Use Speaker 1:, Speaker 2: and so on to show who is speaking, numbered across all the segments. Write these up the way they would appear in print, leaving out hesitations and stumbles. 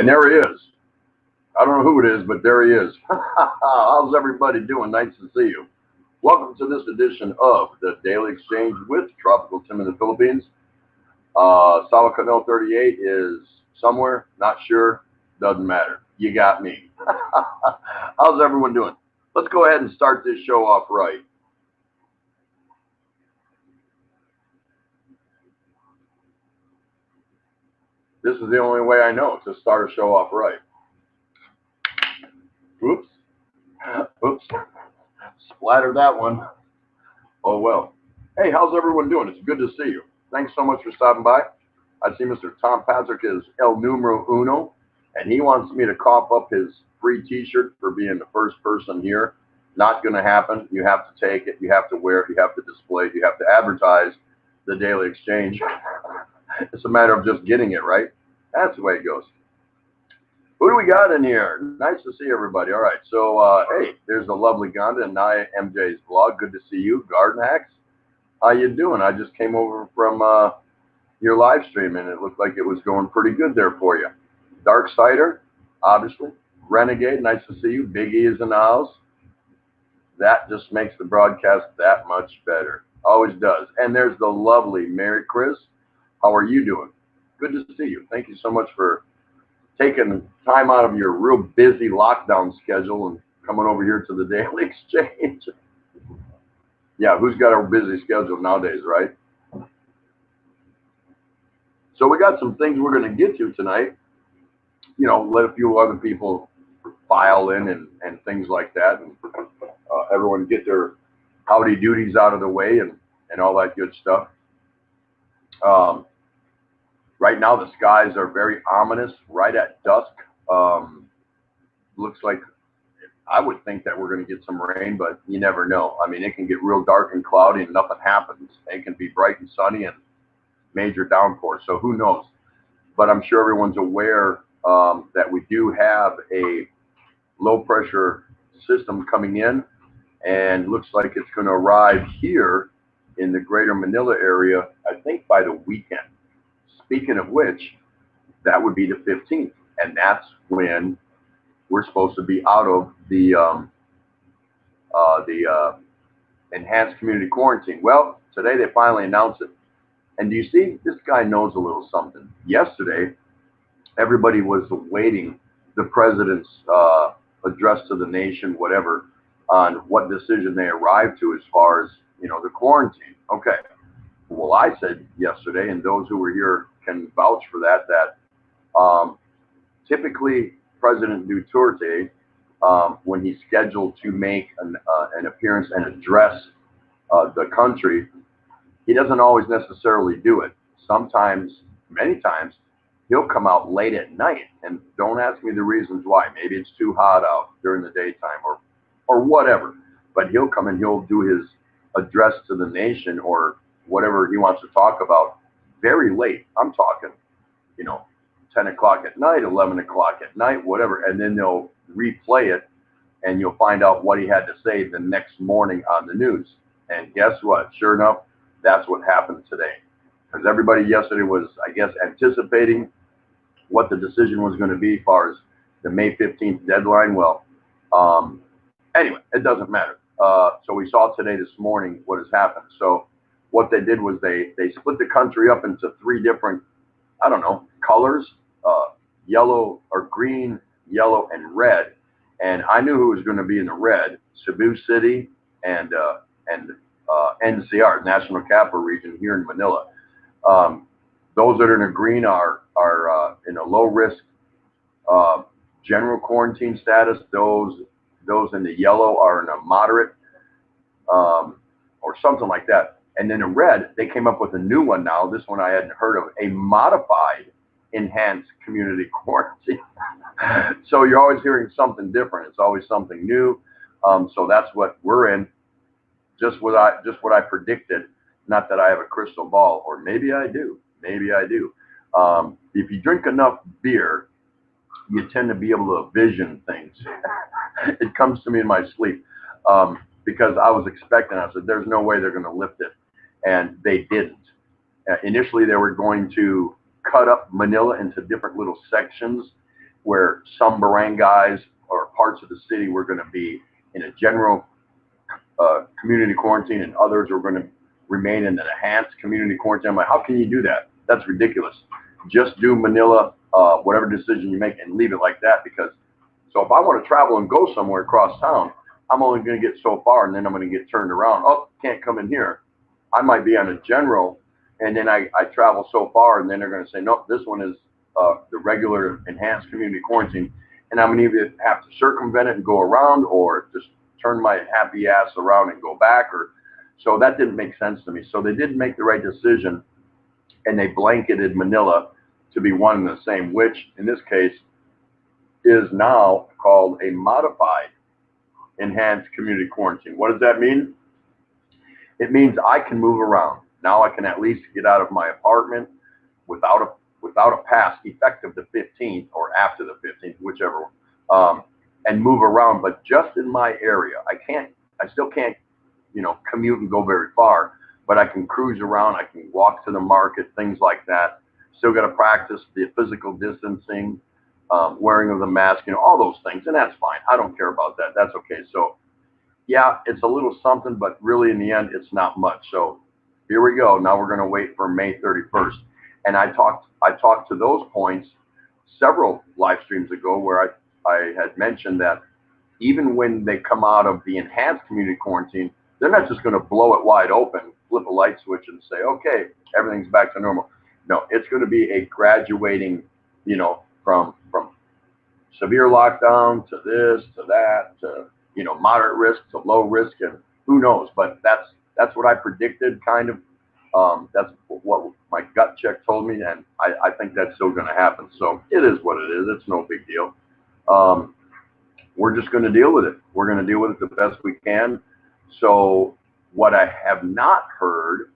Speaker 1: And there he is. I don't know who it is, but there he is. How's everybody doing? Nice to see you. Welcome to this edition of the Daily Exchange with Tropical Tim in the Philippines. Sawa Canal 38 is somewhere, not sure, doesn't matter. You got me. How's everyone doing? Let's go ahead and start this show off right. This is the only way I know to start a show off right. Oops. Oops. Splattered that one. Oh, well. Hey, how's everyone doing? It's good to see you. Thanks so much for stopping by. I see Mr. Tom Patrick is El Numero Uno, and he wants me to cough up his free t-shirt for being the first person here. Not going to happen. You have to take it. You have to wear it. You have to display it. You have to advertise the Daily Exchange. It's a matter of just getting it, right? That's the way it goes. Who do we got in here? Nice to see everybody. All right. So, hey, there's the lovely Gonda and Naya MJ's vlog. Good to see you. Garden Hacks. How you doing? I just came over from your live stream, and it looked like it was going pretty good there for you. Dark Sider, obviously. Renegade, nice to see you. Big E is in the house. That just makes the broadcast that much better. Always does. And there's the lovely Mary Chris. How are you doing? Good to see you. Thank you so much for taking time out of your real busy lockdown schedule and coming over here to the Daily Exchange. Yeah, who's got a busy schedule nowadays, right? So we got some things we're going to get to tonight. You know, let a few other people file in and things like that, and everyone get their howdy doodies out of the way and all that good stuff. Right now, the skies are very ominous right at dusk. Looks like I would think that we're going to get some rain, but you never know. I mean, it can get real dark and cloudy and nothing happens. It can be bright and sunny and major downpour. So who knows? But I'm sure everyone's aware that we do have a low pressure system coming in, and looks like it's going to arrive here in the greater Manila area, I think by the weekend. Speaking of which, that would be the 15th, and that's when we're supposed to be out of the enhanced community quarantine. Well, today they finally announced it. And do you see, this guy knows a little something. Yesterday, everybody was awaiting the president's address to the nation, whatever, on what decision they arrived to as far as, the quarantine. Okay. Well, I said yesterday, and those who were here can vouch for that, typically President Duterte, when he's scheduled to make an appearance and address the country, he doesn't always necessarily do it. Sometimes, many times, he'll come out late at night, and don't ask me the reasons why. Maybe it's too hot out during the daytime or whatever. But he'll come and he'll do his address to the nation or whatever he wants to talk about very late. I'm talking, 10 o'clock at night, 11 o'clock at night, whatever. And then they'll replay it, and you'll find out what he had to say the next morning on the news. And guess what? Sure enough, that's what happened today. Because everybody yesterday was, I guess, anticipating what the decision was going to be as far as the May 15th deadline. Well, anyway, it doesn't matter. So we saw today, this morning, what has happened. So what they did was they split the country up into three different, colors, yellow or green, yellow, and red. And I knew who was going to be in the red: Cebu City and NCR, National Capital Region here in Manila. Those that are in the green are in a low risk general quarantine status. Those in the yellow are in a moderate or something like that. And then in red, they came up with a new one now. This one I hadn't heard of, a modified enhanced community quarantine. So you're always hearing something different. It's always something new. So that's what we're in. Just what I predicted. Not that I have a crystal ball, or maybe I do. Maybe I do. If you drink enough beer, you tend to be able to vision things. It comes to me in my sleep because I was expecting. I said, "There's no way they're going to lift it," and they didn't. Initially, they were going to cut up Manila into different little sections, where some barangays or parts of the city were going to be in a general community quarantine, and others were going to remain in an enhanced community quarantine. I'm like, how can you do that? That's ridiculous. Just do Manila, whatever decision you make, and leave it like that. Because so if I want to travel and go somewhere across town, I'm only going to get so far, and then I'm going to get turned around. Oh, can't come in here. I might be on a general, and then I travel so far, and then they're going to say, nope, this one is the regular enhanced community quarantine, and I'm going to either have to circumvent it and go around, or just turn my happy ass around and go back. So that didn't make sense to me. So they didn't make the right decision, and they blanketed Manila to be one and the same, which in this case is now called a modified enhanced community quarantine. What does that mean? It means I can move around. Now I can at least get out of my apartment without a pass, effective the 15th or after the 15th, whichever one, and move around, but just in my area. I still can't, commute and go very far, but I can cruise around. I can walk to the market, things like that. Still got to practice the physical distancing, wearing of the mask, all those things, and that's fine. I don't care about that. That's okay. So yeah, it's a little something, but really in the end, it's not much. So here we go. Now we're going to wait for May 31st. And I talked to those points several live streams ago, where I had mentioned that even when they come out of the enhanced community quarantine, they're not just going to blow it wide open, flip a light switch and say, okay, everything's back to normal. No, it's going to be a graduating, from severe lockdown to this, to that, to, moderate risk to low risk, and who knows, but that's what I predicted, kind of. That's what my gut check told me, and I think that's still going to happen. So it is what it is. It's no big deal. we're just going to deal with it. We're going to deal with it the best we can. So what I have not heard,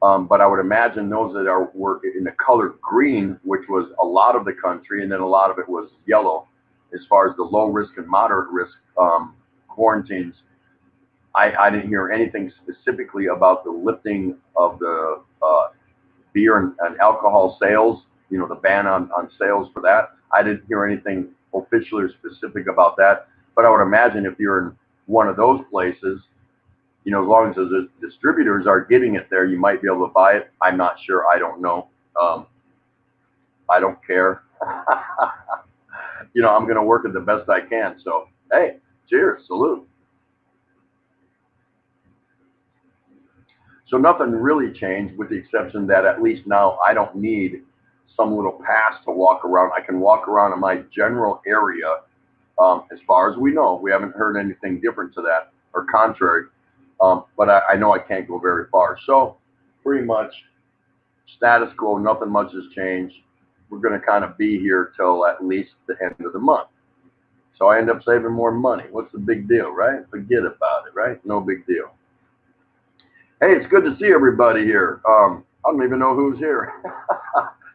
Speaker 1: but I would imagine those that are working in the color green, which was a lot of the country, and then a lot of it was yellow, as far as the low risk and moderate risk quarantines. I didn't hear anything specifically about the lifting of the beer and alcohol sales, the ban on sales for that. I didn't hear anything officially or specific about that. But I would imagine if you're in one of those places, as long as the distributors are getting it there, you might be able to buy it. I'm not sure. I don't know. I don't care. I'm going to work it the best I can. So, hey, cheers, salute. So nothing really changed, with the exception that at least now I don't need some little pass to walk around. I can walk around in my general area. As far as we know, we haven't heard anything different to that or contrary. But I know I can't go very far. So pretty much status quo, nothing much has changed. We're going to kind of be here till at least the end of the month. So I end up saving more money. What's the big deal, right? Forget about it, right? No big deal. Hey, it's good to see everybody here. I don't even know who's here.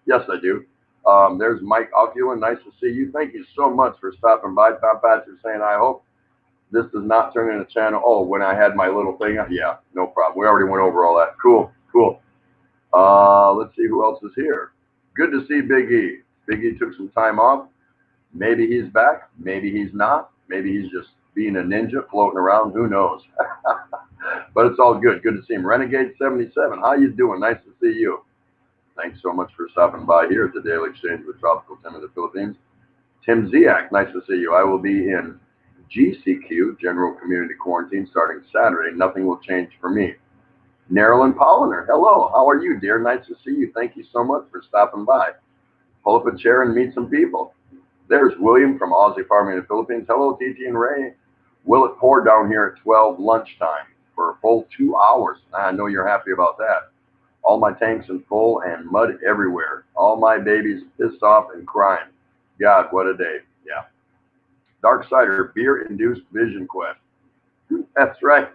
Speaker 1: Yes, I do. There's Mike Alculin. Nice to see you. Thank you so much for stopping by. Tom Patrick saying, I hope this does not turn into a channel. Oh, when I had my little thing. Yeah, no problem. We already went over all that. Cool. Let's see who else is here. Good to see Big E. Big E took some time off. Maybe he's back. Maybe he's not. Maybe he's just being a ninja floating around. Who knows? But it's all good. Good to see him. Renegade 77. How you doing? Nice to see you. Thanks so much for stopping by here at the Daily Exchange with Tropical Tim in the Philippines. Tim Ziak, nice to see you. I will be in GCQ, General Community Quarantine, starting Saturday. Nothing will change for me. Nerilyn Polliner, hello. How are you, dear? Nice to see you. Thank you so much for stopping by. Pull up a chair and meet some people. There's William from Aussie Farming in the Philippines. Hello, TT and Ray. Will it pour down here at 12 lunchtime for a full 2 hours? I know you're happy about that. All my tanks in full and mud everywhere. All my babies pissed off and crying. God, what a day. Yeah. Dark Cider, beer-induced vision quest. That's right.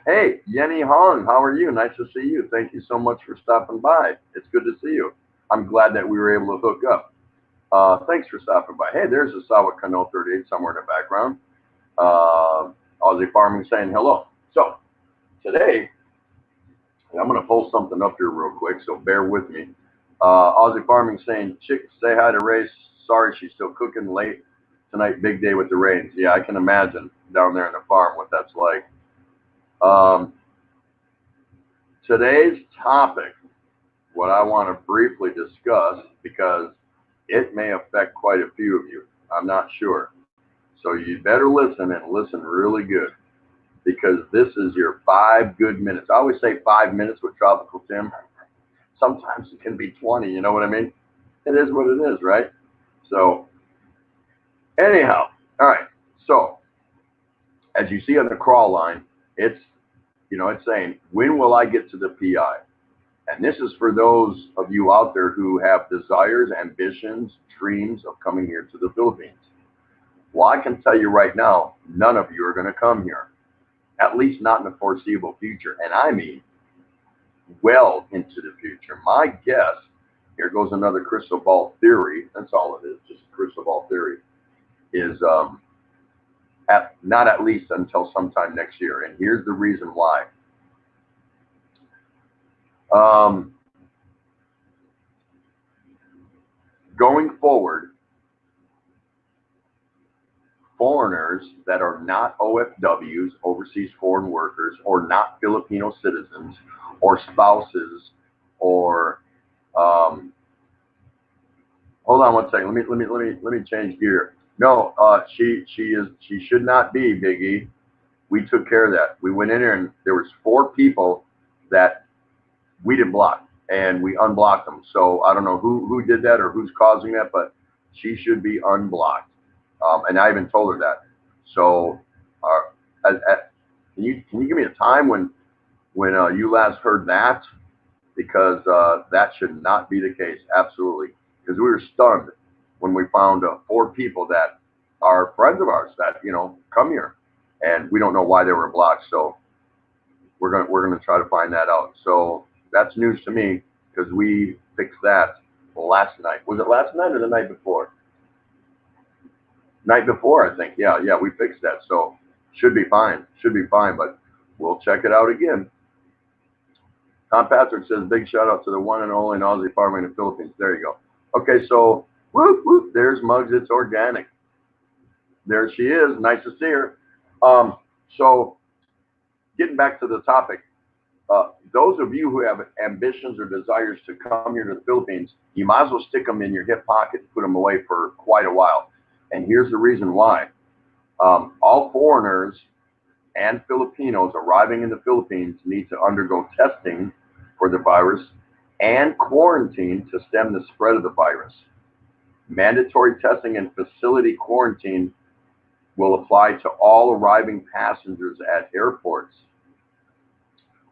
Speaker 1: Hey, Yenny Hong, how are you? Nice to see you. Thank you so much for stopping by. It's good to see you. I'm glad that we were able to hook up. Thanks for stopping by. Hey, there's a Sawa Cano 38 somewhere in the background. Aussie Farming saying hello. So, today, I'm going to pull something up here real quick, so bear with me. Aussie Farming saying, Chick, say hi to Ray. Sorry, she's still cooking late tonight. Big day with the rains. Yeah, I can imagine down there in the farm what that's like. Today's topic, what I want to briefly discuss, because it may affect quite a few of you. I'm not sure. So you better listen, and listen really good, because this is your 5 good minutes. I always say 5 minutes with Tropical Tim. Sometimes it can be 20, you know what I mean? It is what it is, right? So anyhow, all right. So as you see on the crawl line, it's saying, when will I get to the PI? And this is for those of you out there who have desires, ambitions, dreams of coming here to the Philippines. Well, I can tell you right now, none of you are going to come here, at least not in the foreseeable future. And I mean, well into the future. My guess, here goes another crystal ball theory. That's all it is, just a crystal ball theory, is not at least until sometime next year. And here's the reason why. Going forward, foreigners that are not OFWs, overseas foreign workers, or not Filipino citizens, or spouses, or hold on one second. Let me change gear. No, she should not be, Big E. We took care of that. We went in there and there was 4 people that we didn't block, and we unblocked them. So I don't know who did that or who's causing that, but she should be unblocked. And I even told her that. So can you give me a time when you last heard that? Because that should not be the case. Absolutely. Because we were stunned when we found 4 people that are friends of ours that, come here, and we don't know why they were blocked. So we're gonna try to find that out. So that's news to me because we fixed that last night. Was it last night or the night before? Night before, I think. Yeah, we fixed that. So should be fine. Should be fine, but we'll check it out again. Tom Patrick says, big shout out to the one and only Aussie farmer in the Philippines. There you go. Okay, so whoop, whoop, there's Muggs. It's organic. There she is. Nice to see her. So getting back to the topic, those of you who have ambitions or desires to come here to the Philippines, you might as well stick them in your hip pocket and put them away for quite a while. And here's the reason why. All foreigners and Filipinos arriving in the Philippines need to undergo testing for the virus and quarantine to stem the spread of the virus. Mandatory testing and facility quarantine will apply to all arriving passengers at airports.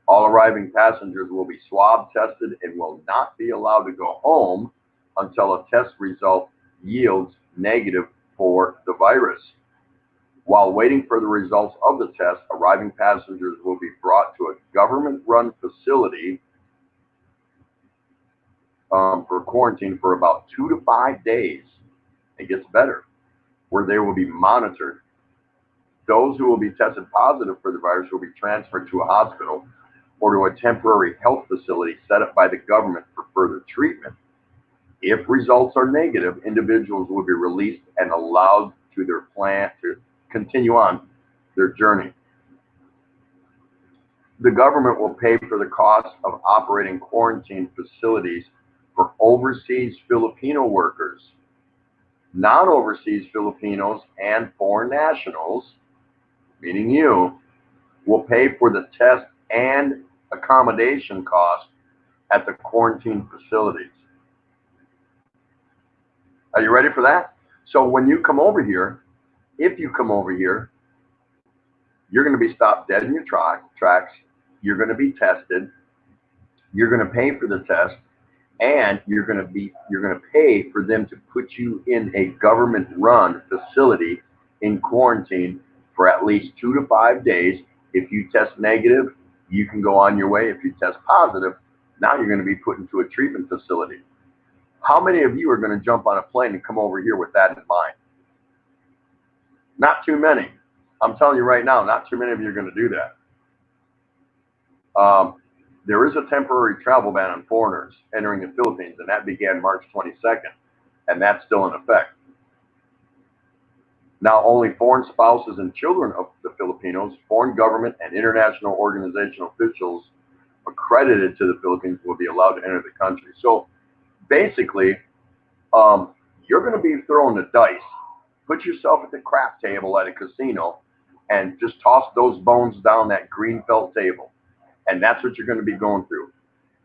Speaker 1: All arriving passengers will be swab tested and will not be allowed to go home until a test result yields negative for the virus. While waiting for the results of the test, arriving passengers will be brought to a government-run facility for quarantine for about 2 to 5 days. It gets better, where they will be monitored. Those who will be tested positive for the virus will be transferred to a hospital or to a temporary health facility set up by the government for further treatment. If results are negative, individuals will be released and allowed to their plan to continue on their journey. The government will pay for the cost of operating quarantine facilities for overseas Filipino workers. Non-overseas Filipinos and foreign nationals, meaning you, will pay for the test and accommodation costs at the quarantine facilities. Are you ready for that? So when you come over here, if you come over here, you're going to be stopped dead in your tracks. You're going to be tested. You're going to pay for the test, and you're going to pay for them to put you in a government-run facility in quarantine for at least 2 to 5 days. If you test negative, you can go on your way. If you test positive, now you're going to be put into a treatment facility. How many of you are going to jump on a plane and come over here with that in mind? Not too many. I'm telling you right now, not too many of you are going to do that. There is a temporary travel ban on foreigners entering the Philippines, and that began March 22nd, and that's still in effect. Now, only foreign spouses and children of the Filipinos, foreign government, and international organization officials accredited to the Philippines will be allowed to enter the country. So basically, you're going to be throwing the dice. Put yourself at the crap table at a casino and just toss those bones down that green felt table. And that's what you're going to be going through.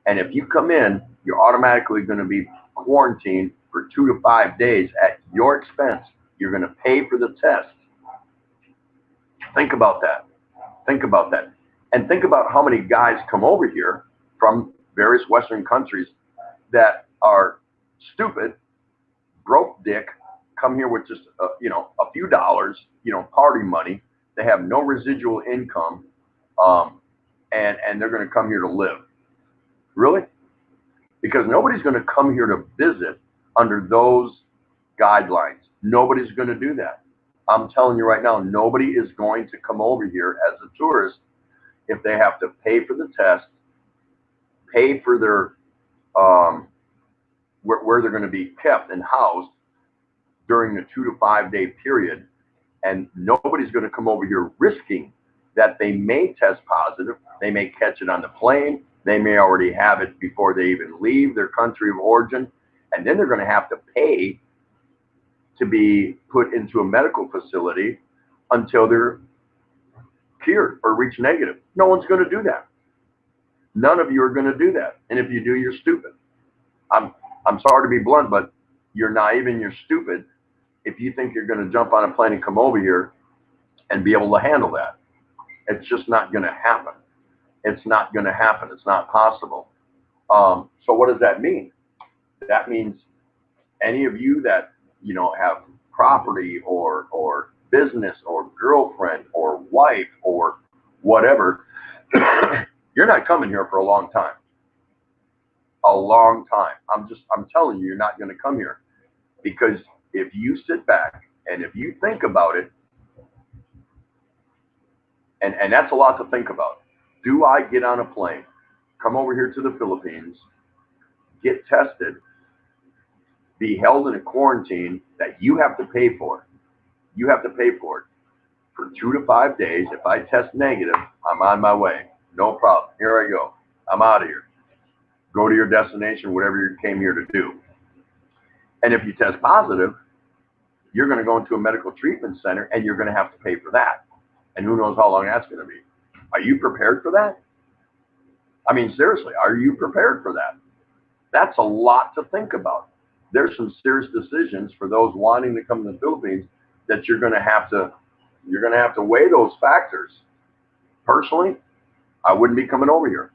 Speaker 1: And if you come in, you're automatically going to be quarantined for 2 to 5 days at your expense. You're going to pay for the test. Think about that. Think about that. And think about how many guys come over here from various Western countries that are stupid, broke dick, come here with just a few dollars, party money. They have no residual income, and they're going to come here to live. Really? Because nobody's going to come here to visit under those guidelines. Nobody's going to do that. I'm telling you right now, nobody is going to come over here as a tourist if they have to pay for the test, pay for their where they're going to be kept and housed during the 2 to 5 day period. And nobody's going to come over here risking that they may test positive. They may catch it on the plane. They may already have it before they even leave their country of origin. And then they're going to have to pay to be put into a medical facility until they're cured or reach negative. No one's going to do that. None of you are going to do that. And if you do, you're stupid. I'm sorry to be blunt, but you're naive and you're stupid if you think you're going to jump on a plane and come over here and be able to handle that. It's just not going to happen. It's not going to happen. It's not possible. So what does that mean? That means any of you that have property or business or girlfriend or wife or whatever, you're not coming here for a long time. A long time. I'm telling you, you're not going to come here, because if you sit back and if you think about it, and that's a lot to think about. Do I get on a plane, come over here to the Philippines, get tested, be held in a quarantine that you have to pay for? You have to pay for it for 2 to 5 days. If I test negative, I'm on my way. No problem. Here I go. I'm out of here. Go to your destination, whatever you came here to do. And if you test positive, you're going to go into a medical treatment center and you're going to have to pay for that. And who knows how long that's going to be. Are you prepared for that? I mean, seriously, are you prepared for that? That's a lot to think about. There's some serious decisions for those wanting to come to the Philippines that you're going to have to weigh those factors. Personally, I wouldn't be coming over here.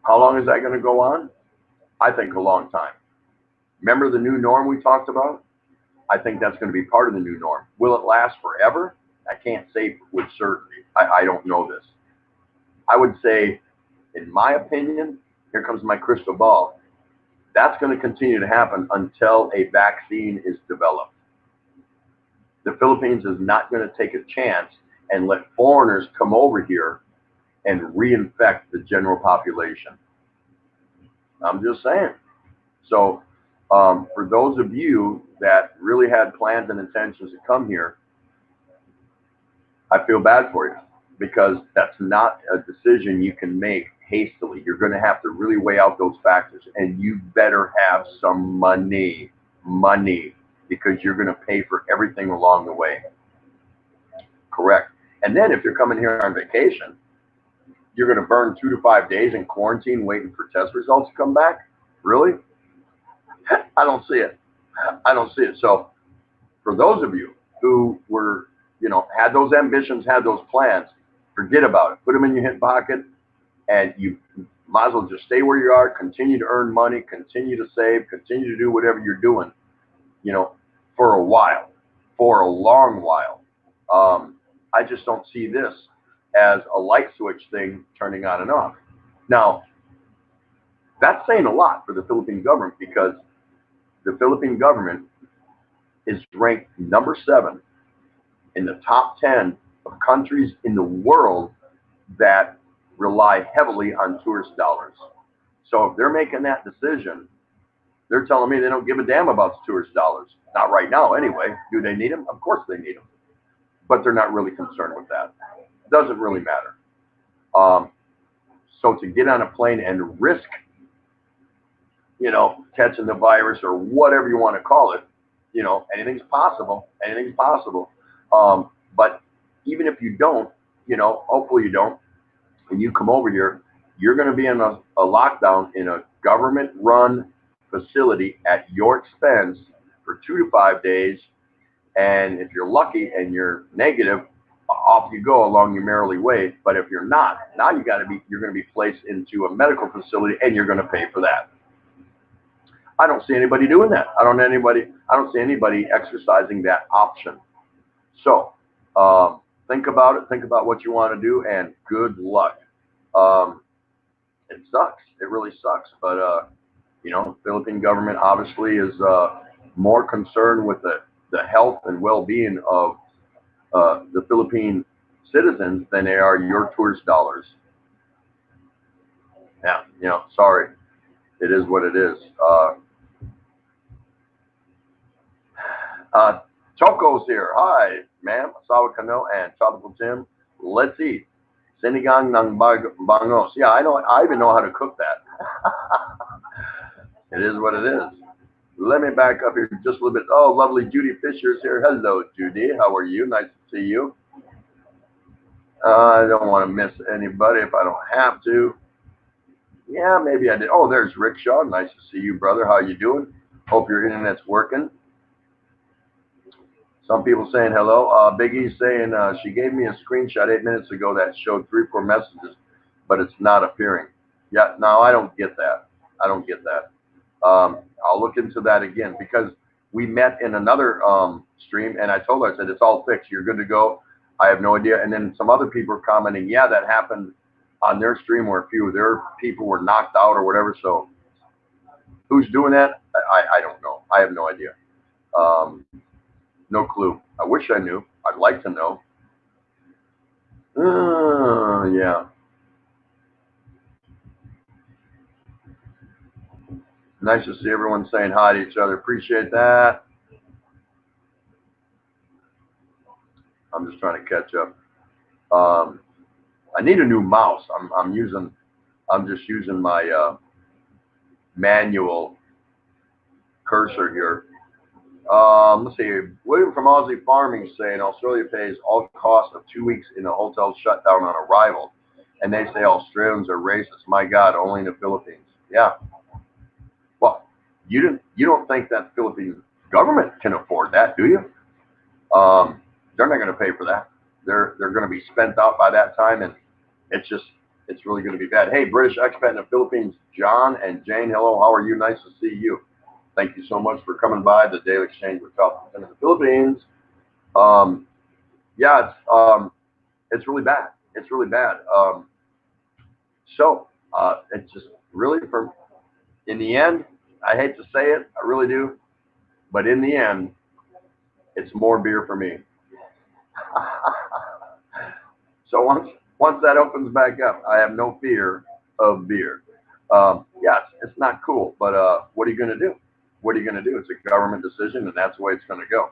Speaker 1: How long is that going to go on? I think a long time. Remember the new norm we talked about? I think that's going to be part of the new norm. Will it last forever? I can't say with certainty. I don't know this. I would say, in my opinion, here comes my crystal ball, that's going to continue to happen until a vaccine is developed. The Philippines is not going to take a chance and let foreigners come over here and reinfect the general population. I'm just saying. So for those of you that really had plans and intentions to come here, I feel bad for you, because that's not a decision you can make hastily. You're going to have to really weigh out those factors, and you better have some money, because you're going to pay for everything along the way. Correct. And then if you're coming here on vacation, you're going to burn 2 to 5 days in quarantine waiting for test results to come back? Really? I don't see it. I don't see it. So for those of you who were, had those ambitions, had those plans, forget about it. Put them in your hip pocket, and you might as well just stay where you are, continue to earn money, continue to save, continue to do whatever you're doing, for a while, for a long while. I just don't see this as a light switch thing turning on and off. Now, that's saying a lot for the Philippine government, because the Philippine government is ranked number 7 in the top 10 of countries in the world that rely heavily on tourist dollars. So if they're making that decision, they're telling me they don't give a damn about the tourist dollars. Not right now, anyway. Do they need them? Of course they need them. But they're not really concerned with that. It doesn't really matter. So to get on a plane and risk, catching the virus or whatever you want to call it, anything's possible. Anything's possible. But even if you don't, hopefully you don't, and you come over here, you're going to be in a lockdown in a government-run facility at your expense for 2 to 5 days. And if you're lucky and you're negative, off you go along your merrily way. But if you're not, now you're going to be placed into a medical facility, and you're going to pay for that. I don't see anybody doing that. I don't see anybody exercising that option. So think about it. Think about what you want to do, and good luck. It sucks. It really sucks. But Philippine government obviously is more concerned with the health and well-being of the Philippine citizens than they are your tourist dollars. Yeah, sorry. It is what it is. Choco's here. Hi, ma'am. Asawa Kano and Tropical Tim. Let's eat. Sinigang ng bangos. Yeah, I know. I even know how to cook that. It is what it is. Let me back up here just a little bit. Oh, lovely Judy Fisher's here. Hello, Judy. How are you? Nice to see you. I don't want to miss anybody if I don't have to. Yeah, maybe I did. Oh, there's Rickshaw. Nice to see you, brother. How you doing? Hope your internet's working. Some people saying hello. Big E's saying she gave me a screenshot 8 minutes ago that showed 3 or 4 messages, but it's not appearing. Yeah, no, I don't get that. I don't get that. I'll look into that again, because we met in another stream, and I told her, I said, it's all fixed. You're good to go. I have no idea. And then some other people are commenting, yeah, that happened on their stream where a few of their people were knocked out or whatever. So who's doing that? I don't know. I have no idea. No clue. I wish I knew. I'd like to know. Yeah. Nice to see everyone saying hi to each other. Appreciate that. I'm just trying to catch up. I need a new mouse. I'm just using my manual cursor here. Let's see. William from Aussie Farming saying Australia pays all costs of 2 weeks in a hotel shutdown on arrival, and they say Australians are racist. My God, only in the Philippines. Yeah. Well, you don't think that the Philippine government can afford that, do you? They're not going to pay for that. They're going to be spent out by that time, and it's really going to be bad. Hey, British expat in the Philippines, John and Jane, hello. How are you? Nice to see you. Thank you so much for coming by the Daily Exchange with Top in the Philippines. Yeah, it's really bad. It's really bad. It's just really in the end, I hate to say it, I really do, but in the end, it's more beer for me. So once that opens back up, I have no fear of beer. Yeah, it's not cool, but what are you going to do? What are you going to do? It's a government decision, and that's the way it's going to go.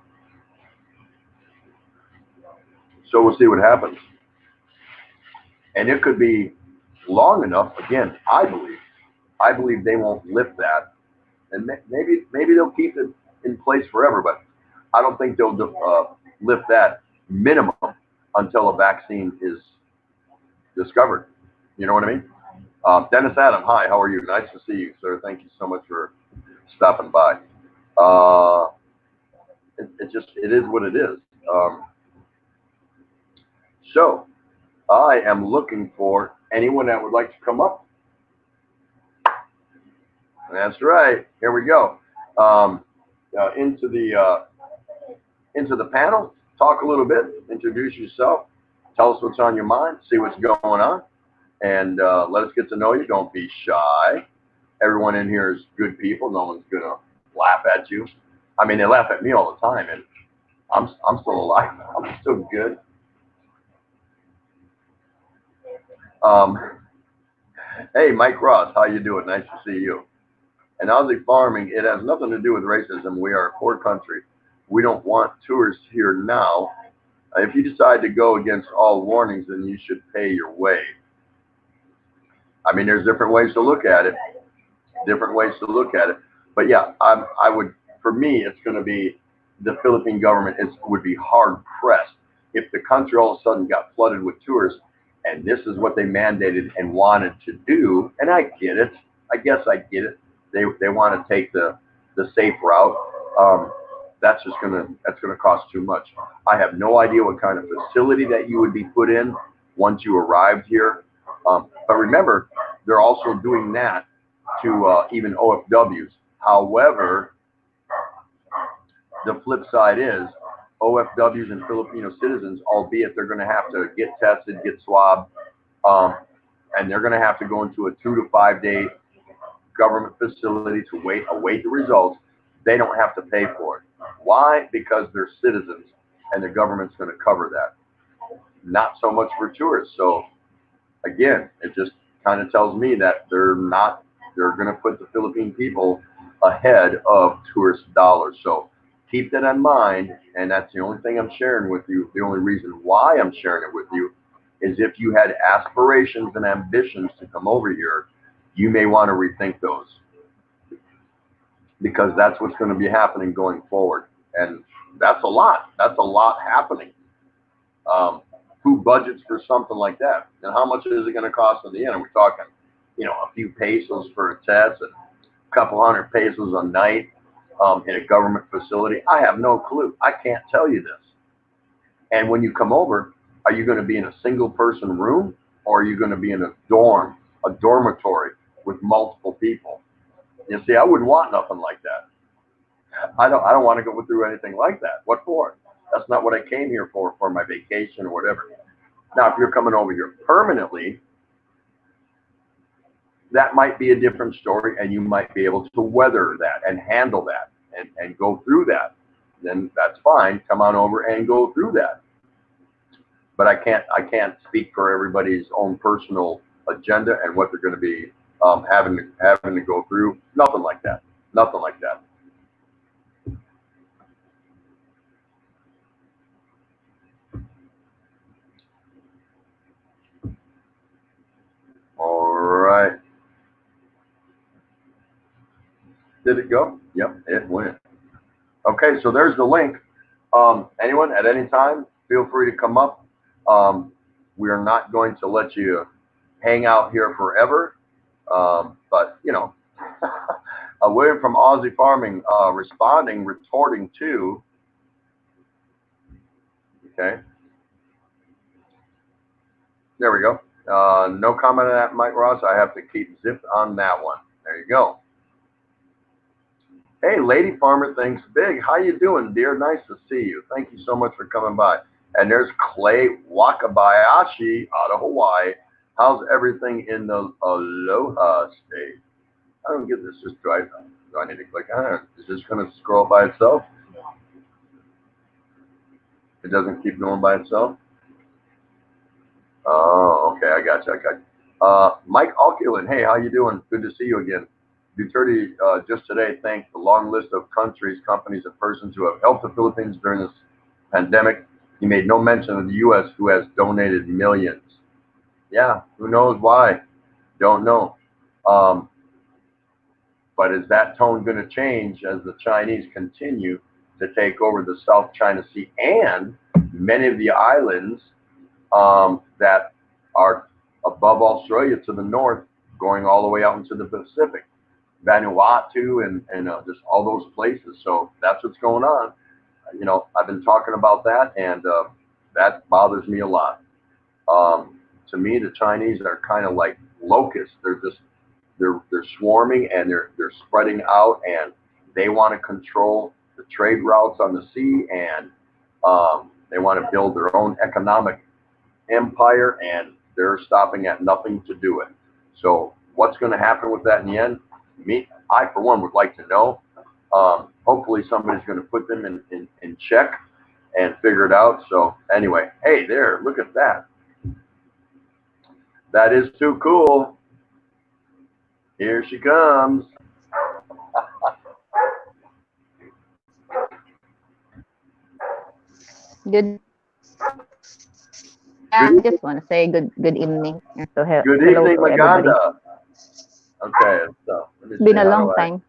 Speaker 1: So we'll see what happens. And it could be long enough. Again, I believe they won't lift that, and maybe they'll keep it in place forever. But I don't think they'll lift that minimum until a vaccine is discovered. You know what I mean? Dennis Adam, hi, how are you? Nice to see you, sir. Thank you so much for stopping by. It is what it is. So I am looking for anyone that would like to come up. That's right. Here we go. Into the panel. Talk a little bit. Introduce yourself. Tell us what's on your mind. See what's going on, and let us get to know you. Don't be shy. Everyone in here is good people. No one's gonna laugh at you. I mean, they laugh at me all the time, and I'm still alive. I'm still good. Hey, Mike Ross, how you doing? Nice to see you. And Aussie Farming, it has nothing to do with racism. We are a poor country. We don't want tourists here now. If you decide to go against all warnings, then you should pay your way. I mean, there's different ways to look at it. But yeah, I would, for me, it's going to be the Philippine government would be hard pressed if the country all of a sudden got flooded with tourists, and this is what they mandated and wanted to do. And I get it. I guess I get it. They want to take the safe route. That's gonna cost too much. I have no idea what kind of facility that you would be put in once you arrived here. But remember, they're also doing that to even OFWs. However, the flip side is OFWs and Filipino citizens, albeit they're going to have to get tested, get swabbed, and they're going to have to go into a 2 to 5 day government facility to await the results. They don't have to pay for it. Why? Because they're citizens, and the government's going to cover that. Not so much for tourists. So again, it just kind of tells me that they're going to put the Philippine people ahead of tourist dollars. So keep that in mind, and that's the only thing I'm sharing with you. The only reason why I'm sharing it with you is if you had aspirations and ambitions to come over here, you may want to rethink those, because that's what's going to be happening going forward. And that's a lot. That's a lot happening. Who budgets for something like that? And how much is it going to cost in the end? Are we talking, a few pesos for a test and a couple hundred pesos a night in a government facility? I have no clue. I can't tell you this. And when you come over, are you going to be in a single person room, or are you going to be in a dormitory with multiple people? You see, I wouldn't want nothing like that. I don't want to go through anything like that. What for? That's not what I came here for my vacation or whatever. Now, if you're coming over here permanently, that might be a different story, and you might be able to weather that and handle that and go through that. Then that's fine. Come on over and go through that. But I can't speak for everybody's own personal agenda and what they're going to be having to go through. Nothing like that. Nothing like that. All right. Did it go? Yep, it went. Okay, so there's the link. Anyone at any time, feel free to come up. We are not going to let you hang out here forever. But, you know, William from Aussie Farming retorting to, okay. There we go. No comment on that, Mike Ross. I have to keep zipped on that one. There you go. Hey, Lady Farmer thinks big. How you doing, dear? Nice to see you. Thank you so much for coming by. And there's Clay Wakabayashi out of Hawaii. How's everything in the Aloha state? I don't get this. Just drive. Do I need to click on it? Is this going to scroll by itself? It doesn't keep going by itself? Oh, okay. I got you. Mike Alculin. Hey, how you doing? Good to see you again. Duterte just today thanked the long list of countries, companies, and persons who have helped the Philippines during this pandemic. He made no mention of the U.S., who has donated millions. Yeah, who knows why? Don't know. But is that tone going to change as the Chinese continue to take over the South China Sea and many of the islands that are above Australia to the north, going all the way out into the Pacific? Vanuatu and just all those places. So that's what's going on. You know, I've been talking about that, and that bothers me a lot. To me, the Chinese are kind of like locusts. They're swarming, and they're spreading out, and they want to control the trade routes on the sea, and they want to build their own economic empire, and they're stopping at nothing to do it. So what's going to happen with that in the end? I, for one, would like to know. Hopefully somebody's going to put them in check and figure it out. So anyway, hey there, look at that. That is too cool. Here she comes.
Speaker 2: Good. I just want to say good evening. So
Speaker 1: good evening, Maganda. Okay, so
Speaker 2: it's been a long time.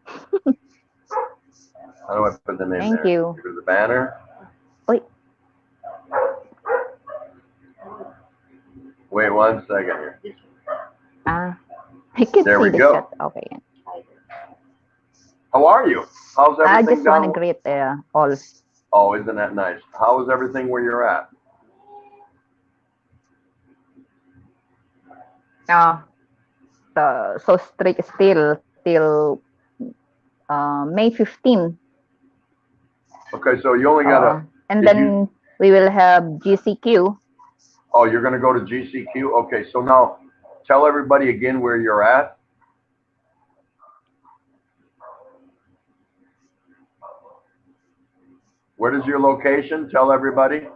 Speaker 1: How do I put the name there?
Speaker 2: Thank you.
Speaker 1: Here's the banner.
Speaker 2: Wait.
Speaker 1: Wait 1 second here.
Speaker 2: I can
Speaker 1: there
Speaker 2: see
Speaker 1: we
Speaker 2: the
Speaker 1: go.
Speaker 2: chat. Okay.
Speaker 1: How are you? How's everything?
Speaker 2: I just want to greet all.
Speaker 1: Oh, isn't that nice? How is everything where you're at?
Speaker 2: So strict still till May 15.
Speaker 1: Okay, so you only got
Speaker 2: and then we will have GCQ.
Speaker 1: Oh, you're going to go to GCQ? Okay, so now tell everybody again where you're at. What is your location? Tell everybody.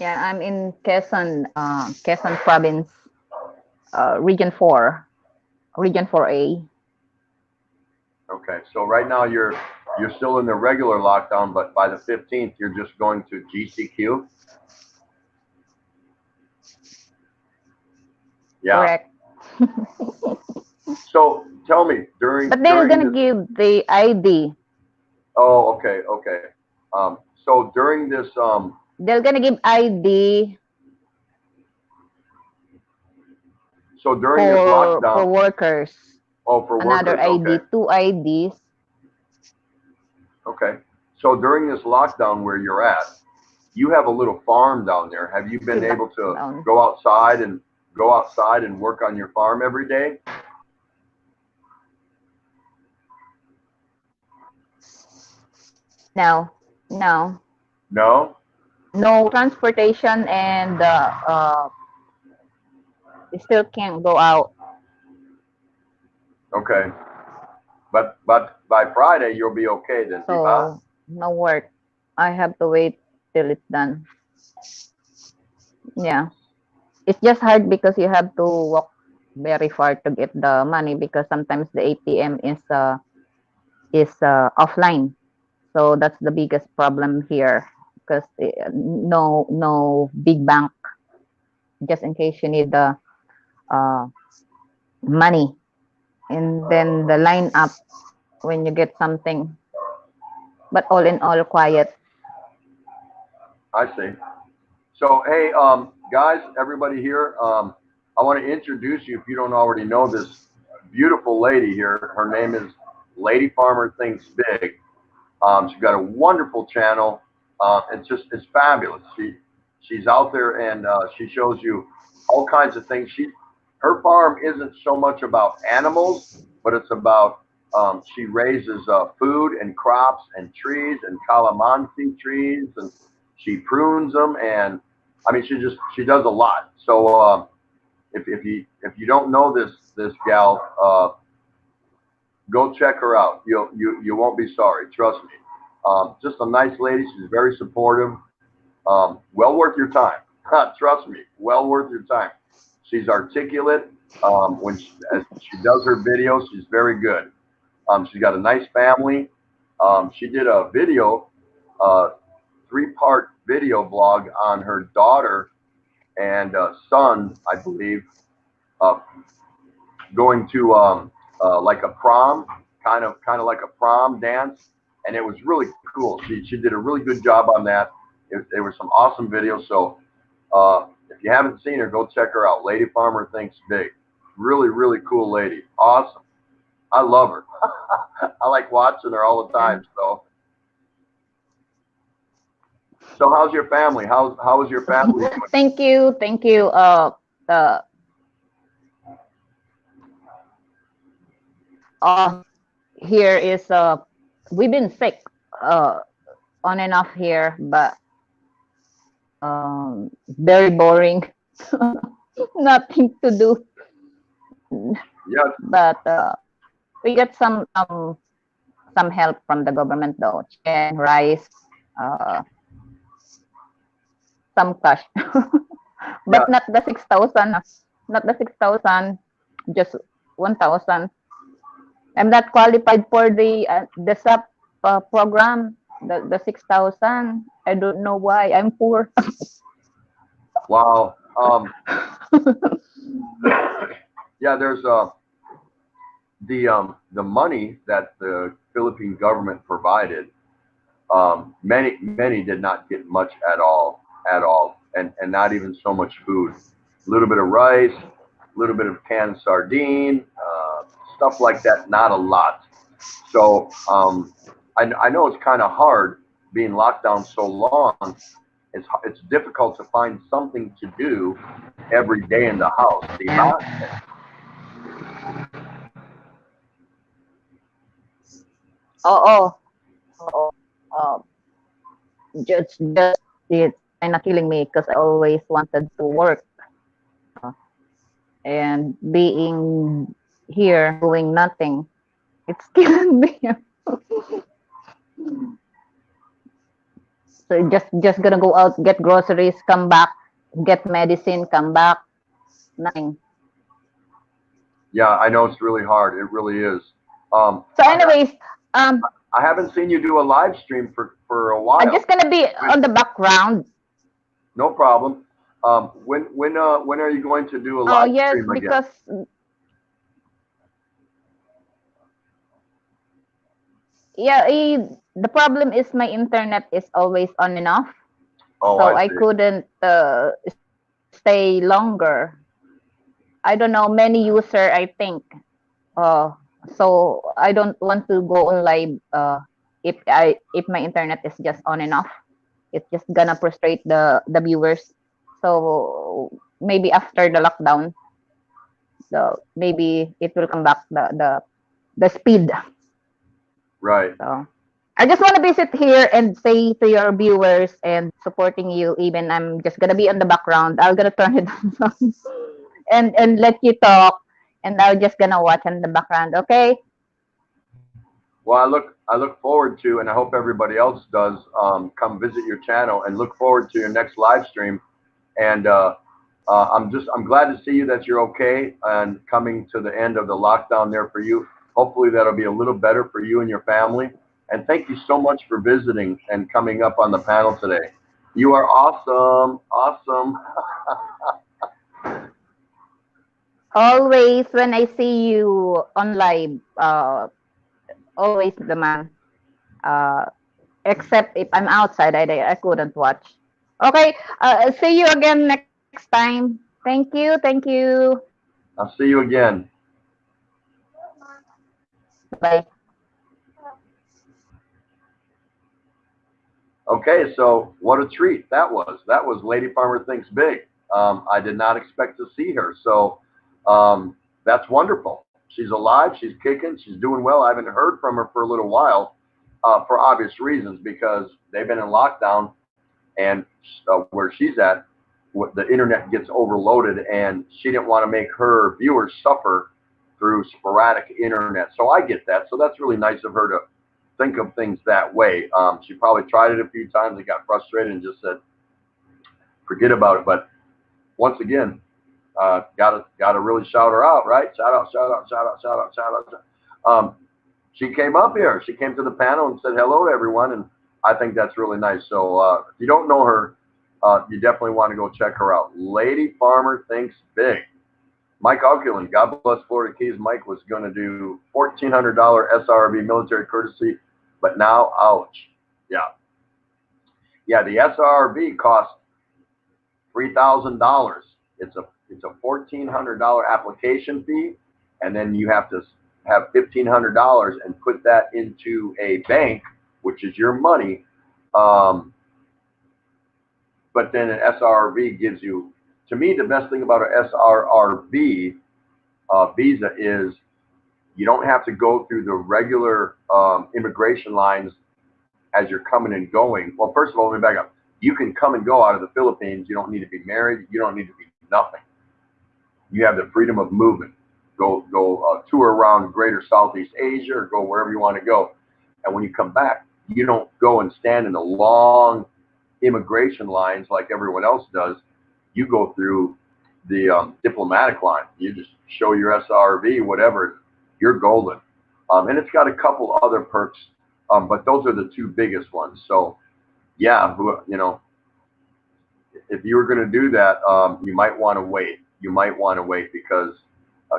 Speaker 2: Yeah, I'm in Quezon Province, Region 4, Region 4A.
Speaker 1: Okay, so right now you're still in the regular lockdown, but by the 15th you're just going to GCQ. Yeah.
Speaker 2: Correct.
Speaker 1: So tell me
Speaker 2: But they're gonna give the ID.
Speaker 1: Oh, okay. So during this
Speaker 2: they're gonna give ID.
Speaker 1: So during this lockdown
Speaker 2: for workers.
Speaker 1: Oh, for
Speaker 2: another
Speaker 1: workers.
Speaker 2: ID, okay. 2 IDs.
Speaker 1: Okay. So during this lockdown where you're at, you have a little farm down there. Have you been able to go outside and work on your farm every day?
Speaker 2: No, no,
Speaker 1: No?
Speaker 2: no transportation, and you still can't go out.
Speaker 1: Okay. But by Friday you'll be okay then, di ba?
Speaker 2: So no work. I have to wait till it's done. Yeah, it's just hard because you have to walk very far to get the money because sometimes the ATM is offline. So that's the biggest problem here because no big bank just in case you need the uh, money, and then the line up when you get something. But all in all, quiet.
Speaker 1: I see. So hey, guys, everybody here, I want to introduce you if you don't already know this beautiful lady here. Her name is Lady Farmer Thinks Big. She's got a wonderful channel. It's fabulous. She's out there and she shows you all kinds of things. Her farm isn't so much about animals, but it's about she raises food and crops and trees and calamansi trees, and she prunes them, and I mean she does a lot. So if you don't know this gal, go check her out. You won't be sorry. Trust me. Just a nice lady. She's very supportive. Well worth your time. Trust me. Well worth your time. She's articulate. As she does her videos, she's very good. She's got a nice family. She did a video, 3-part video blog on her daughter and son, I believe, uh, going to like a prom, kind of like a prom dance, and it was really cool. She did a really good job on that. There were some awesome videos. So if you haven't seen her, go check her out. Lady Farmer Thinks Big. Really, really cool lady. Awesome. I love her. I like watching her all the time. So how's your family? How is your family doing?
Speaker 2: Thank you, thank you. The here is we've been sick uh on and off here, but very boring. Nothing to do.
Speaker 1: Yes.
Speaker 2: But we got some help from the government though. Chicken, rice, uh, some cash, but
Speaker 1: Yeah.
Speaker 2: not the 6,000. Not the 6,000. Just 1,000. I'm not qualified for the sub program. The 6,000. I don't know why. I'm poor.
Speaker 1: Wow. Yeah. There's the money that the Philippine government provided. Many did not get much at all, and not even so much food. A little bit of rice, a little bit of canned sardine, stuff like that. Not a lot. So I know it's kind of hard being locked down so long. It's difficult to find something to do every day in the house.
Speaker 2: Oh, oh, oh. Just it's kind of killing me because I always wanted to work, and being here doing nothing, it's killing me. So just gonna go out, get groceries, come back, get medicine, come back, nothing.
Speaker 1: Yeah, I know it's really hard. It really is.
Speaker 2: So, anyways,
Speaker 1: I haven't seen you do a live stream for a while.
Speaker 2: I'm just gonna be on the background.
Speaker 1: No problem. When are you going to do a live
Speaker 2: Yes,
Speaker 1: stream again?
Speaker 2: because the problem is my internet is always on and off,
Speaker 1: Oh,
Speaker 2: so
Speaker 1: I
Speaker 2: I
Speaker 1: see.
Speaker 2: couldn't stay longer. I don't know, many user, I think. So I don't want to go on live if my internet is just on and off. It's just gonna frustrate the viewers. So maybe after the lockdown, so maybe it will come back the speed.
Speaker 1: Right.
Speaker 2: So I just want to visit here and say to your viewers and supporting you, even I'm just gonna be on the background. I'm gonna turn it on and let you talk, and I'm just gonna watch in the background. Okay?
Speaker 1: Well, I look forward to, and I hope everybody else does, come visit your channel and look forward to your next live stream. And I'm glad to see you that you're okay and coming to the end of the lockdown there for you. Hopefully that'll be a little better for you and your family. And thank you so much for visiting and coming up on the panel today. You are awesome, awesome.
Speaker 2: Always when I see you on live, always the man. Uh, except if I'm outside, I couldn't watch. Okay. See you again next time. Thank you. Thank you.
Speaker 1: I'll see you again.
Speaker 2: Bye.
Speaker 1: Okay, so what a treat that was. That was Lady Farmer Thinks Big. I did not expect to see her. So that's wonderful. She's alive. She's kicking. She's doing well. I haven't heard from her for a little while for obvious reasons because they've been in lockdown and where she's at, the internet gets overloaded and she didn't want to make her viewers suffer through sporadic internet. So I get that. So that's really nice of her to think of things that way. She probably tried it a few times and got frustrated and just said, forget about it. But once again, gotta really shout her out, right? Shout out, shout out, shout out, shout out, shout out. She came up here. She came to the panel and said hello to everyone, and I think that's really nice. So if you don't know her, you definitely want to go check her out. Lady Farmer Thinks Big. Mike Auculin, God bless Florida Keys. Mike was going to do $1,400 SRB military courtesy, but now, ouch. Yeah. Yeah, the SRB costs $3,000. It's a $1,400 application fee, and then you have to have $1,500 and put that into a bank, which is your money. But then an SRB gives you, to me, the best thing about an SRRB visa is you don't have to go through the regular immigration lines as you're coming and going. Well, first of all, let me back up. You can come and go out of the Philippines. You don't need to be married. You don't need to be nothing. You have the freedom of movement. Go tour around greater Southeast Asia or go wherever you want to go. And when you come back, you don't go and stand in the long immigration lines like everyone else does. You go through the diplomatic line. You just show your SRV, whatever, you're golden. And it's got a couple other perks, but those are the two biggest ones. So yeah, you know, if you were going to do that, you might want to wait. You might want to wait because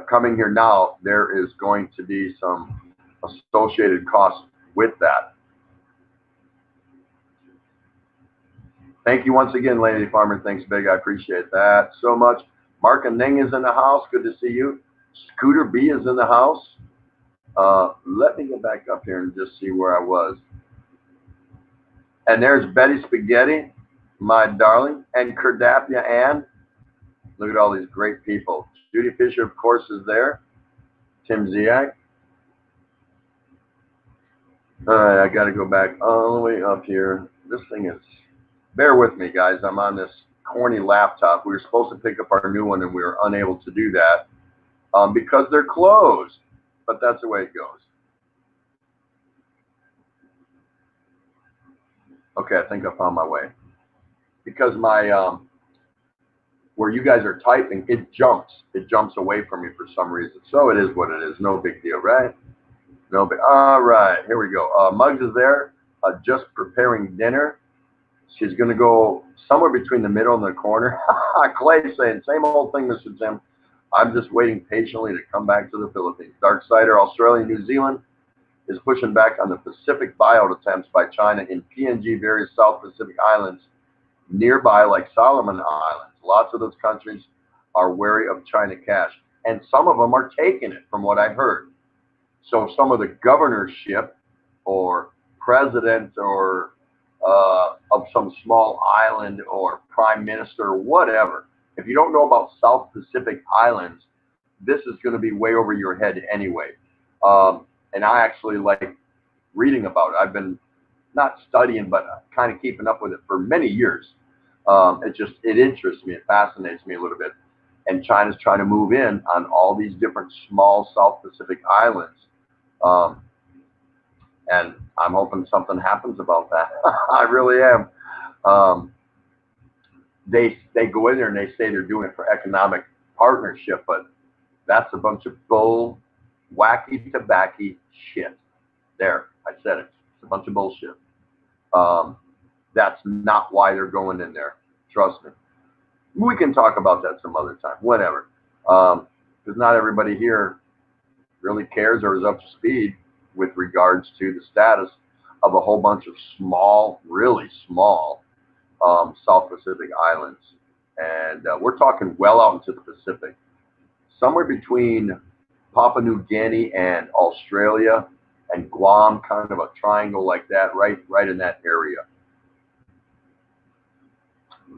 Speaker 1: coming here now, there is going to be some associated costs with that. Thank you once again, Lady Farmer Thinks Big. I appreciate that so much. Mark and Ning is in the house. Good to see you. Scooter B is in the house. Let me get back up here and just see where I was. And there's Betty Spaghetti, my darling, and Kerdapia Ann. Look at all these great people. Judy Fisher, of course, is there. Tim Ziak. All right, I got to go back all the way up here. This thing is, bear with me, guys. I'm on this corny laptop. We were supposed to pick up our new one, and we were unable to do that because they're closed. But that's the way it goes. Okay, I think I found my way. Because my where you guys are typing, it jumps away from me for some reason. So it is what it is. No big deal, right? No big. All right, here we go. Muggs is there, just preparing dinner. She's going to go somewhere between the middle and the corner. Clay saying, same old thing, Mr. Tim. I'm just waiting patiently to come back to the Philippines. Darksider, Australia, New Zealand is pushing back on the Pacific buyout attempts by China in PNG, various South Pacific islands nearby, like Solomon Islands. Lots of those countries are wary of China cash, and some of them are taking it, from what I heard. So some of the governorship or president or of some small island or prime minister or whatever, if you don't know about South Pacific islands, this is going to be way over your head anyway. And I actually like reading about it. I've been not studying, but kind of keeping up with it for many years. It interests me. It fascinates me a little bit. And China's trying to move in on all these different small South Pacific islands. Um, and I'm hoping something happens about that. I really am. Um, they go in there and they say they're doing it for economic partnership, but that's a bunch of bull, wacky tobacco shit. There, I said it. It's a bunch of bullshit. That's not why they're going in there. Trust me. We can talk about that some other time. Whatever. Because not everybody here really cares or is up to speed with regards to the status of a whole bunch of small, really small South Pacific islands. And we're talking well out into the Pacific. Somewhere between Papua New Guinea and Australia and Guam, kind of a triangle like that, right in that area.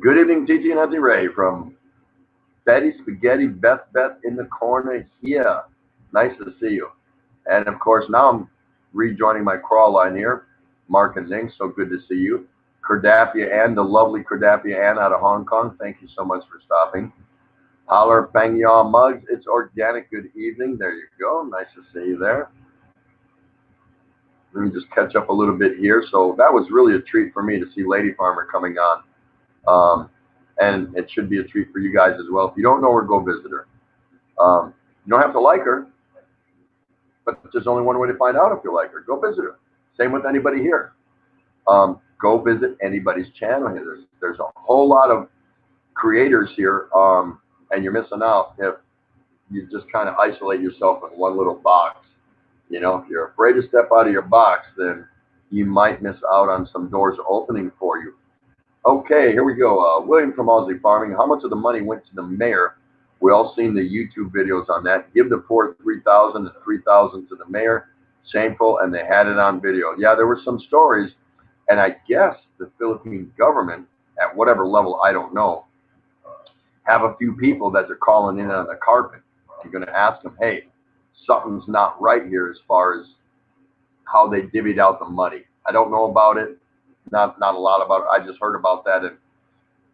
Speaker 1: Good evening, TT and Auntie Ray from Betty Spaghetti Beth in the corner here. Nice to see you. And of course, now I'm rejoining my crawl line here. Mark and Zing, so good to see you. Kerdapia Ann, the lovely Kerdapia Ann out of Hong Kong. Thank you so much for stopping. Holler Bang Yaw Mugs, it's organic. Good evening. There you go. Nice to see you there. Let me just catch up a little bit here. So that was really a treat for me to see Lady Farmer coming on. And it should be a treat for you guys as well. If you don't know her, go visit her. You don't have to like her, but there's only one way to find out if you like her. Go visit her. Same with anybody here. Go visit anybody's channel here. There's a whole lot of creators here, and you're missing out if you just kind of isolate yourself in one little box. You know, if you're afraid to step out of your box, then you might miss out on some doors opening for you. Okay, here we go. William from Aussie Farming. How much of the money went to the mayor? We all seen the YouTube videos on that. Give the poor $3,000 and $3,000 to the mayor. Shameful, and they had it on video. Yeah, there were some stories, and I guess the Philippine government, at whatever level, I don't know, have a few people that they're calling in on the carpet. You're going to ask them, hey, something's not right here as far as how they divvied out the money. I don't know about it. Not a lot about it. I just heard about that. And,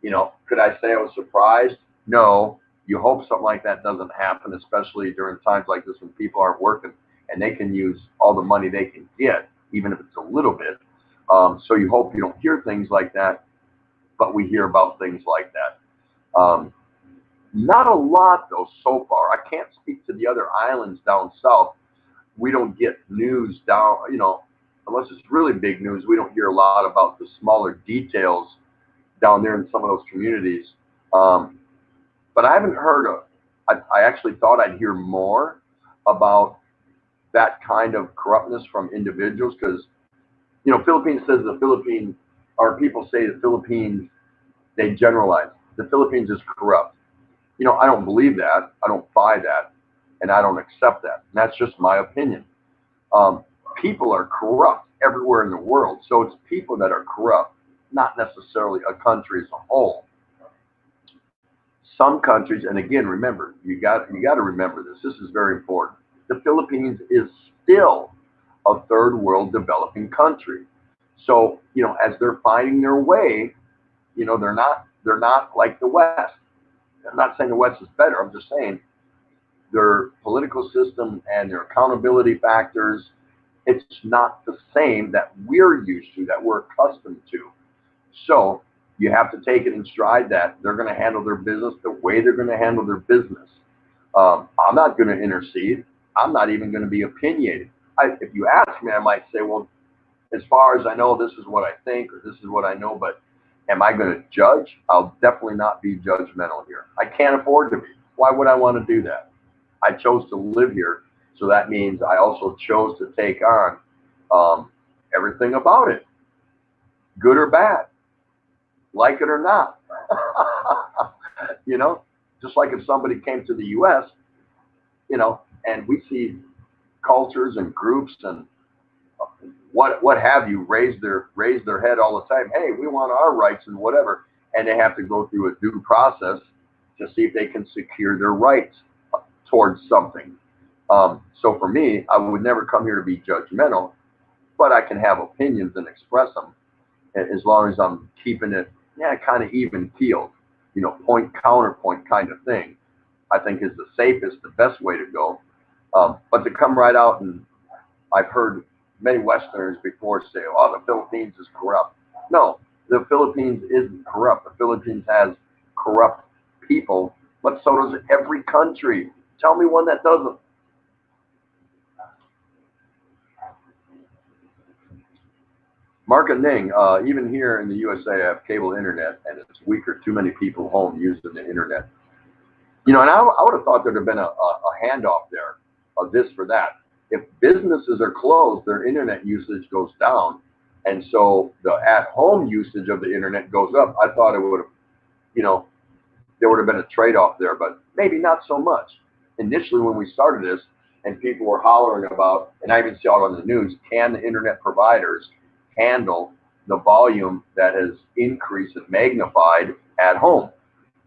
Speaker 1: you know, could I say I was surprised? No. You hope something like that doesn't happen, especially during times like this when people aren't working and they can use all the money they can get, even if it's a little bit. So you hope you don't hear things like that, but we hear about things like that. Not a lot, though, so far. I can't speak to the other islands down south. We don't get news down, you know, unless it's really big news. We don't hear a lot about the smaller details down there in some of those communities. But I haven't heard of, I actually thought I'd hear more about that kind of corruptness from individuals because, you know, Philippines says the Philippines, or people say the Philippines, they generalize. The Philippines is corrupt. You know, I don't believe that. I don't buy that. And I don't accept that. And that's just my opinion. People are corrupt everywhere in the world. So it's people that are corrupt, not necessarily a country as a whole. Some countries, and again, remember, you got to remember this. This is very important. The Philippines is still a third world developing country. So, you know, as they're finding their way, you know, they're not like the West. I'm not saying the West is better. I'm just saying their political system and their accountability factors, it's not the same that we're used to, that we're accustomed to. So you have to take it in stride that they're going to handle their business the way they're going to handle their business. I'm not going to intercede. I'm not even going to be opinionated. If you ask me, I might say, well, as far as I know, this is what I think, or this is what I know, but am I going to judge? I'll definitely not be judgmental here. I can't afford to be. Why would I want to do that? I chose to live here, so that means I also chose to take on everything about it, good or bad, like it or not. You know, just like if somebody came to the U.S., you know, and we see cultures and groups and what have you raise their head all the time. Hey, we want our rights and whatever, and they have to go through a due process to see if they can secure their rights towards something. So for me, I would never come here to be judgmental. but I can have opinions and express them as long as I'm keeping it, kind of even keeled, point counterpoint kind of thing. I think is the safest, the best way to go. But to come right out, and I've heard many Westerners before say, "Oh, the Philippines is corrupt." No, the Philippines isn't corrupt. The Philippines has corrupt people, but so does every country. Tell me one that doesn't. Mark and Ning, even here in the USA, I have cable internet, and it's weaker. Too many people home using the internet. And I would have thought there'd have been a handoff there of this for that. If businesses are closed, their internet usage goes down, and so the at-home usage of the internet goes up. I thought it would have, there would have been a trade-off there, but maybe not so much. Initially, when we started this, and people were hollering about, and I even saw it on the news, can the internet providers handle the volume that has increased and magnified at home?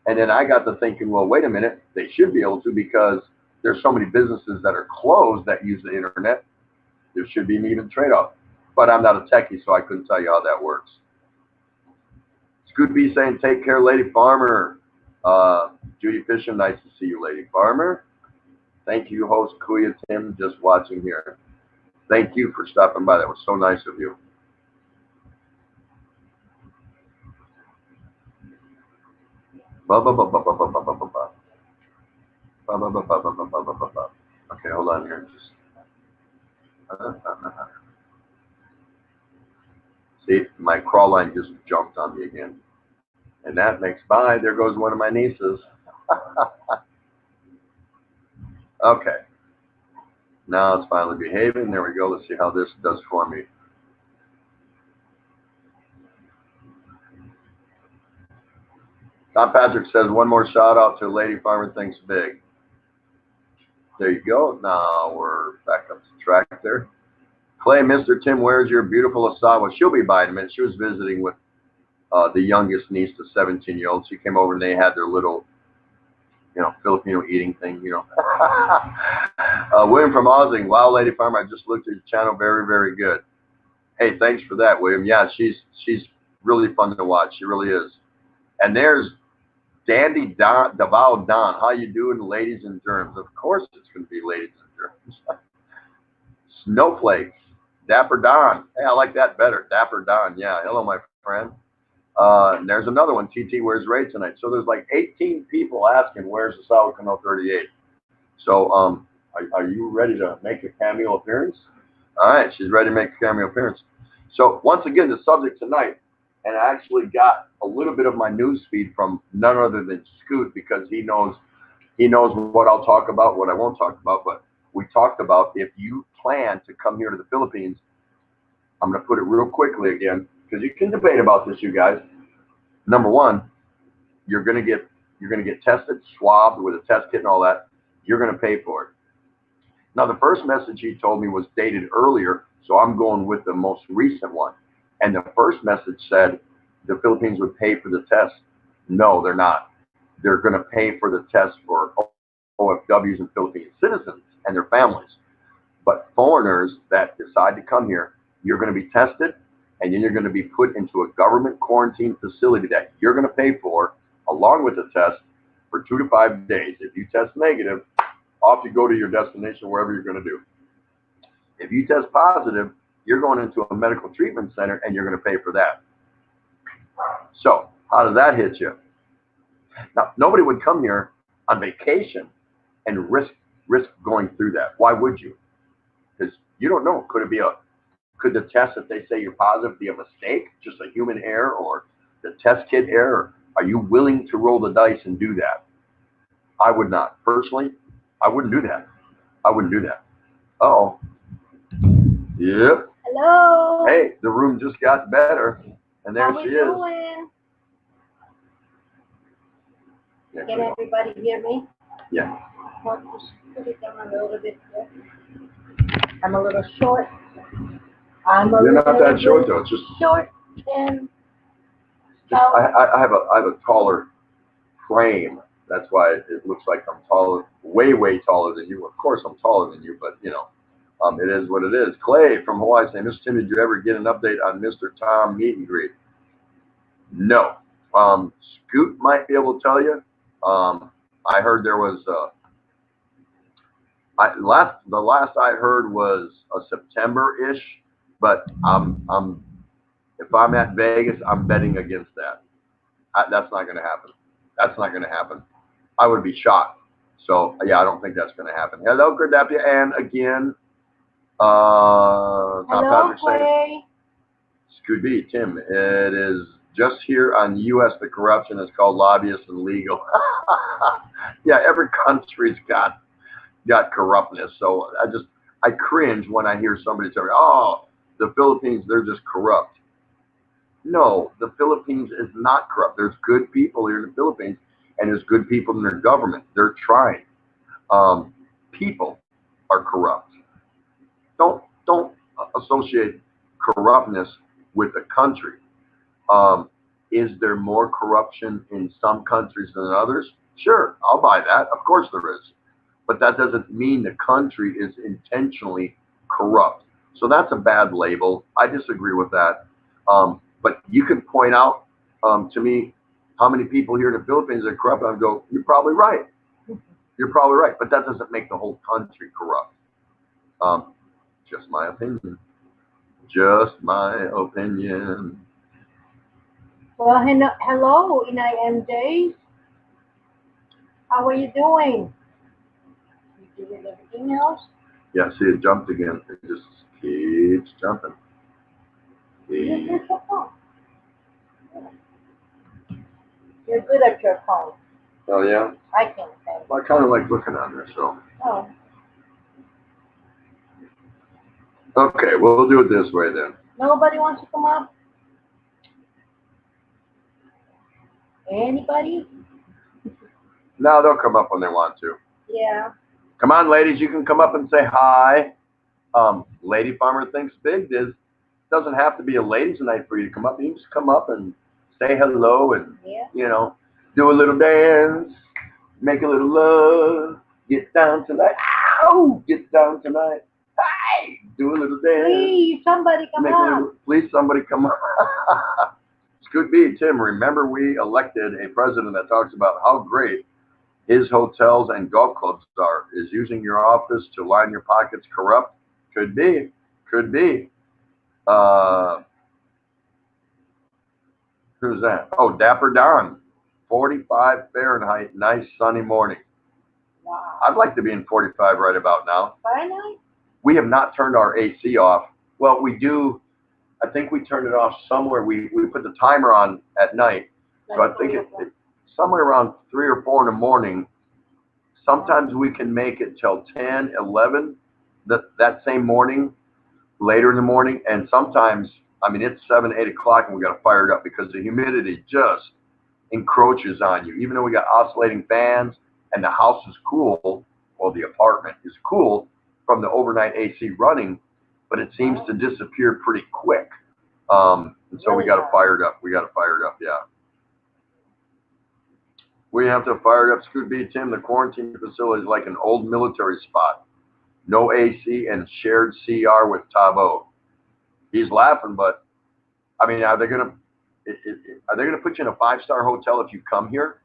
Speaker 1: And then I got to thinking, well, wait a minute, they should be able to, because there's so many businesses that are closed that use the internet. There should be an even trade-off. But I'm not a techie, so I couldn't tell you how that works. Scoot B saying, take care, Lady Farmer. Judy Fisham, nice to see you, Lady Farmer. Thank you, host Kuya Tim, just watching here. Thank you for stopping by. That was so nice of you. Okay, hold on here. See, my crawl line just jumped on me again. And that makes, bye, there goes one of my nieces. Okay. Now it's finally behaving. There we go. Let's see how this does for me. Tom Patrick says, one more shout out to Lady Farmer Thinks Big. There you go. Now we're back up to track there. Clay, Mr. Tim, where's your beautiful Asawa? She'll be by in a minute. She was visiting with the youngest niece, the 17-year-old. She came over and they had their little, Filipino eating thing, William from Ossing. Wow, Lady Farmer, I just looked at your channel. Very, very good. Hey, thanks for that, William. Yeah, she's really fun to watch. She really is. And there's Dandy Davao Don. How you doing, ladies and germs? Of course it's going to be ladies and germs. Snowflakes. Dapper Don. Hey, I like that better. Dapper Don. Yeah. Hello, my friend. And there's another one. TT, where's Ray tonight? So there's like 18 people asking, where's the Asawa Cano 38? So are you ready to make a cameo appearance? All right. She's ready to make a cameo appearance. So once again, the subject tonight, and I actually got a little bit of my news feed from none other than Scoot, because he knows what I'll talk about, what I won't talk about. But we talked about, if you plan to come here to the Philippines, I'm going to put it real quickly again, because you can debate about this, you guys. Number one, you're going to get tested, swabbed with a test kit and all that. You're going to pay for it. Now, the first message he told me was dated earlier, so I'm going with the most recent one. And the first message said the Philippines would pay for the test. No, they're not. They're going to pay for the test for OFWs and Philippine citizens and their families. But foreigners that decide to come here, you're going to be tested, and then you're going to be put into a government quarantine facility that you're going to pay for, along with the test, for 2 to 5 days. If you test negative, off you go to your destination, wherever you're going to do. If you test positive, you're going into a medical treatment center, and you're going to pay for that. So how does that hit you? Now, nobody would come here on vacation and risk going through that. Why would you? Because you don't know. Could the test, if they say you're positive, be a mistake, just a human error, or the test kit error? Are you willing to roll the dice and do that? I would not. Personally, I wouldn't do that. I wouldn't do that. Uh-oh. Yep.
Speaker 3: Hello.
Speaker 1: Hey, the room just got better, and there she is. Yeah,
Speaker 3: Can everybody hear me?
Speaker 1: Yeah.
Speaker 3: Want to put it down a little bit here. I'm a little short.
Speaker 1: You're not that short though. It's just
Speaker 3: short and
Speaker 1: I have a taller frame. That's why it looks like I'm taller, way taller than you. Of course, I'm taller than you, but It is what it is. Clay from Hawaii saying, Mr. Tim, did you ever get an update on Mr. Tom meet and greet? No. Scoot might be able to tell you. I heard there was the last I heard was a September-ish, but if I'm at Vegas, I'm betting against that. That's not going to happen. That's not going to happen. I would be shocked. So yeah, I don't think that's going to happen. Hello, Gradapia, and again, Tom
Speaker 3: Hello,
Speaker 1: Patrick saying,
Speaker 3: Clay.
Speaker 1: Scoot B, Tim, it is just here on the U.S. the corruption is called lobbyists and legal. Yeah, every country's got corruptness. So I cringe when I hear somebody say, "Oh, the Philippines, they're just corrupt." No, the Philippines is not corrupt. There's good people here in the Philippines, and there's good people in their government. They're trying. People are corrupt. Don't associate corruptness with the country. Is there more corruption in some countries than others? Sure, I'll buy that. Of course there is. But that doesn't mean the country is intentionally corrupt. So that's a bad label. I disagree with that. But you can point out to me how many people here in the Philippines are corrupt, and I go, you're probably right. You're probably right. But that doesn't make the whole country corrupt. Just my opinion. Just my opinion.
Speaker 3: Well, hello, IMJ. How are you doing? You doing everything else?
Speaker 1: Yeah, see, it jumped again. It just keeps jumping.
Speaker 3: You're good at your phone.
Speaker 1: Oh, yeah?
Speaker 3: I can say.
Speaker 1: Well, I kind of like looking on there, so.
Speaker 3: Oh.
Speaker 1: Okay, we'll do it this way then.
Speaker 3: Nobody wants to come up? Anybody?
Speaker 1: No, they'll come up when they want to.
Speaker 3: Yeah.
Speaker 1: Come on, ladies, you can come up and say hi. Lady Farmer Thinks Big doesn't have to be a ladies' night for you to come up. You can just come up and say hello and, you know, do a little dance, make a little love, get down tonight. Ow! Get down tonight. Hey! Do a little dance.
Speaker 3: Please, somebody come up.
Speaker 1: Please, somebody come up. Scoot B, Tim, remember we elected a president that talks about how great his hotels and golf clubs are. Is using your office to line your pockets corrupt? Could be. Could be. Who's that? Oh, Dapper Don. 45 Fahrenheit, nice sunny morning.
Speaker 3: Wow.
Speaker 1: I'd like to be in 45 right about now.
Speaker 3: Fahrenheit?
Speaker 1: We have not turned our AC off. Well, we do. I think we turned it off somewhere. We put the timer on at night. So I think it's somewhere around 3 or 4 in the morning. Sometimes we can make it till 10, 11 that same morning, later in the morning. And sometimes, I mean, it's 7, 8 o'clock and we got to fire it up because the humidity just encroaches on you. Even though we got oscillating fans and the house is cool, well, the apartment is cool from the overnight AC running, but it seems to disappear pretty quick. And so we got to fire it up. We got to fire it up, yeah. We have to fire it up. Scoot B, Tim, the quarantine facility is like an old military spot. No AC and shared CR with Tabo. He's laughing, but I mean, are they gonna put you in a 5-star hotel if you come here?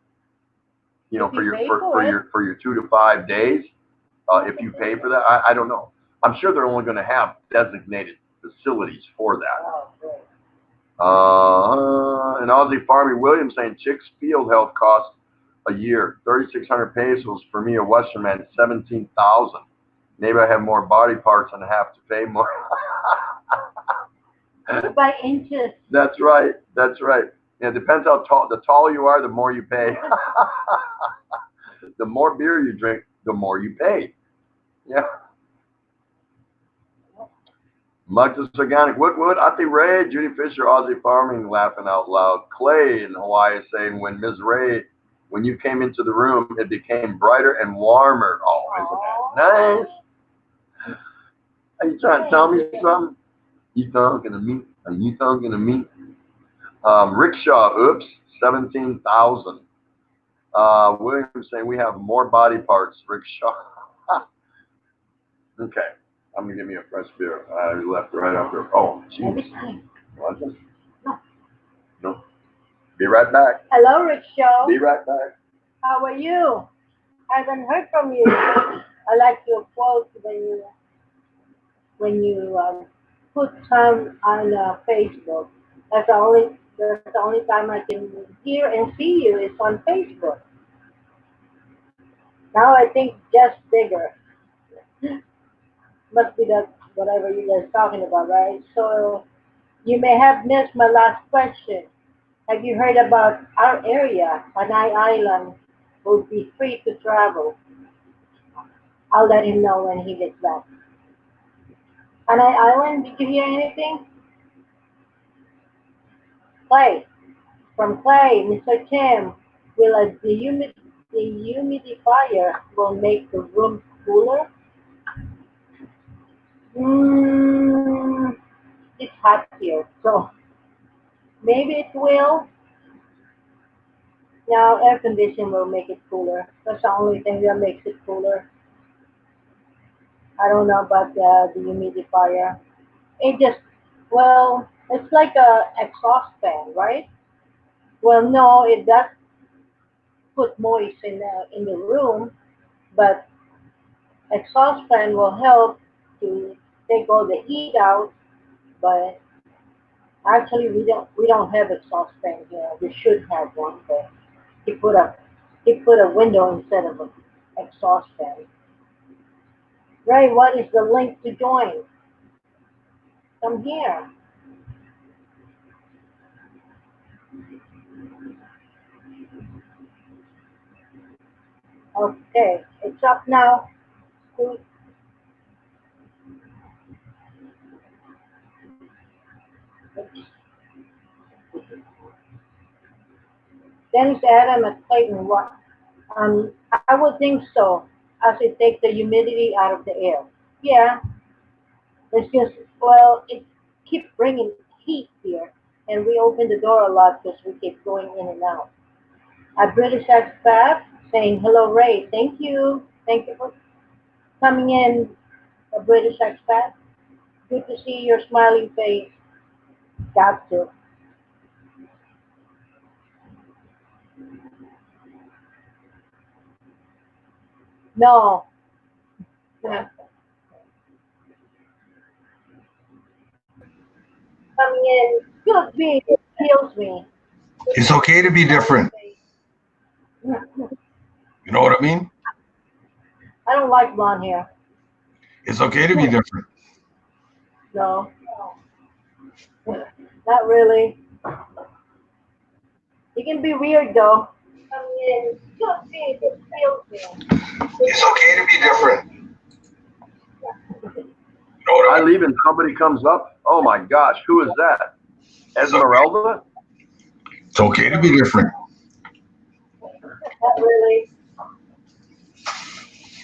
Speaker 1: You know, for your 2 to 5 days, if you pay for that. I don't know. I'm sure they're only going to have designated facilities for that. And Aussie Farming Williams saying Chicks Field Health costs a year 3,600 pesos for me, a Western man, 17,000. Maybe I have more body parts and have to pay more.
Speaker 3: By inches.
Speaker 1: That's right. That's right. Yeah, it depends how tall. The taller you are, the more you pay. The more beer you drink, the more you pay. Yeah. Mugtus Organic, Woodwood, Ati Ray, Judy Fisher, Aussie Farming, laughing out loud. Clay in Hawaii saying, when Ms. Ray, when you came into the room, it became brighter and warmer. Oh, isn't that nice? Are you trying to tell me something? You talking to me? Are you talking to me? Rickshaw, oops, 17,000. William saying we have more body parts, Rickshaw. Okay. I'm gonna give me a fresh beer. I left right after. Oh,
Speaker 3: Maybe
Speaker 1: jeez.
Speaker 3: time.
Speaker 1: What?
Speaker 3: No.
Speaker 1: No. Be right back.
Speaker 3: Hello, Rickshaw.
Speaker 1: Be right back.
Speaker 3: How are you? I haven't heard from you. I like your quote when you put some on Facebook. That's the only time I can hear and see you is on Facebook. Now I think just bigger. Must be that whatever you guys talking about, right? So you may have missed my last question. Have you heard about our area, Panay Island, will be free to travel? I'll let him know when he gets back. Panay Island, did you hear anything? Clay, from Clay, Mr. Tim, will a dehumidifier will make the room cooler? Mm, it's hot here, so maybe it will. Now air condition will make it cooler. That's the only thing that makes it cooler. I don't know about the humidifier. It just, well, it's like a exhaust fan, right? Well, no, it does put moist in the room, but exhaust fan will help to take all the heat out. But actually, we don't have exhaust fan here. We should have one, but he put a he put a window instead of an exhaust fan. Ray, what is the link to join? Come here. Okay, it's up now. Dennis Adam at Clayton. What? I would think so, as it takes the humidity out of the air. Yeah, it's just, well, it keeps bringing heat here, and we open the door a lot because we keep going in and out. A British expat saying, hello, Ray. Thank you. Thank you for coming in, a British expat. Good to see your smiling face. Got to. No. Coming in, good me, it kills me.
Speaker 4: It's okay to be different. You know what I mean?
Speaker 3: I don't like blonde hair.
Speaker 4: It's okay to be different.
Speaker 3: No, not really. You can be weird though. Coming in, good me, it kills me.
Speaker 4: It's okay to be different. You know what
Speaker 1: I
Speaker 4: I mean?
Speaker 1: leave and somebody comes up. Oh my gosh, who is that? Esmeralda?
Speaker 4: It's okay to be different.
Speaker 3: Not really.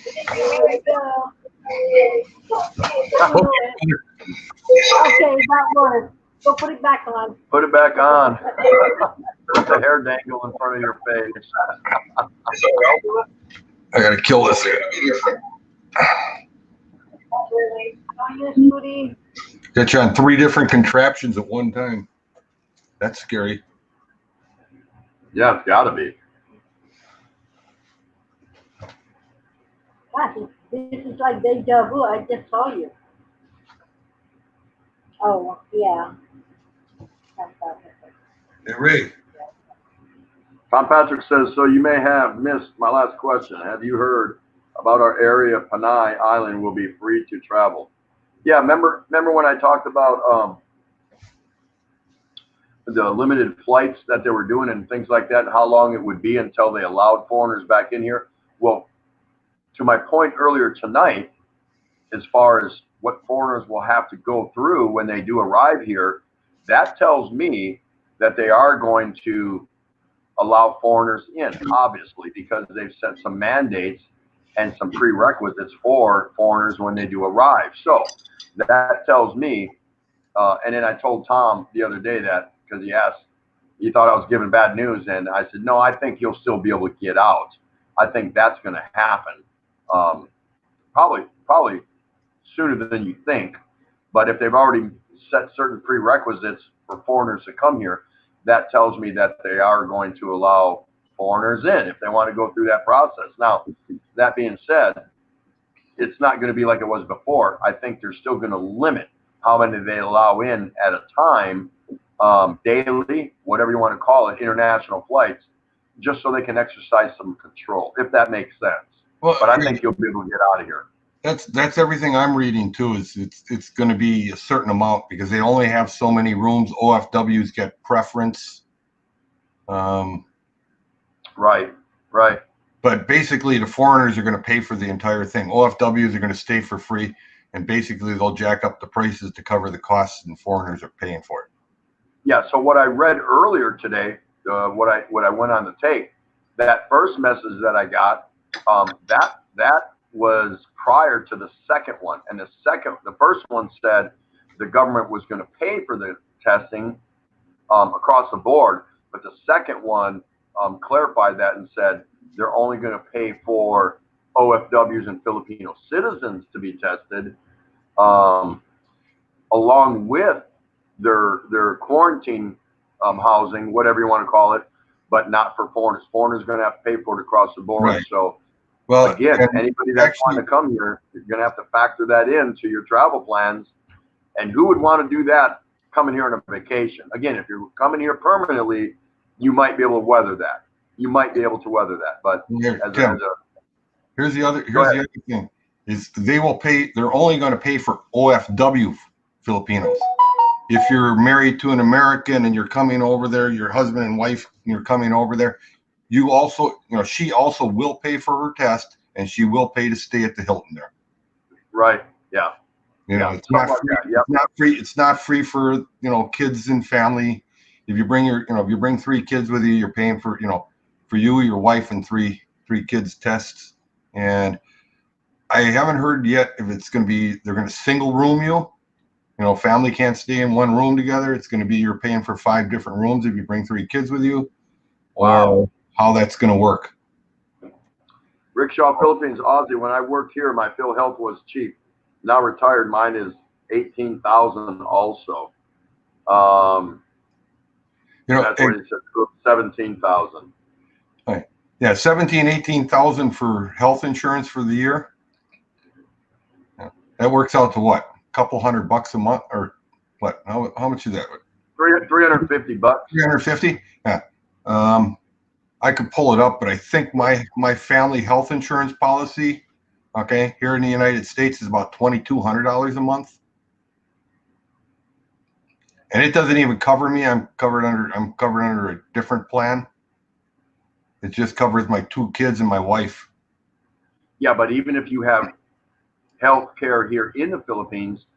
Speaker 3: You can be weird though. Okay, that one. Go put it back on.
Speaker 1: Put it back on. Let the hair dangle in front of your face.
Speaker 4: I gotta kill this. I gotta be different.
Speaker 3: Not really. Oh, yes, Judy.
Speaker 4: Got you on 3 different contraptions at one time. That's scary.
Speaker 1: Yeah, it's gotta be.
Speaker 3: Gosh, this is like deja vu. I just saw you. Oh, yeah.
Speaker 4: Hey, Ray.
Speaker 1: Tom Patrick says, so you may have missed my last question. Have you heard about our area, Panay Island will be free to travel? Yeah, remember when I talked about the limited flights that they were doing and things like that, and how long it would be until they allowed foreigners back in here? Well, to my point earlier tonight, as far as what foreigners will have to go through when they do arrive here, that tells me that they are going to allow foreigners in, obviously, because they've set some mandates and some prerequisites for foreigners when they do arrive. So that tells me, and then I told Tom the other day that, because he thought I was giving bad news, and I said, no, I think you'll still be able to get out. I think that's going to happen. Probably sooner than you think. But if they've already set certain prerequisites for foreigners to come here, that tells me that they are going to allow foreigners in if they want to go through that process. Now, that being said, it's not going to be like it was before. I think they're still going to limit how many they allow in at a time, daily, whatever you want to call it, international flights, just so they can exercise some control, if that makes sense.
Speaker 4: Well,
Speaker 1: But I think you'll be able to get out of here.
Speaker 4: that's everything I'm reading too. Is it's going to be a certain amount because they only have so many rooms. OFWs get preference.
Speaker 1: Right, right.
Speaker 4: But basically, the foreigners are going to pay for the entire thing. OFWs are going to stay for free, and basically they'll jack up the prices to cover the costs, and foreigners are paying for it.
Speaker 1: Yeah. So what I read earlier today, what I went on to take, that first message that I got, that was prior to the second one, and the first one said the government was going to pay for the testing across the board, but the second one clarified that and said they're only going to pay for OFWs and Filipino citizens to be tested, along with their quarantine housing, whatever you want to call it, but not for foreigners. Foreigners are going to have to pay for it across the board.
Speaker 4: Right.
Speaker 1: So,
Speaker 4: Well,
Speaker 1: again, anybody that's wanting to come here, you're going to have to factor that into your travel plans. And who would want to do that coming here on a vacation? Again, if you're coming here permanently, you might be able to weather that. But
Speaker 4: Tim, here's the other thing is they will pay. They're only going to pay for OFW Filipinos. If you're married to an American and you're coming over there, your husband and wife, and you're coming over there, you also, she also will pay for her test, and she will pay to stay at the Hilton there.
Speaker 1: right, yeah.
Speaker 4: It's not free.
Speaker 1: Yep.
Speaker 4: It's not free. It's not free for kids and family. If you bring if you bring 3 kids with you, you're paying for for you, your wife, and three kids tests. And I haven't heard yet if it's going to be they're going to single room you. Family can't stay in one room together. It's going to be you're paying for 5 different rooms if you bring 3 kids with you.
Speaker 1: Wow.
Speaker 4: Or how that's going to work.
Speaker 1: Rickshaw Philippines, Aussie. When I worked here, my PhilHealth was cheap. Now retired, mine is $18,000 also. That's what he said, 17,000.
Speaker 4: Right. Yeah, 18,000 for health insurance for the year. Yeah. That works out to what? A couple $100 a month, or what? How much is that?
Speaker 1: $350.
Speaker 4: 350. Yeah. I could pull it up, but I think my family health insurance policy, okay, here in the United States is about $2,200 a month. And it doesn't even cover me. I'm covered under a different plan. It just covers my 2 kids and my wife.
Speaker 1: Yeah, but even if you have health care here in the Philippines,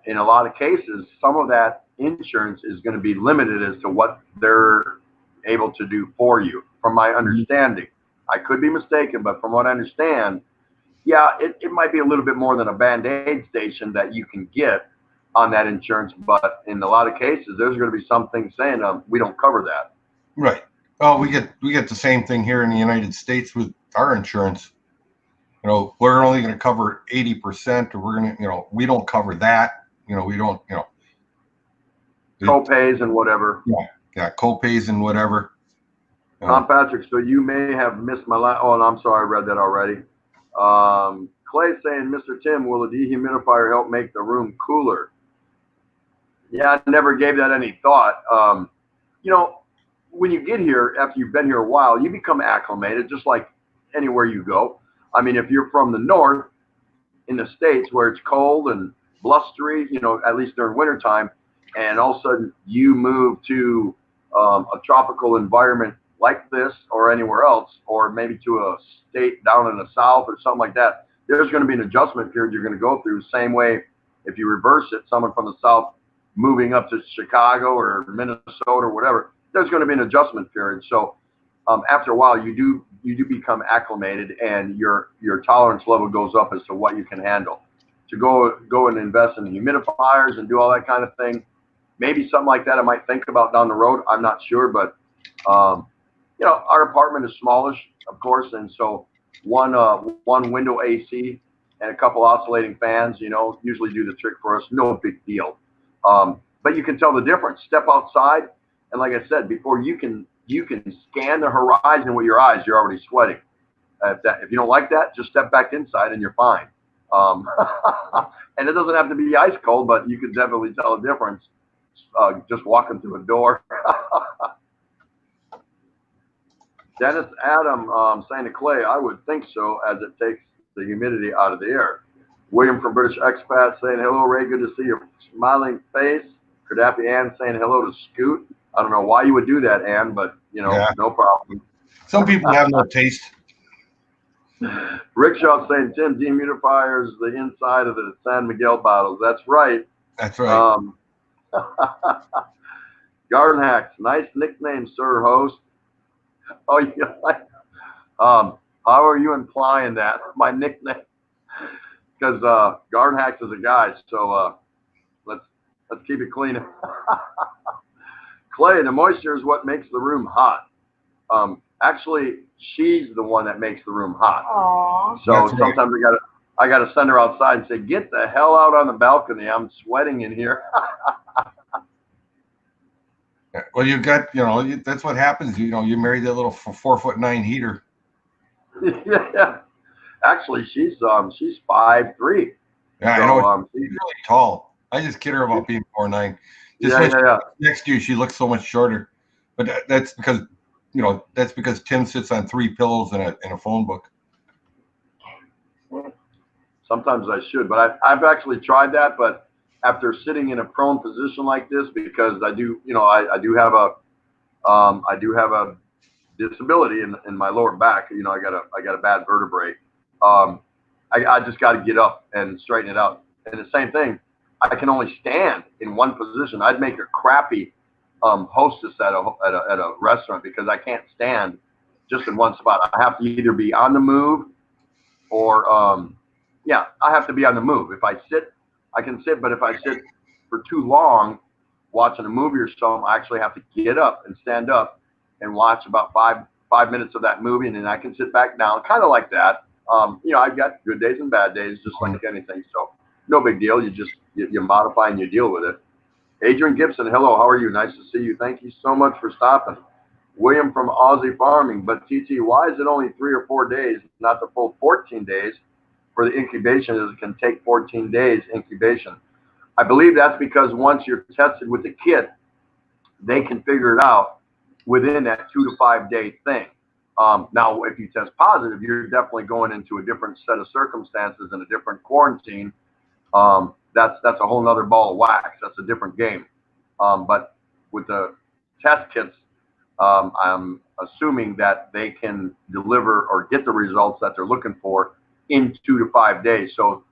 Speaker 1: in a lot of cases, some of that insurance is going to be limited as to what they're able to do for you, from my understanding. I could be mistaken, but from what I understand, yeah, it might be a little bit more than a Band-Aid station that you can get on that insurance, but in a lot of cases, there's going to be something saying we don't cover that.
Speaker 4: Right. Oh, we get the same thing here in the United States with our insurance. We're only going to cover 80%, or we're going to, we don't cover that. We don't,
Speaker 1: co-pays and whatever.
Speaker 4: Yeah, co-pays and whatever.
Speaker 1: Tom Patrick, so you may have missed my last. Oh, and I'm sorry, I read that already. Clay saying, Mr. Tim, will a dehumidifier help make the room cooler? Yeah, I never gave that any thought. When you get here, after you've been here a while, you become acclimated, just like anywhere you go. I mean, if you're from the north in the States where it's cold and blustery, at least during wintertime, and all of a sudden you move to a tropical environment like this or anywhere else, or maybe to a state down in the south or something like that, there's going to be an adjustment period you're going to go through. Same way, if you reverse it, someone from the south moving up to Chicago or Minnesota or whatever, there's going to be an adjustment period. So after a while, you do become acclimated, and your tolerance level goes up as to what you can handle. To go and invest in humidifiers and do all that kind of thing, maybe something like that I might think about down the road. I'm not sure, but our apartment is smallish, of course, and so one window AC and a couple oscillating fans, usually do the trick for us. No big deal. But you can tell the difference. Step outside, and like I said, before you can scan the horizon with your eyes, you're already sweating. If you don't like that, just step back inside and you're fine. And it doesn't have to be ice cold, but you can definitely tell the difference just walking through a door. Dennis Adam saying to Clay, I would think so, as it takes the humidity out of the air. William from British Expat saying, hello, Ray, good to see your smiling face. Kardapi Ann saying hello to Scoot. I don't know why you would do that, Ann, but,
Speaker 4: Yeah.
Speaker 1: no problem.
Speaker 4: Some people have no taste.
Speaker 1: Rickshaw saying, Tim, dehumidifiers the inside of the San Miguel bottles. That's right.
Speaker 4: That's right.
Speaker 1: Garden Hacks, nice nickname, sir, host. Oh, yeah. How are you implying that? My nickname? Because Garden Hacks is a guy, so let's keep it clean. Clay, the moisture is what makes the room hot. Actually, she's the one that makes the room hot.
Speaker 3: Aww.
Speaker 1: So
Speaker 4: That's right.
Speaker 1: sometimes I gotta send her outside and say, get the hell out on the balcony. I'm sweating in here.
Speaker 4: Well, you got, that's what happens. You married that little 4'9" heater.
Speaker 1: Yeah. Actually, she's 5'3".
Speaker 4: Yeah,
Speaker 1: So,
Speaker 4: I know.
Speaker 1: she's,
Speaker 4: She's really tall. I just kid her about being 4'9". Just
Speaker 1: yeah,
Speaker 4: when
Speaker 1: yeah.
Speaker 4: she next to you, she looks so much shorter. But that's because Tim sits on 3 pillows and a phone book.
Speaker 1: Sometimes I should, but I've actually tried that. But after sitting in a prone position like this, because I do have a disability in my lower back. I got a bad vertebrae. I just got to get up and straighten it out. And the same thing, I can only stand in one position. I'd make a crappy hostess at a restaurant because I can't stand just in one spot. I have to either be on the move or I have to be on the move. If I sit, I can sit, but if I sit for too long watching a movie or something, I actually have to get up and stand up and watch about five minutes of that movie, and then I can sit back down, kind of like that. I've got good days and bad days, just like anything. So no big deal. You modify and you deal with it. Adrian Gibson, hello, how are you? Nice to see you. Thank you so much for stopping. William from Aussie Farming, but TT, why is it only 3 or 4 days, not the full 14 days for the incubation, as it can take 14 days incubation? I believe that's because once you're tested with the kit, they can figure it out within that 2 to 5 day thing. Now, if you test positive, you're definitely going into a different set of circumstances and a different quarantine. That's a whole nother ball of wax. That's a different game. But with the test kits, I'm assuming that they can deliver or get the results that they're looking for in 2 to 5 days. So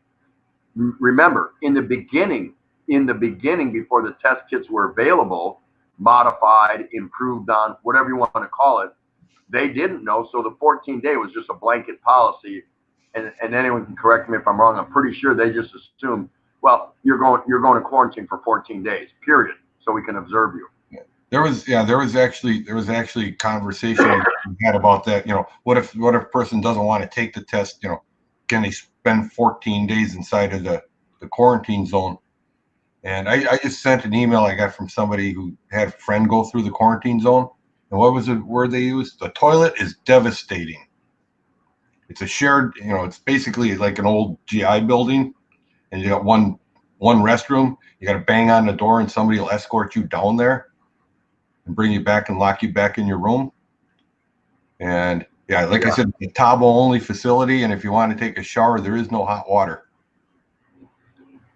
Speaker 1: remember, in the beginning, before the test kits were available, modified, improved on, whatever you want to call it, they didn't know. So the 14-day was just a blanket policy. And anyone can correct me if I'm wrong. I'm pretty sure they just assumed, well, you're going to quarantine for 14 days, period, so we can observe you.
Speaker 4: There was actually conversation we had about that. What if a person doesn't want to take the test? Can they spend 14 days inside of the quarantine zone? And I just sent an email I got from somebody who had a friend go through the quarantine zone. And what was the word they used? The toilet is devastating. It's a shared, it's basically like an old GI building, and you got one restroom. You got to bang on the door, and somebody will escort you down there and bring you back and lock you back in your room. And I said, the Tabo only facility, and if you want to take a shower, there is no hot water.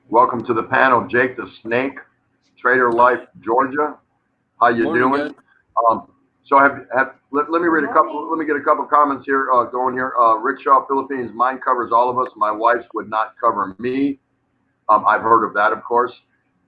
Speaker 1: Welcome to the panel, Jake the Snake, Trader Life, Georgia. How you doing? So let me read a couple. Let me get a couple comments here. Going here. Rickshaw, Philippines. Mine covers all of us. My wife's would not cover me. I've heard of that, of course.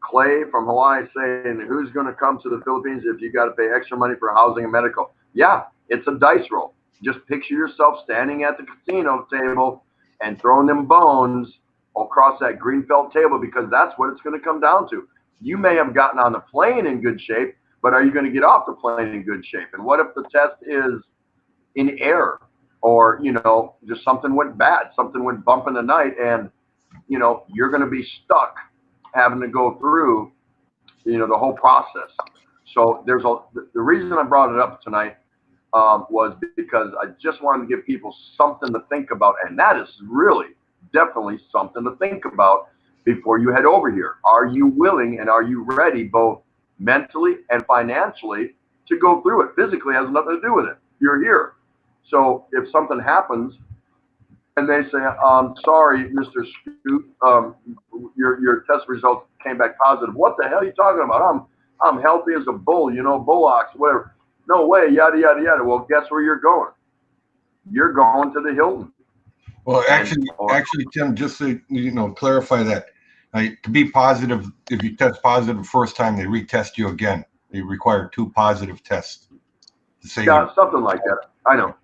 Speaker 1: Clay from Hawaii saying, who's going to come to the Philippines if you got to pay extra money for housing and medical? Yeah, it's a dice roll. Just picture yourself standing at the casino table and throwing them bones across that green felt table, because that's what it's going to come down to. You may have gotten on the plane in good shape, but are you going to get off the plane in good shape? And what if the test is in error? or, you know, just something went bad, something went bump in the night, and, you know, you're going to be stuck having to go through, you know, the whole process. So the reason I brought it up tonight was because I just wanted to give people something to think about, and that is really definitely something to think about before you head over here. Are you willing and are you ready, both mentally and financially, to go through it? Physically has nothing to do with it. You're here. So if something happens and they say, sorry, Mr. Scoot, your test results came back positive. What the hell are you talking about? I'm healthy as a bull, you know, bullocks, whatever. No way, yada, yada, yada. Well, guess where you're going? You're going to the Hilton.
Speaker 4: Well, actually, Tim, just to, you know, clarify that, to be positive, if you test positive the first time, they retest you again. They require 2 positive tests to say.
Speaker 1: Yeah, something like that. I know.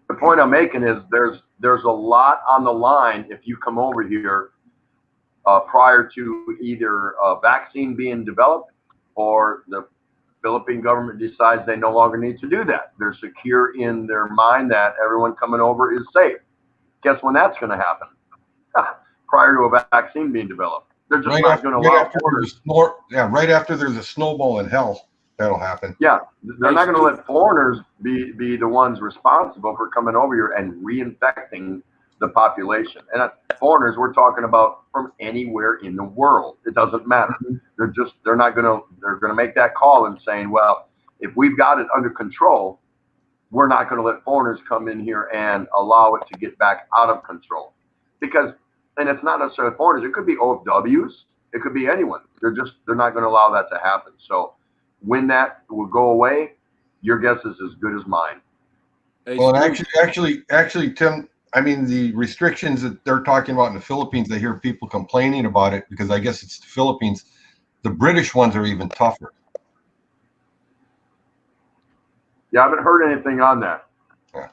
Speaker 1: The point I'm making is there's a lot on the line if you come over here prior to either a vaccine being developed or the Philippine government decides they no longer need to do that. They're secure in their mind that everyone coming over is safe. Guess when that's going to happen? Prior to a vaccine being developed. They're just not going to allow.
Speaker 4: Right after there's a snowball in hell, that'll happen.
Speaker 1: Yeah, they're not going to let foreigners be the ones responsible for coming over here and reinfecting the population. And foreigners, we're talking about from anywhere in the world. It doesn't matter. They're going to make that call and saying, well, if we've got it under control, we're not going to let foreigners come in here and allow it to get back out of control. Because, and it's not necessarily foreigners, it could be OFWs, it could be anyone. They're not going to allow that to happen. So when that will go away, your guess is as good as mine.
Speaker 4: Well, actually, Tim, I mean, the restrictions that they're talking about in the Philippines, I hear people complaining about it because I guess it's the Philippines. The British ones are even tougher.
Speaker 1: Yeah, I haven't heard anything on that.
Speaker 4: Yeah.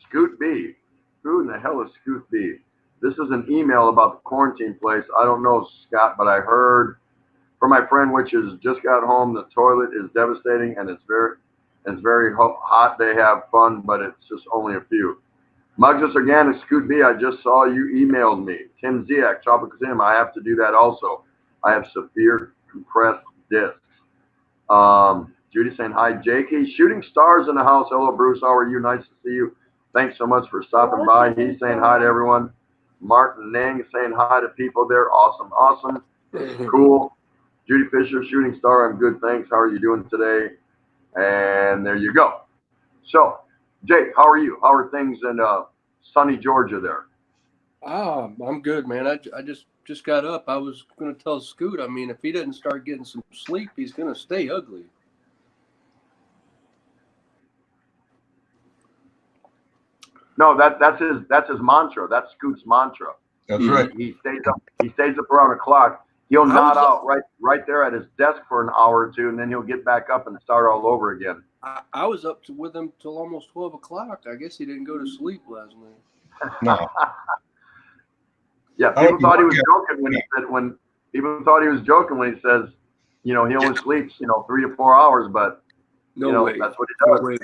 Speaker 1: Scoot B. Who in the hell is Scoot B? This is an email about the quarantine place. I don't know, Scott, but I heard from my friend, which is just got home, the toilet is devastating and it's very hot. They have fun, but it's just only a few. Muggus Organic, Scoot B, I just saw you emailed me. Tim Ziak, Tropical Sim, I have to do that also. I have severe compressed discs. Judy saying hi, Jakey. Shooting stars in the house. Hello, Bruce. How are you? Nice to see you. Thanks so much for stopping by. He's saying hi to everyone. Martin Nang saying hi to people there. Awesome. Cool. Judy Fisher, shooting star. I'm good, thanks. How are you doing today? And there you go. So, Jake, how are you? How are things in sunny Georgia there?
Speaker 5: I'm good, man. I just got up. I was going to tell Scoot, I mean, if he doesn't start getting some sleep, he's going to stay ugly.
Speaker 1: No, that's his mantra. That's Scoot's mantra.
Speaker 4: That's right.
Speaker 1: He stays up around the clock. He'll nod out right there at his desk for an hour or two, and then he'll get back up and start all over again.
Speaker 5: I was up with him till almost 12 o'clock. I guess he didn't go to sleep last night.
Speaker 4: No.
Speaker 1: Yeah, people thought he was joking when he says, you know, he only sleeps, 3 to 4 hours, but
Speaker 5: No way.
Speaker 1: that's what he does.
Speaker 5: No way.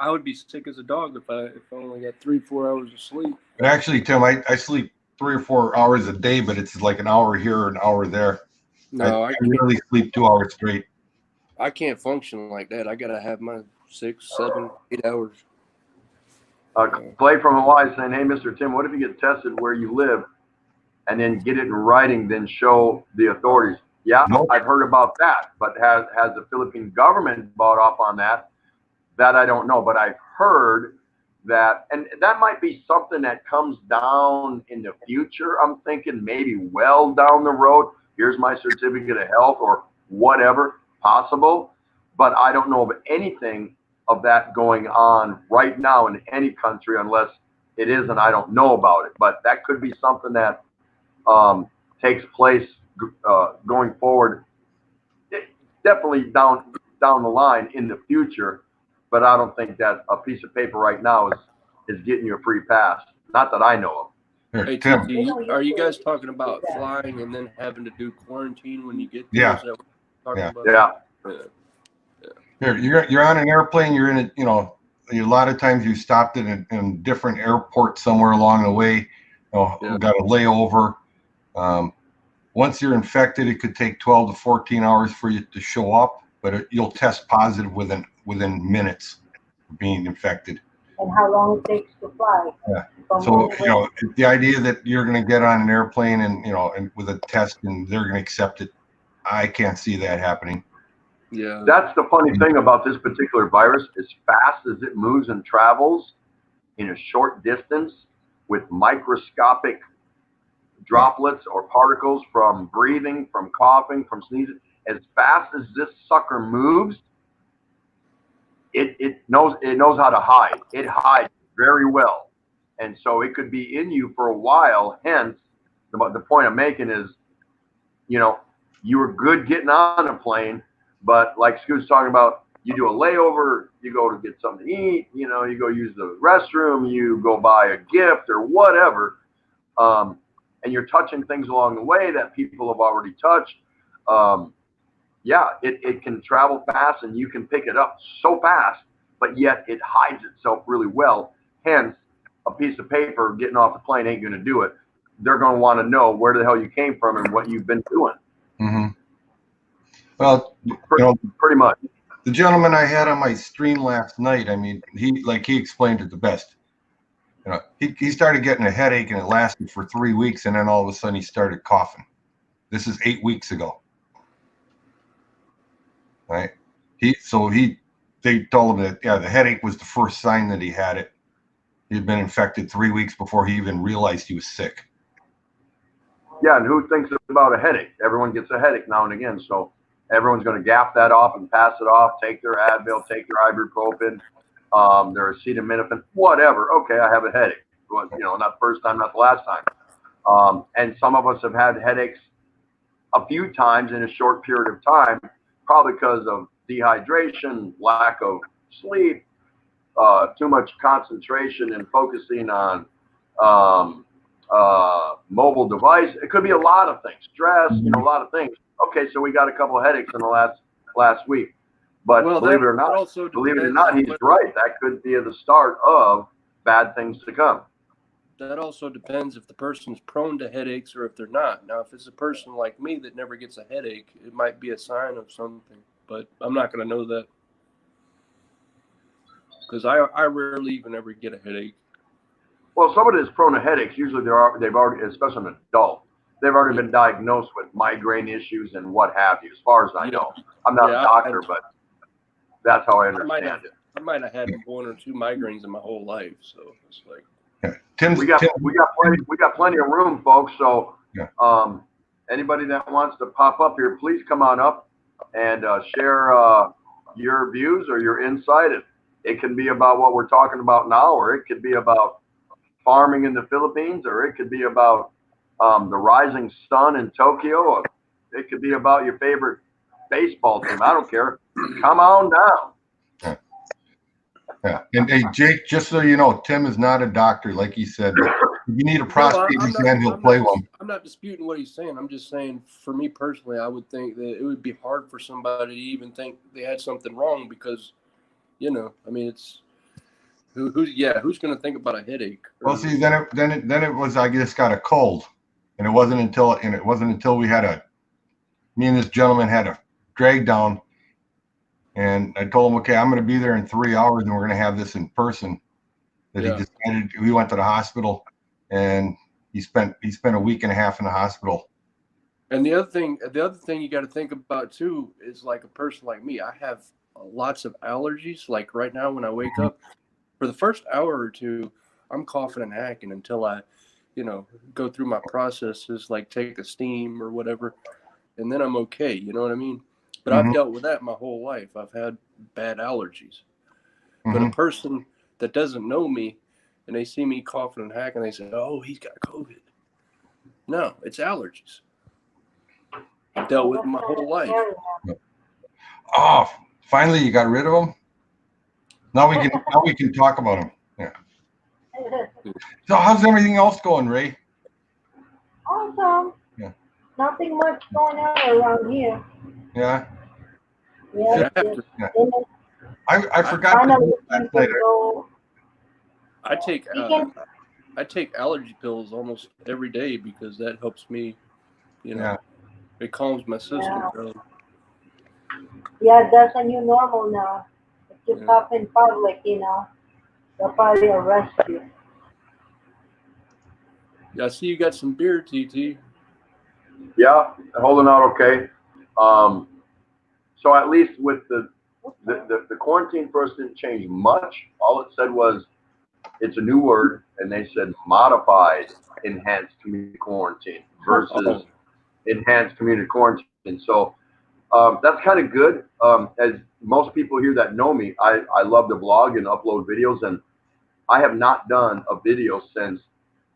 Speaker 5: I would be sick as a dog if I only got 3-4 hours of sleep.
Speaker 4: But actually, Tim, I sleep 3 or 4 hours a day, but it's like an hour here, an hour there.
Speaker 5: No,
Speaker 4: I really sleep 2 hours straight.
Speaker 5: I can't function like that. I gotta have my 6, 7, 8 hours.
Speaker 1: Clay from Hawaii saying, hey, Mr. Tim, what if you get tested where you live and then get it in writing, then show the authorities? Yeah,
Speaker 4: Nope.
Speaker 1: I've heard about that, but has the Philippine government bought off on that? That I don't know, but I've heard that, and that might be something that comes down in the future. I'm thinking maybe well down the road. Here's my certificate of health or whatever, possible. But I don't know of anything of that going on right now in any country unless it is, and I don't know about it. But that could be something that takes place going forward, definitely down the line in the future. But I don't think that a piece of paper right now is getting you a free pass. Not that I know of.
Speaker 5: Hey,
Speaker 4: Tim.
Speaker 5: TT, are you guys talking about flying and then having to do quarantine when you get there?
Speaker 4: Yeah.
Speaker 5: Is that what you're talking about?
Speaker 1: Yeah.
Speaker 4: Here, you're on an airplane. You're in it. a lot of times you stopped in a different airport somewhere along the way,
Speaker 5: Yeah.
Speaker 4: got a layover. Once you're infected, it could take 12 to 14 hours for you to show up, but you'll test positive within minutes of being infected.
Speaker 3: And how long it takes to fly.
Speaker 4: Yeah.
Speaker 3: From
Speaker 4: So,
Speaker 3: one way.
Speaker 4: the idea that you're going to get on an airplane and, and with a test and they're going to accept it, I can't see that happening.
Speaker 5: Yeah.
Speaker 1: That's the funny thing about this particular virus. As fast as it moves and travels in a short distance with microscopic droplets or particles from breathing, from coughing, from sneezing, as fast as this sucker moves, it knows how to hide. It hides very well. And so it could be in you for a while. Hence, the point I'm making is, you were good getting on a plane, but like Scoot's talking about, you do a layover, you go to get something to eat, you go use the restroom, you go buy a gift or whatever, and you're touching things along the way that people have already touched. It can travel fast and you can pick it up so fast, but yet it hides itself really well. Hence, a piece of paper getting off the plane ain't going to do it. They're going to want to know where the hell you came from and what you've been doing.
Speaker 4: Mm-hmm. Well,
Speaker 1: pretty much.
Speaker 4: The gentleman I had on my stream last night, I mean, he explained it the best. He started getting a headache and it lasted for 3 weeks, and then all of a sudden he started coughing. This is 8 weeks ago. Right? They told him that, the headache was the first sign that he had it. He had been infected 3 weeks before he even realized he was sick.
Speaker 1: Yeah, and who thinks about a headache? Everyone gets a headache now and again, so everyone's going to gap that off and pass it off, take their Advil, take their ibuprofen, their acetaminophen, whatever. Okay, I have a headache. Well, not the first time, not the last time. And some of us have had headaches a few times in a short period of time, probably because of dehydration, lack of sleep, too much concentration and focusing on mobile device. It could be a lot of things, stress, a lot of things. Okay, so we got a couple of headaches in the last week, but believe it or not, he's right. That could be the start of bad things to come.
Speaker 5: That also depends if the person's prone to headaches or if they're not. Now, if it's a person like me that never gets a headache, it might be a sign of something, but I'm not going to know that because I rarely even ever get a headache.
Speaker 1: Well, somebody that's prone to headaches, usually they've already, especially an adult, they've already been diagnosed with migraine issues and what have you, as far as I know. I'm not a doctor, but that's how I understand it.
Speaker 5: I might have had 1 or 2 migraines in my whole life, so it's like.
Speaker 1: We got plenty of room, folks. So, anybody that wants to pop up here, please come on up and share your views or your insight. It can be about what we're talking about now, or it could be about farming in the Philippines, or it could be about the rising sun in Tokyo, or it could be about your favorite baseball team. I don't care. Come on down.
Speaker 4: Yeah. And hey, Jake, just so you know, Tim is not a doctor, like he said. If you need a prostate exam, he'll play one.
Speaker 5: I'm not disputing what he's saying. I'm just saying, for me personally, I would think that it would be hard for somebody to even think they had something wrong because, I mean, it's who's going to think about a headache?
Speaker 4: Well, see, then it was, I just got a cold, and it wasn't until me and this gentleman had a drag down. And I told him, okay, I'm going to be there in 3 hours and we're going to have this in person. He decided. We went to the hospital and he spent a week and a half in the hospital.
Speaker 5: And the other thing you got to think about too is like a person like me. I have lots of allergies. Like right now when I wake up, for the first hour or two, I'm coughing and hacking until I, go through my processes, like take a steam or whatever. And then I'm okay. You know what I mean? But I've dealt with that my whole life. I've had bad allergies. But a person that doesn't know me and they see me coughing and hacking, they say, oh, he's got COVID. No, it's allergies. I've dealt with them my whole life.
Speaker 4: Oh, finally you got rid of them? Now we can talk about them. Yeah. So how's everything else going, Ray?
Speaker 3: Awesome.
Speaker 4: Yeah.
Speaker 3: Nothing much going on around here.
Speaker 4: Yeah.
Speaker 3: Yeah.
Speaker 4: I forgot to
Speaker 3: Finally,
Speaker 4: do
Speaker 3: you
Speaker 4: it last
Speaker 3: can
Speaker 4: night.
Speaker 3: go.
Speaker 5: I take
Speaker 3: You can-
Speaker 5: I take allergy pills almost every day because that helps me. You know,
Speaker 4: Yeah.
Speaker 5: it calms my system
Speaker 3: Yeah.
Speaker 5: down.
Speaker 3: Yeah, that's a new normal now. If you
Speaker 5: Yeah.
Speaker 3: cough in public, they'll probably arrest you.
Speaker 5: Yeah, I see you got some beer, TT.
Speaker 1: Yeah, holding out okay. So at least with the quarantine first didn't change much. All it said was it's a new word, and they said modified enhanced community quarantine versus
Speaker 5: Oh.
Speaker 1: enhanced community quarantine. So that's kind of good. As most people here that know me, I love to blog and upload videos, and I have not done a video since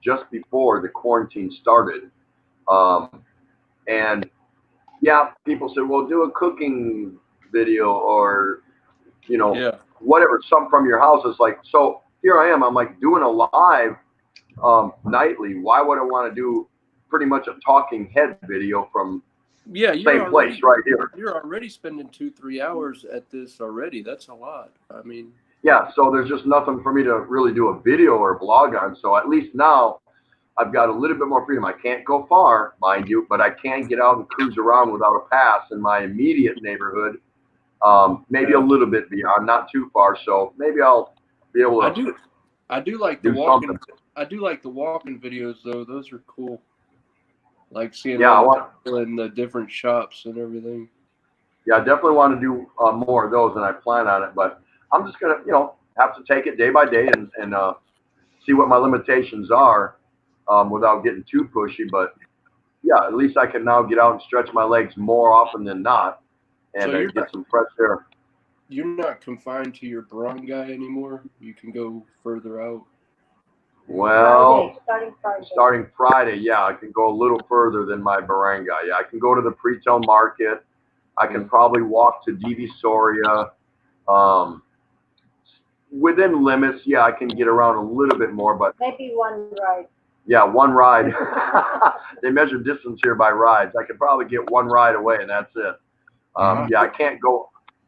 Speaker 1: just before the quarantine started. And yeah, people said, well, do a cooking video or,
Speaker 5: Yeah.
Speaker 1: whatever, something from your house. It's like, so here I am. I'm like doing a live nightly. Why would I want to do pretty much a talking head video from
Speaker 5: Yeah,
Speaker 1: the same place right here?
Speaker 5: You're already spending 2-3 hours at this already. That's a lot. I mean,
Speaker 1: Yeah, so there's just nothing for me to really do a video or a blog on. So at least now I've got a little bit more freedom. I can't go far, mind you, but I can get out and cruise around without a pass in my immediate neighborhood. Maybe a
Speaker 5: Yeah.
Speaker 1: little bit beyond, not too far. So maybe I'll be able to.
Speaker 5: I do like the
Speaker 1: Do
Speaker 5: walking.
Speaker 1: something.
Speaker 5: I do like the walking videos though. Those are cool. Like seeing
Speaker 1: Yeah,
Speaker 5: all
Speaker 1: I
Speaker 5: the
Speaker 1: want-
Speaker 5: people in the different shops and everything.
Speaker 1: Yeah, I definitely want to do more of those, and I plan on it. But I'm just gonna, have to take it day by day and see what my limitations are without getting too pushy. But yeah, at least I can now get out and stretch my legs more often than not, and
Speaker 5: So you're
Speaker 1: get
Speaker 5: not-
Speaker 1: some fresh air.
Speaker 5: You're not confined to your barangay anymore. You can go further out.
Speaker 1: Well,
Speaker 3: Friday.
Speaker 1: starting Friday, yeah, I can go a little further than my barangay. Yeah, I can go to the Pretel Market. I can probably walk to Divisoria. Within limits, yeah, I can get around a little bit more, but
Speaker 3: Maybe one ride.
Speaker 1: yeah, one ride. They measure distance here by rides. I could probably get one ride away, and that's it. Yeah,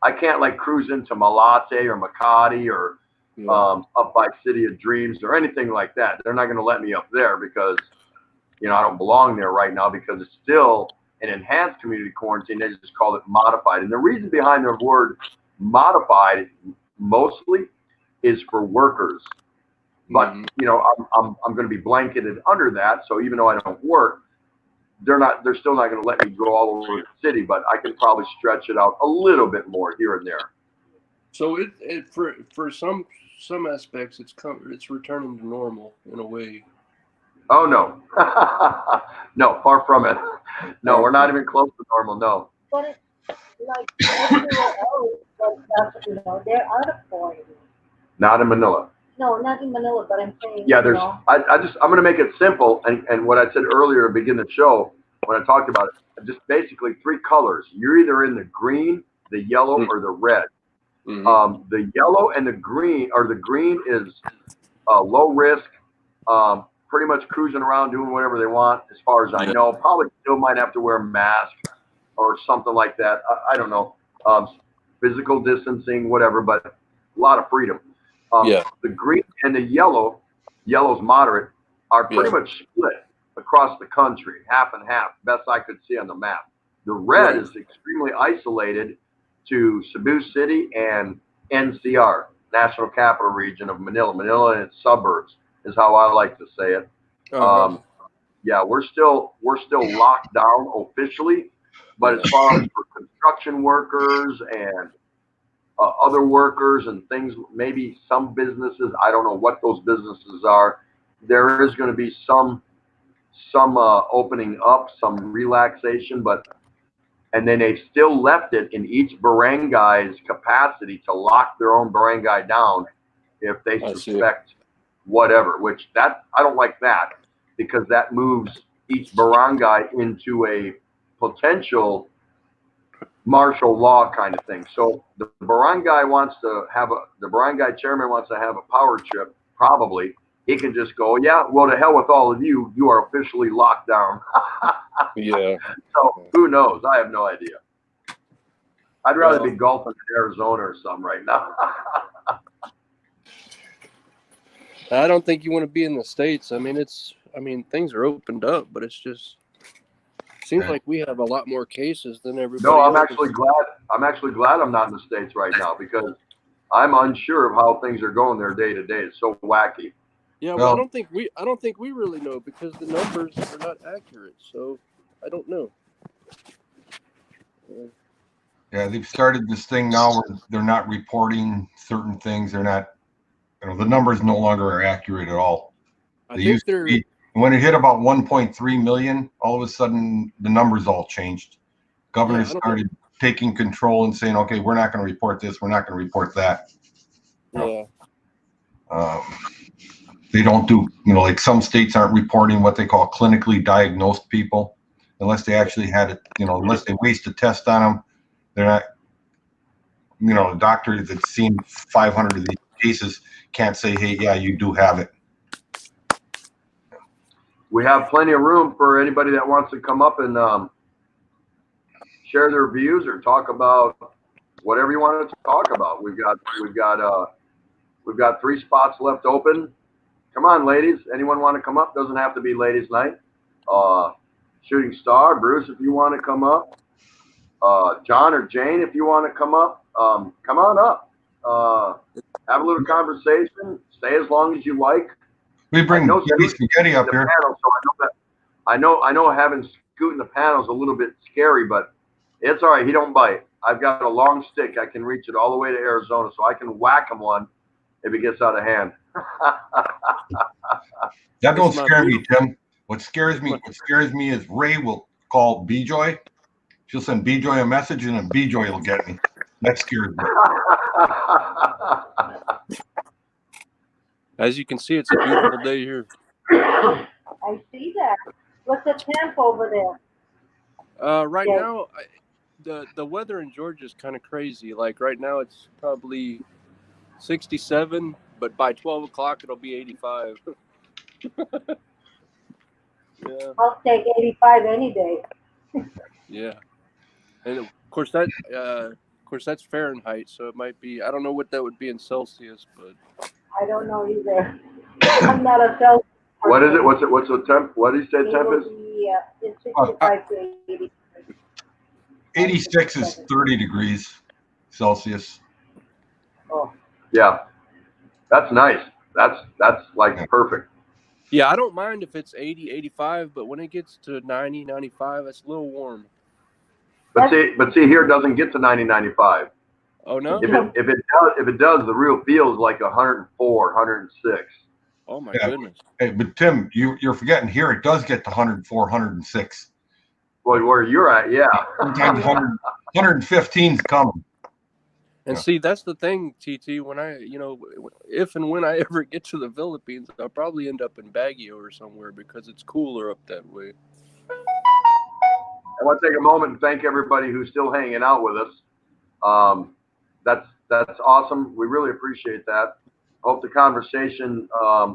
Speaker 1: I can't like cruise into Malate or Makati or
Speaker 5: Yeah.
Speaker 1: up by City of Dreams or anything like that. They're not going to let me up there because, I don't belong there right now because it's still an enhanced community quarantine. They just call it modified. And the reason behind the word modified mostly is for workers. But,
Speaker 5: Mhm.
Speaker 1: I'm going to be blanketed under that. So even though I don't work, they're still not going to let me go all over the city, but I can probably stretch it out a little bit more here and there.
Speaker 5: So it for some aspects it's returning to normal in a way.
Speaker 1: Oh, no. No, far from it. No, we're not even close to normal. No.
Speaker 3: But it's like everywhere else, but they're out of quarantine.
Speaker 1: Not in Manila.
Speaker 3: No, not in Manila, but I'm saying,
Speaker 1: Yeah, I'm going to make it simple. And what I said earlier at the beginning of the show, when I talked about it, just basically 3 colors. You're either in the green, the yellow, or the red.
Speaker 5: Mhm.
Speaker 1: The yellow and the green, or the green is low risk, pretty much cruising around doing whatever they want, as far as I
Speaker 5: Yeah.
Speaker 1: know. Probably still might have to wear a mask or something like that. I don't know. Physical distancing, whatever, but a lot of freedom.
Speaker 5: Yeah.
Speaker 1: The green and the yellow's moderate, are pretty
Speaker 5: Yeah.
Speaker 1: much split across the country, half and half, best I could see on the map. The red
Speaker 5: Right.
Speaker 1: is extremely isolated to Cebu City and NCR, National Capital Region of Manila. Manila and its suburbs is how I like to say it.
Speaker 5: Uh-huh.
Speaker 1: Yeah, we're still locked down officially, but as far as for construction workers and other workers and things, maybe some businesses, I don't know what those businesses are. There is going to be some opening up, some relaxation, and then they've still left it in each barangay's capacity to lock their own barangay down if they
Speaker 5: I see.
Speaker 1: suspect whatever, which I don't like that because that moves each barangay into a potential martial law kind of thing. So the barangay chairman wants to have a power trip, probably. He can just go, yeah, well, to hell with all of you. You are officially locked down.
Speaker 5: Yeah.
Speaker 1: So who knows? I have no idea. I'd rather
Speaker 5: Well-
Speaker 1: be golfing in Arizona or something right now.
Speaker 5: I don't think you want to be in the States. I mean, things are opened up, but it's just seems
Speaker 4: Yeah.
Speaker 5: like we have a lot more cases than everybody
Speaker 1: No, I'm
Speaker 5: else.
Speaker 1: actually glad. I'm actually glad I'm not in the States right now because I'm unsure of how things are going there day to day. It's so wacky.
Speaker 5: Yeah, well,
Speaker 4: Well-
Speaker 5: I don't think we really know because the numbers are not accurate. So I don't know.
Speaker 4: Yeah, they've started this thing now where they're not reporting certain things. They're not, the numbers no longer are accurate at all.
Speaker 5: I
Speaker 4: They
Speaker 5: think
Speaker 4: used to
Speaker 5: they're
Speaker 4: be, when it hit about 1.3 million, all of a sudden the numbers all changed. Governors
Speaker 5: I don't
Speaker 4: started taking control and saying, okay, we're not going to report this, we're not going to report that.
Speaker 5: yeah.
Speaker 4: They don't do, like some states aren't reporting what they call clinically diagnosed people unless they actually had it, unless they waste a test on them. They're not, the doctor that's seen 500 of these cases can't say, hey, yeah, you do have it.
Speaker 1: We have plenty of room for anybody that wants to come up and share their views or talk about whatever you want to talk about. We've got 3 spots left open. Come on, ladies. Anyone want to come up? Doesn't have to be ladies' night. Shooting Star, Bruce, if you want to come up. John or Jane, if you want to come up, come on up. Have a little conversation. Stay as long as you like.
Speaker 4: We bring
Speaker 1: I know
Speaker 4: Getty Spaghetti up
Speaker 1: The
Speaker 4: here.
Speaker 1: panel, so I know having Scoot in the panel is a little bit scary, but it's all right. He don't bite. I've got a long stick. I can reach it all the way to Arizona, so I can whack him one if it gets out of hand.
Speaker 4: That don't
Speaker 5: It's my
Speaker 4: scare me, Tim. What scares me is Ray will call B-Joy. She'll send B-Joy a message and then B-Joy will get me. That scares me.
Speaker 5: As you can see, it's a beautiful day here.
Speaker 3: I see that. What's the temp over there?
Speaker 5: Right
Speaker 3: Yeah.
Speaker 5: now, the weather in Georgia is kind of crazy. Like right now, it's probably 67, but by 12 o'clock, it'll be 85. Yeah,
Speaker 3: I'll take 85 any day.
Speaker 5: yeah. And of course that's Fahrenheit, so it might be. I don't know what that would be in Celsius, but
Speaker 3: I don't know either. I'm not a self.
Speaker 1: What is it? What's the temp? What did you say
Speaker 3: It
Speaker 1: temp
Speaker 3: will
Speaker 1: is?
Speaker 3: be it's 65 to 80.
Speaker 4: 86 is 30 degrees Celsius.
Speaker 3: Oh,
Speaker 1: Yeah. That's nice. That's like perfect.
Speaker 5: yeah, I don't mind if it's 80, 85, but when it gets to 90, 95, that's a little warm.
Speaker 1: But see, here it doesn't get to 90, 95.
Speaker 5: Oh no!
Speaker 1: If it does, the real feel is like 104, 106.
Speaker 5: Oh my
Speaker 4: Yeah.
Speaker 5: goodness!
Speaker 4: Hey, but Tim, you're forgetting here it does get to 104, 106.
Speaker 1: Well, where you're at, yeah.
Speaker 4: Sometimes 115 is coming.
Speaker 5: And
Speaker 4: Yeah.
Speaker 5: see, that's the thing, TT. When if and when I ever get to the Philippines, I'll probably end up in Baguio or somewhere because it's cooler up that way.
Speaker 1: I want to take a moment and thank everybody who's still hanging out with us. That's awesome. We really appreciate that. Hope the conversation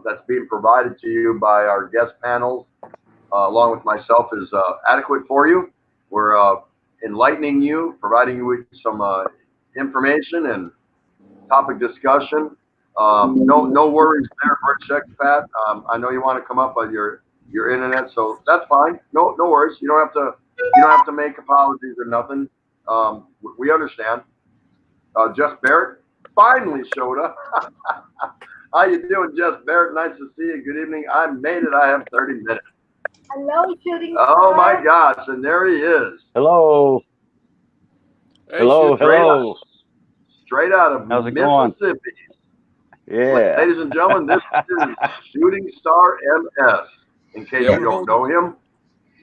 Speaker 1: that's being provided to you by our guest panels, along with myself, is adequate for you. We're enlightening you, providing you with some information and topic discussion. No worries there, Bert Pat. I know you want to come up on your internet, so that's fine. No worries. You don't have to make apologies or nothing. We understand. Jess Barrett finally showed up. How you doing, Jess Barrett? Nice to see you. Good evening. I made it. I have 30 minutes.
Speaker 3: hello, shooting.
Speaker 1: Oh
Speaker 3: star.
Speaker 1: my gosh, and there he is.
Speaker 6: Hello.
Speaker 5: Hey,
Speaker 6: Hello.
Speaker 5: shit,
Speaker 6: Hello.
Speaker 1: Straight out of
Speaker 6: How's it going?
Speaker 1: Mississippi.
Speaker 6: Yeah.
Speaker 1: Ladies and gentlemen, this is Shooting Star MS. In case
Speaker 5: Yeah,
Speaker 1: you
Speaker 5: we're
Speaker 1: don't know him.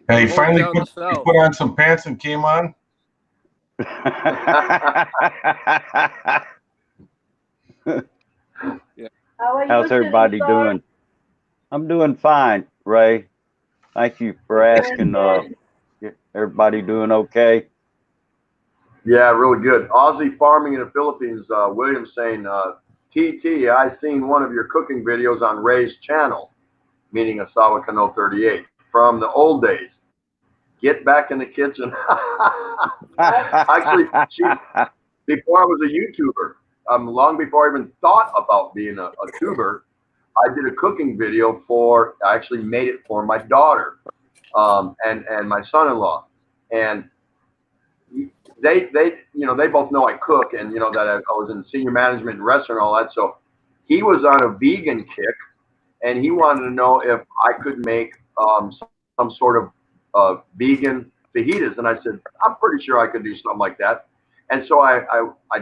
Speaker 4: Hey, he
Speaker 5: Hold
Speaker 4: finally
Speaker 5: down the south.
Speaker 4: put on some pants and came on.
Speaker 3: How are you,
Speaker 6: How's
Speaker 3: shooting
Speaker 6: everybody
Speaker 3: star?
Speaker 6: doing? I'm doing fine, Ray. Thank you for asking. Everybody doing okay?
Speaker 1: Yeah, really good. Aussie Farming in the Philippines, William saying, TT, I seen one of your cooking videos on Ray's channel, meaning Asawa Kano 38, from the old days. get back in the kitchen. Actually, before I was a YouTuber, long before I even thought about being a tuber, I did a cooking video I actually made it for my daughter, and my son-in-law, and they both know I cook, and that I was in senior management and restaurant and all that. So he was on a vegan kick, and he wanted to know if I could make some sort of vegan fajitas, and I said I'm pretty sure I could do something like that. And so I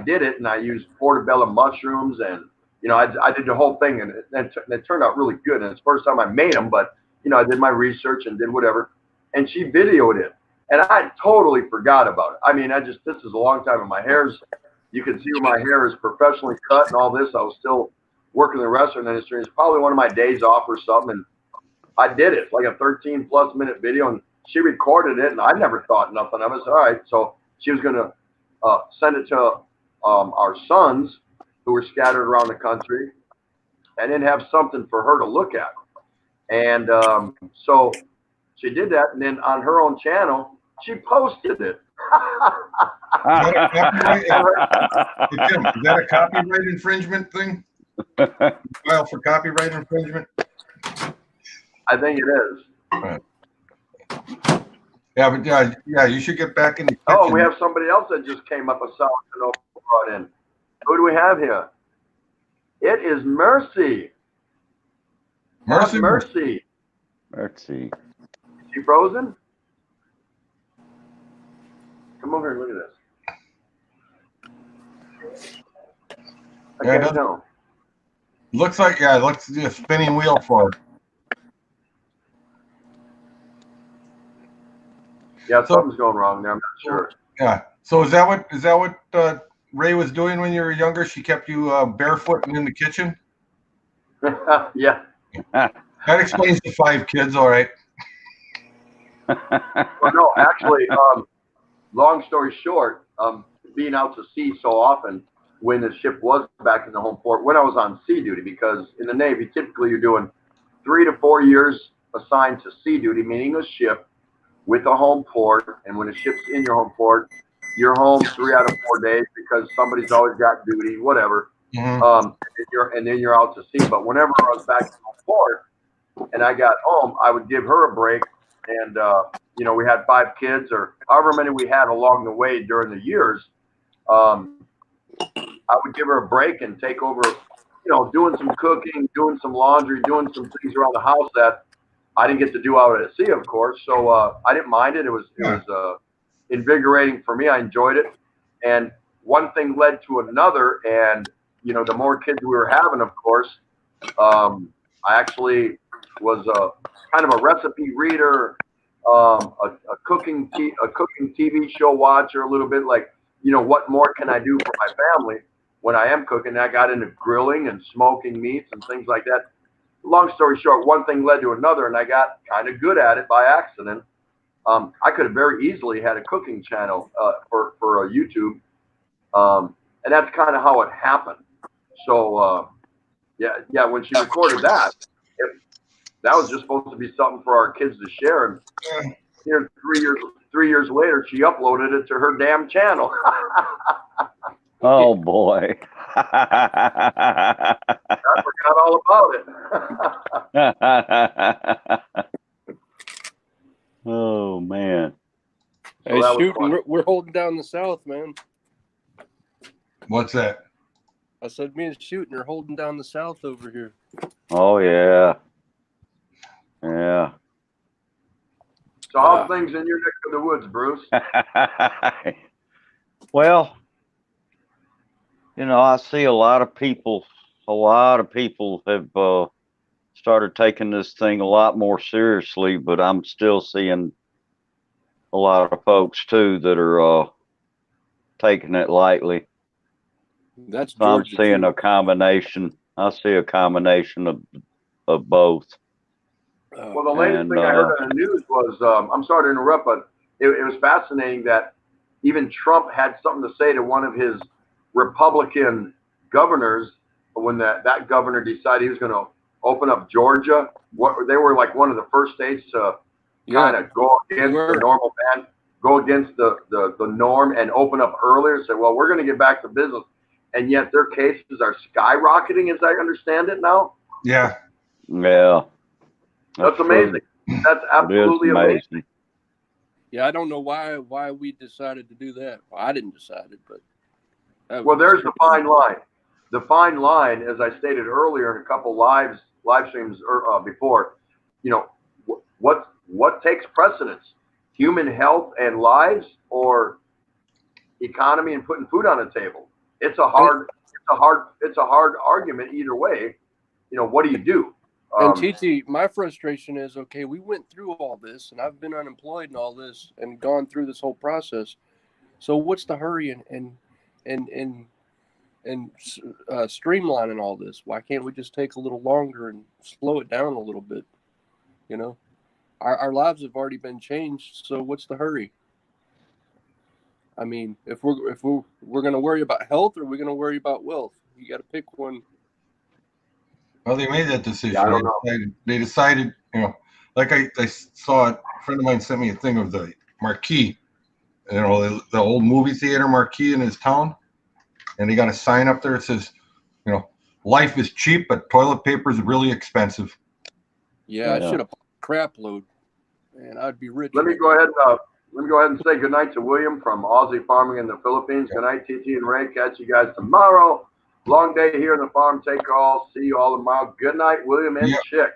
Speaker 1: did it, and I used portobello mushrooms, and I did the whole thing, and it turned out really good. And it's the first time I made them, but I did my research and did whatever, and she videoed it, and I totally forgot about it. I mean, this is a long time, and my hair's, you can see where my hair is professionally cut and all this. I was still working in the restaurant industry. It's probably one of my days off or something, and I did it. It's like a 13+ minute video, and she recorded it, and I never thought nothing of it. So, all right, so she was gonna send it to our sons who were scattered around the country, and then have something for her to look at. And so she did that, and then on her own channel, she posted it.
Speaker 4: Is that a copyright infringement thing? File for copyright infringement?
Speaker 1: I think it is.
Speaker 4: Right. Yeah, but yeah, you should get back in the kitchen.
Speaker 1: Oh, we have somebody else that just came up, a solid brought in. Who do we have here? It is Mercy.
Speaker 4: Mercy.
Speaker 1: Mercy.
Speaker 6: Mercy.
Speaker 1: Is she frozen? Come over here and look at this. I
Speaker 4: Yeah,
Speaker 1: can't tell.
Speaker 4: Looks like, it looks like a spinning wheel for her.
Speaker 1: Yeah, something's going wrong there. I'm not sure.
Speaker 4: Yeah. So is that what Ray was doing when you were younger? She kept you barefoot and in the kitchen?
Speaker 1: Yeah.
Speaker 4: That explains the 5 kids, all right.
Speaker 1: Well, no, actually, long story short, being out to sea so often when the ship was back in the home port, when I was on sea duty, because in the Navy, typically you're doing 3 to 4 years assigned to sea duty, meaning a ship with a home port. And when a ship's in your home port, you're home 3 out of 4 days because somebody's always got duty, whatever.
Speaker 4: Mm-hmm.
Speaker 1: And then you're out to sea. But whenever I was back in home port and I got home, I would give her a break. And, we had 5 kids or however many we had along the way during the years. I would give her a break and take over, doing some cooking, doing some laundry, doing some things around the house that I didn't get to do out at sea, of course. So I didn't mind it. It was invigorating for me. I enjoyed it. And one thing led to another. And, the more kids we were having, of course, I actually was kind of a recipe reader, a cooking TV show watcher, a little bit like, what more can I do for my family when I am cooking? I got into grilling and smoking meats and things like that. Long story short, one thing led to another, and I got kind of good at it by accident. I could have very easily had a cooking channel for YouTube, and that's kind of how it happened. So, yeah, when she recorded that, that was just supposed to be something for our kids to share. And here, 3 years later, she uploaded it to her damn channel.
Speaker 6: Oh boy.
Speaker 1: I forgot all about it.
Speaker 6: Oh man.
Speaker 5: Hey,
Speaker 1: that was
Speaker 5: shooting,
Speaker 1: fun.
Speaker 5: we're holding down the South, man.
Speaker 4: What's that?
Speaker 5: I said, me and shooting are holding down the South over here.
Speaker 6: Oh yeah. Yeah.
Speaker 1: So how's things in your neck of the woods, Bruce?
Speaker 6: Well, I see a lot of people have started taking this thing a lot more seriously, but I'm still seeing a lot of folks too that are taking it lightly.
Speaker 5: That's
Speaker 6: So I'm
Speaker 5: Georgia,
Speaker 6: seeing
Speaker 5: too.
Speaker 6: a combination. I see a combination of both.
Speaker 1: Well, the latest thing I heard on the news was, I'm sorry to interrupt, but it was fascinating that even Trump had something to say to one of his Republican governors when that governor decided he was going to open up Georgia. They were like one of the first states to kind of go against
Speaker 5: Were.
Speaker 1: the normal man, go against the norm and open up earlier, say, well, we're going to get back to business. And yet their cases are skyrocketing, as I understand it now.
Speaker 4: Yeah.
Speaker 6: Yeah.
Speaker 1: That's
Speaker 6: true.
Speaker 1: amazing. That's
Speaker 6: It is
Speaker 1: absolutely amazing.
Speaker 5: Yeah, I don't know why we decided to do that. Well, I didn't decide it, but
Speaker 1: Well, there's the fine line. The fine line, as I stated earlier in a couple live streams before, you know, what takes precedence? Human health and lives, or economy and putting food on the table? It's a hard argument either way. You know, what do you do?
Speaker 5: And TT, my frustration is, okay, we went through all this, and I've been unemployed and all this, and gone through this whole process. So what's the hurry and streamlining all this? Why can't we just take a little longer and slow it down a little bit? You know, our lives have already been changed. So what's the hurry? I mean, if we're going to worry about health, or we're going to worry about wealth, you got to pick one.
Speaker 4: Well, they made that decision.
Speaker 1: Yeah, I don't know.
Speaker 4: They decided, you know, like I saw a friend of mine sent me a thing of the marquee, you know, the old movie theater marquee in his town. And they got a sign up there that says, you know, life is cheap, but toilet paper is really expensive.
Speaker 5: Yeah, I
Speaker 6: Yeah.
Speaker 5: should have crap load, and I'd be rich.
Speaker 1: Let me go ahead and say good night to William from Aussie Farming in the Philippines. Good night, TT and Ray. Catch you guys tomorrow. Long day here in the farm. Take all. See you all tomorrow. Good night, William and Chick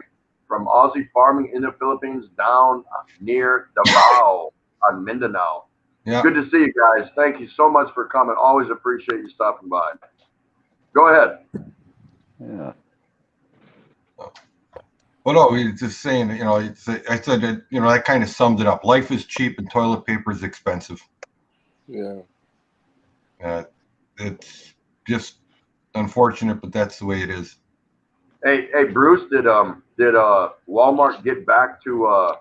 Speaker 1: from Aussie Farming in the Philippines, down near Davao on Mindanao.
Speaker 4: Yeah.
Speaker 1: Good to see you guys. Thank you so much for coming. Always appreciate you stopping by. Go ahead.
Speaker 6: Yeah.
Speaker 4: Well, no, we were just saying, you know, I said that, you know, that kind of summed it up. Life is cheap and toilet paper is expensive.
Speaker 5: Yeah.
Speaker 4: It's just unfortunate, but that's the way it is.
Speaker 1: Hey, Bruce, did Walmart get back to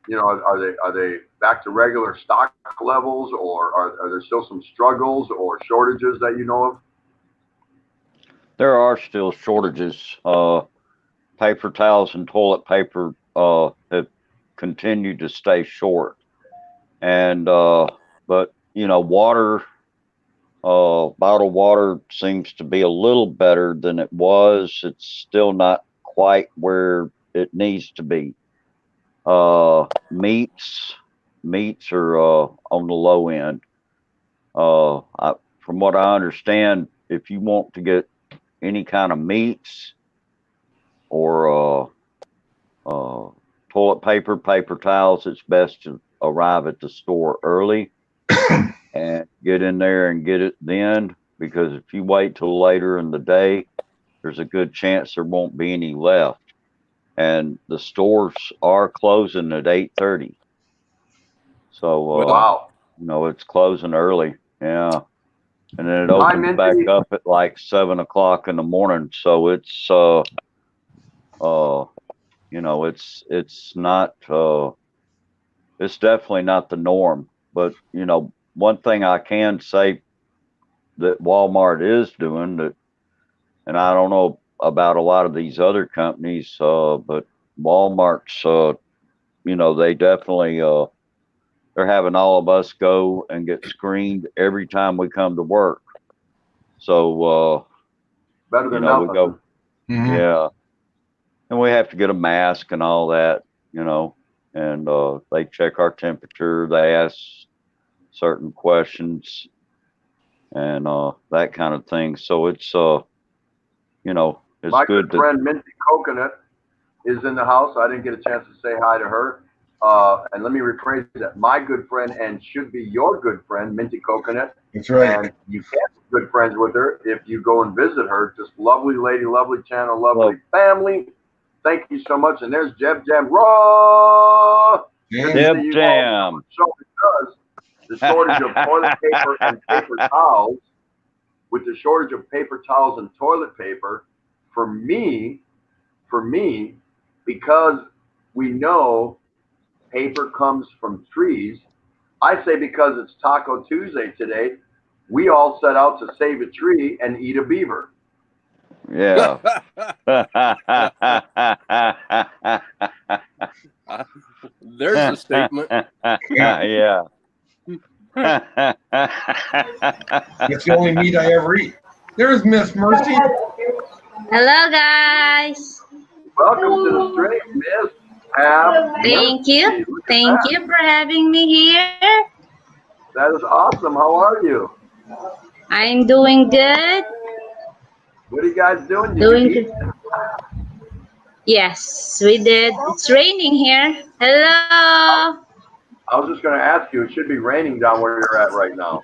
Speaker 1: you know, are they back to regular stock levels, or are there still some struggles or shortages that you know of?
Speaker 6: There are still shortages. Paper towels and toilet paper have continued to stay short. And but you know, water, bottled water seems to be a little better than it was. It's still not quite where it needs to be. Meats are on the low end. From what I understand, if you want to get any kind of meats or toilet paper, paper towels, it's best to arrive at the store early and get in there and get it then, because if you wait till later in the day, there's a good chance there won't be any left. And the stores are closing at 8:30. So,
Speaker 1: Wow.
Speaker 6: you know, it's closing early. Yeah. And then it opens back up at like 7 o'clock in the morning. So it's, you know, it's not, it's definitely not the norm. But, you know, one thing I can say that Walmart is doing that, and I don't know about a lot of these other companies, but Walmart's, you know, they definitely, they're having all of us go and get screened every time we come to work. So,
Speaker 1: better than
Speaker 6: you know,
Speaker 1: nothing.
Speaker 6: we go,
Speaker 4: Mhm.
Speaker 6: yeah, and we have to get a mask and all that, you know, and they check our temperature, they ask certain questions and that kind of thing. So it's, you know, it's
Speaker 1: My
Speaker 6: good
Speaker 1: good friend Minty Coconut is in the house. I didn't get a chance to say hi to her. And let me rephrase that. My good friend, and should be your good friend, Minty Coconut.
Speaker 4: That's right.
Speaker 1: And you can be good friends with her if you go and visit her. Just lovely lady, lovely channel, lovely family. Thank you so much. And there's Jeb Jam Raw.
Speaker 4: Yeah.
Speaker 6: Jeb
Speaker 1: See you
Speaker 6: Jam.
Speaker 1: all. So because the shortage of toilet paper and paper towels, with the shortage of paper towels and toilet paper, for me, because we know paper comes from trees, I say because it's Taco Tuesday today, we all set out to save a tree and eat a beaver.
Speaker 6: Yeah.
Speaker 5: There's a statement.
Speaker 6: Yeah.
Speaker 4: It's the only meat I ever eat. There's Miss Mercy.
Speaker 7: Hello, guys.
Speaker 1: Welcome to the stream, Miss Pam.
Speaker 7: Thank you. Thank you for having me here.
Speaker 1: That is awesome. How are you?
Speaker 7: I'm doing good.
Speaker 1: What are you guys doing? Did
Speaker 7: Doing
Speaker 1: you eat?
Speaker 7: good. Yes, we did. It's raining here. Hello.
Speaker 1: I was just going to ask you. It should be raining down where you're at right now.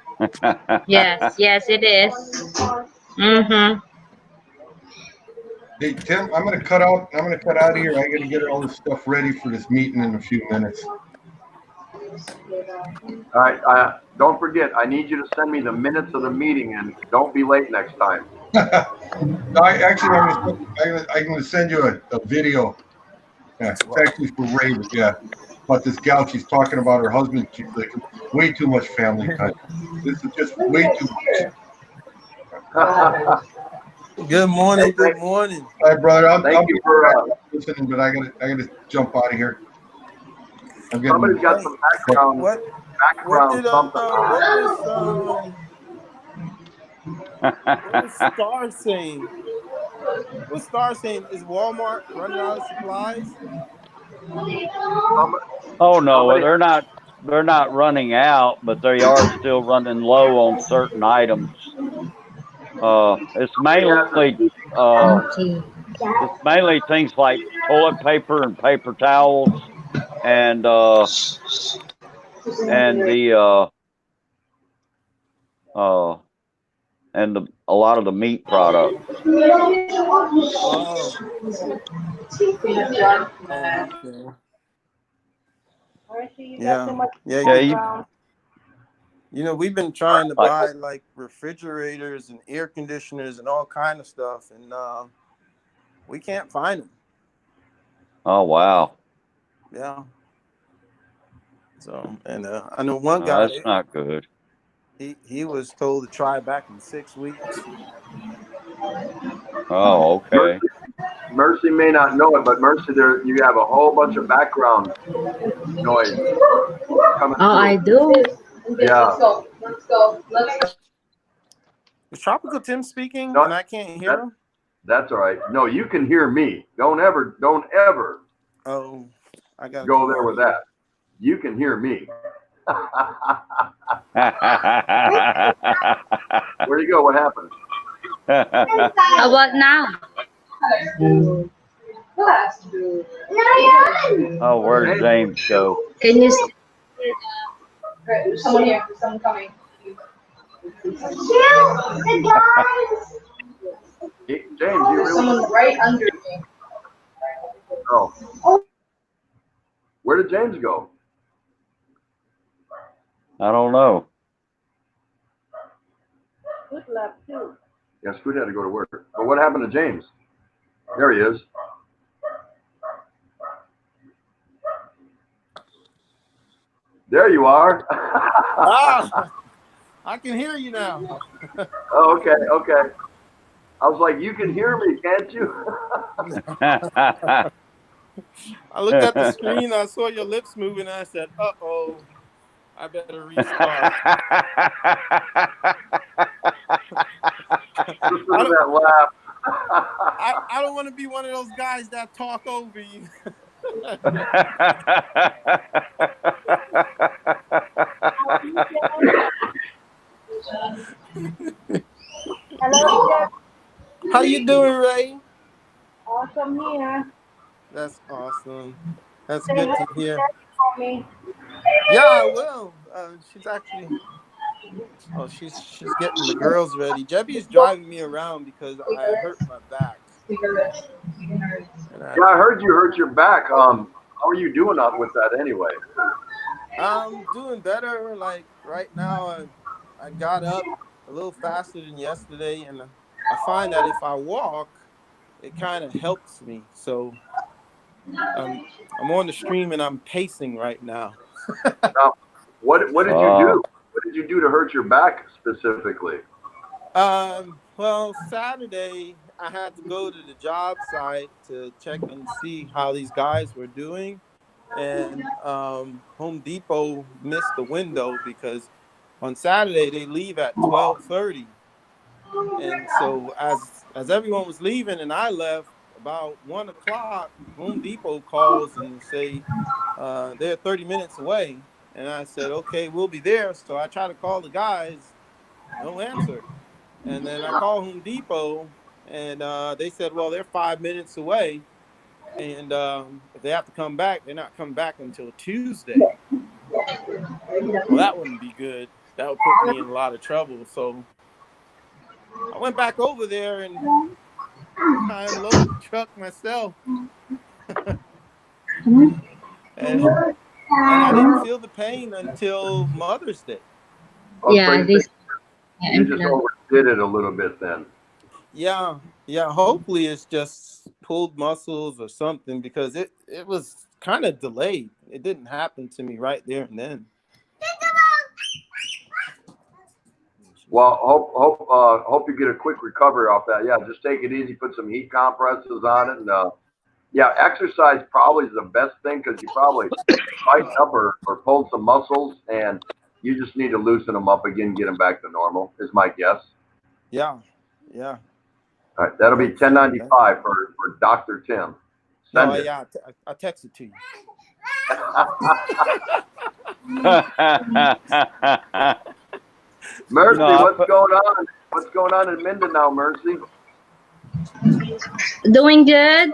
Speaker 7: Yes, it is. Mm-hmm.
Speaker 4: Hey Tim, I'm gonna cut out of here. I gotta get all this stuff ready for this meeting in a few minutes.
Speaker 1: All right. Don't forget, I need you to send me the minutes of the meeting, and don't be late next time.
Speaker 4: I'm gonna send you a video. Yeah, it's actually for Ray, but yeah, about this gal. She's talking about her husband. She's like, way too much family time. This is just way too much.
Speaker 8: Good morning. Good morning.
Speaker 4: Hi, brother. I'll
Speaker 1: Thank
Speaker 4: be
Speaker 1: you for
Speaker 4: listening, but I gotta jump out of here. I'm getting.
Speaker 1: somebody's got some background
Speaker 8: What did
Speaker 1: something.
Speaker 8: what was Star saying? What's Star saying? Is Walmart running out of supplies?
Speaker 6: Oh no, they're not running out, but they are still running low on certain items. It's mainly things like toilet paper and paper towels and a lot of the meat products.
Speaker 8: Oh. Okay.
Speaker 3: Mercy, you got
Speaker 8: Yeah.
Speaker 3: too much
Speaker 8: Yeah.
Speaker 3: background.
Speaker 8: You know, we've been trying to buy like refrigerators and air conditioners and all kind of stuff, and we can't find them.
Speaker 6: Oh wow.
Speaker 8: Yeah. So, and I know one guy.
Speaker 6: That's not good.
Speaker 8: He was told to try back in 6 weeks.
Speaker 6: Oh, okay.
Speaker 1: Mercy may not know it, but Mercy, you have a whole bunch of background noise coming through.
Speaker 7: I do.
Speaker 1: Yeah.
Speaker 3: Let's go.
Speaker 8: Was Tropical Tim speaking,
Speaker 1: No,
Speaker 8: and I can't hear him?
Speaker 1: That's all right. No, you can hear me. Don't ever
Speaker 8: Oh, I got to
Speaker 1: go there with that. You can hear me. Where'd you go? What happened?
Speaker 7: How about now?
Speaker 6: Oh, where did James go?
Speaker 7: Can you?
Speaker 3: There's someone here. There's someone coming.
Speaker 1: James, you really?
Speaker 3: Someone right under me.
Speaker 1: Oh. Where did James go?
Speaker 6: I don't know.
Speaker 3: Good luck too.
Speaker 1: Yeah, Scoot had to go to work. But what happened to James? There he is. There you are.
Speaker 8: Ah, I can hear you now.
Speaker 1: Oh, okay. I was like, you can hear me, can't you?
Speaker 8: I looked at the screen, I saw your lips moving, and I said, "Uh-oh, I better restart."
Speaker 1: Listen to that laugh.
Speaker 8: I don't want to be one of those guys that talk over you.
Speaker 3: Hello, Jeff.
Speaker 8: How you doing, Ray?
Speaker 3: Awesome here.
Speaker 8: That's awesome. That's
Speaker 3: Say
Speaker 8: good
Speaker 3: hi
Speaker 8: to
Speaker 3: to
Speaker 8: hear.
Speaker 3: Jeff for me.
Speaker 8: Yeah, I will. She's actually. Oh, she's getting the girls ready. Jebby's driving me around because I hurt my back. And
Speaker 1: Yeah, I heard you hurt your back. How are you doing out with that anyway?
Speaker 8: I'm doing better. Like right now, I got up a little faster than yesterday, and I find that if I walk, it kind of helps me. So I'm on the stream and I'm pacing right now.
Speaker 1: Now, what did you do? What did you do to hurt your back specifically?
Speaker 8: Well, Saturday I had to go to the job site to check and see how these guys were doing, and Home Depot missed the window because on Saturday they leave at 12:30, and so as everyone was leaving and I left about 1 o'clock, Home Depot calls and say they're 30 minutes away, and I said, okay, we'll be there. So I try to call the guys, no answer, and then I call Home Depot, and they said, well, they're 5 minutes away. And if they have to come back, they're not coming back until Tuesday. Well, that wouldn't be good. That would put me in a lot of trouble. So I went back over there and I unloaded the truck myself. and I didn't feel the pain until Mother's Day.
Speaker 7: Yeah, this.
Speaker 1: You just overdid it a little bit then.
Speaker 8: Yeah. Hopefully it's just pulled muscles or something, because it was kind of delayed. It didn't happen to me right there and then.
Speaker 1: Well, hope you get a quick recovery off that. Yeah, just take it easy. Put some heat compresses on it, and yeah, exercise probably is the best thing, because you probably tightened up or pulled some muscles, and you just need to loosen them up again, get them back to normal. Is my guess.
Speaker 8: Yeah.
Speaker 1: All right, that'll be 1095 for Dr. Tim. Send it.
Speaker 8: Yeah, I texted to you.
Speaker 1: Mercy,
Speaker 6: No,
Speaker 1: what's going on? What's going on in Mindanao, Mercy?
Speaker 7: Doing good.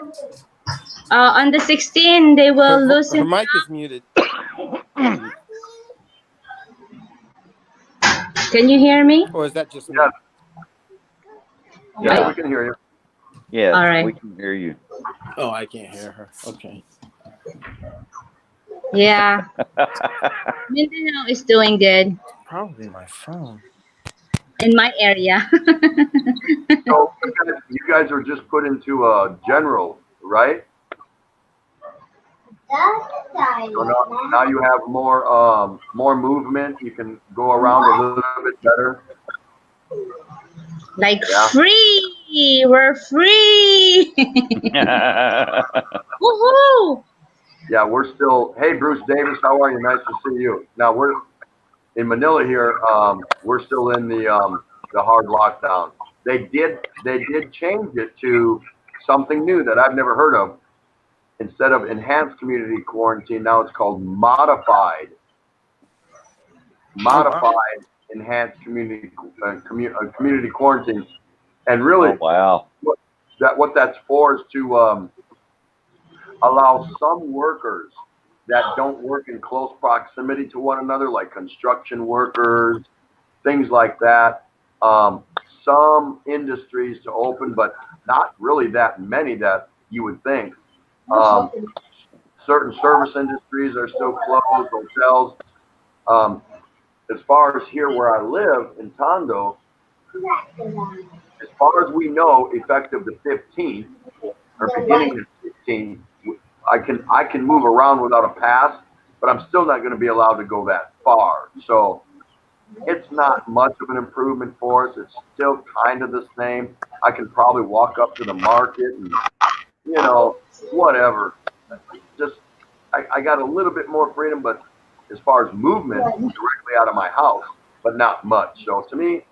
Speaker 7: On the 16th, they will lose
Speaker 8: Her
Speaker 7: it.
Speaker 8: mic is muted.
Speaker 7: Can you hear me?
Speaker 8: Or is that just me?
Speaker 1: Yeah, we can hear you.
Speaker 6: Yes,
Speaker 7: All right.
Speaker 6: we can hear you.
Speaker 8: Oh, I can't hear her. Okay.
Speaker 7: Yeah. Mindanao is doing good
Speaker 8: Probably my phone.
Speaker 7: in my area.
Speaker 1: So you guys are just put into a general, right? So now you have more movement. You can go around a little bit better.
Speaker 7: Like
Speaker 1: Yeah.
Speaker 7: free. We're free. Woohoo.
Speaker 1: Yeah, we're still. Hey, Bruce Davis, how are you? Nice to see you. Now we're in Manila here. We're still in the hard lockdown. They did change it to something new that I've never heard of. Instead of enhanced community quarantine, now it's called modified enhanced community quarantine. And really,
Speaker 6: Oh, wow.
Speaker 1: what that's for is to allow some workers that don't work in close proximity to one another, like construction workers, things like that. Some industries to open, but not really that many that you would think. Certain service industries are still closed, hotels. As far as here where I live in Tondo, as far as we know, effective the 15th or beginning of the 15th, I can move around without a pass, but I'm still not going to be allowed to go that far. So it's not much of an improvement for us. It's still kind of the same. I can probably walk up to the market and, whatever. Just, I got a little bit more freedom, but as far as movement directly out of my house, but not much. So to me,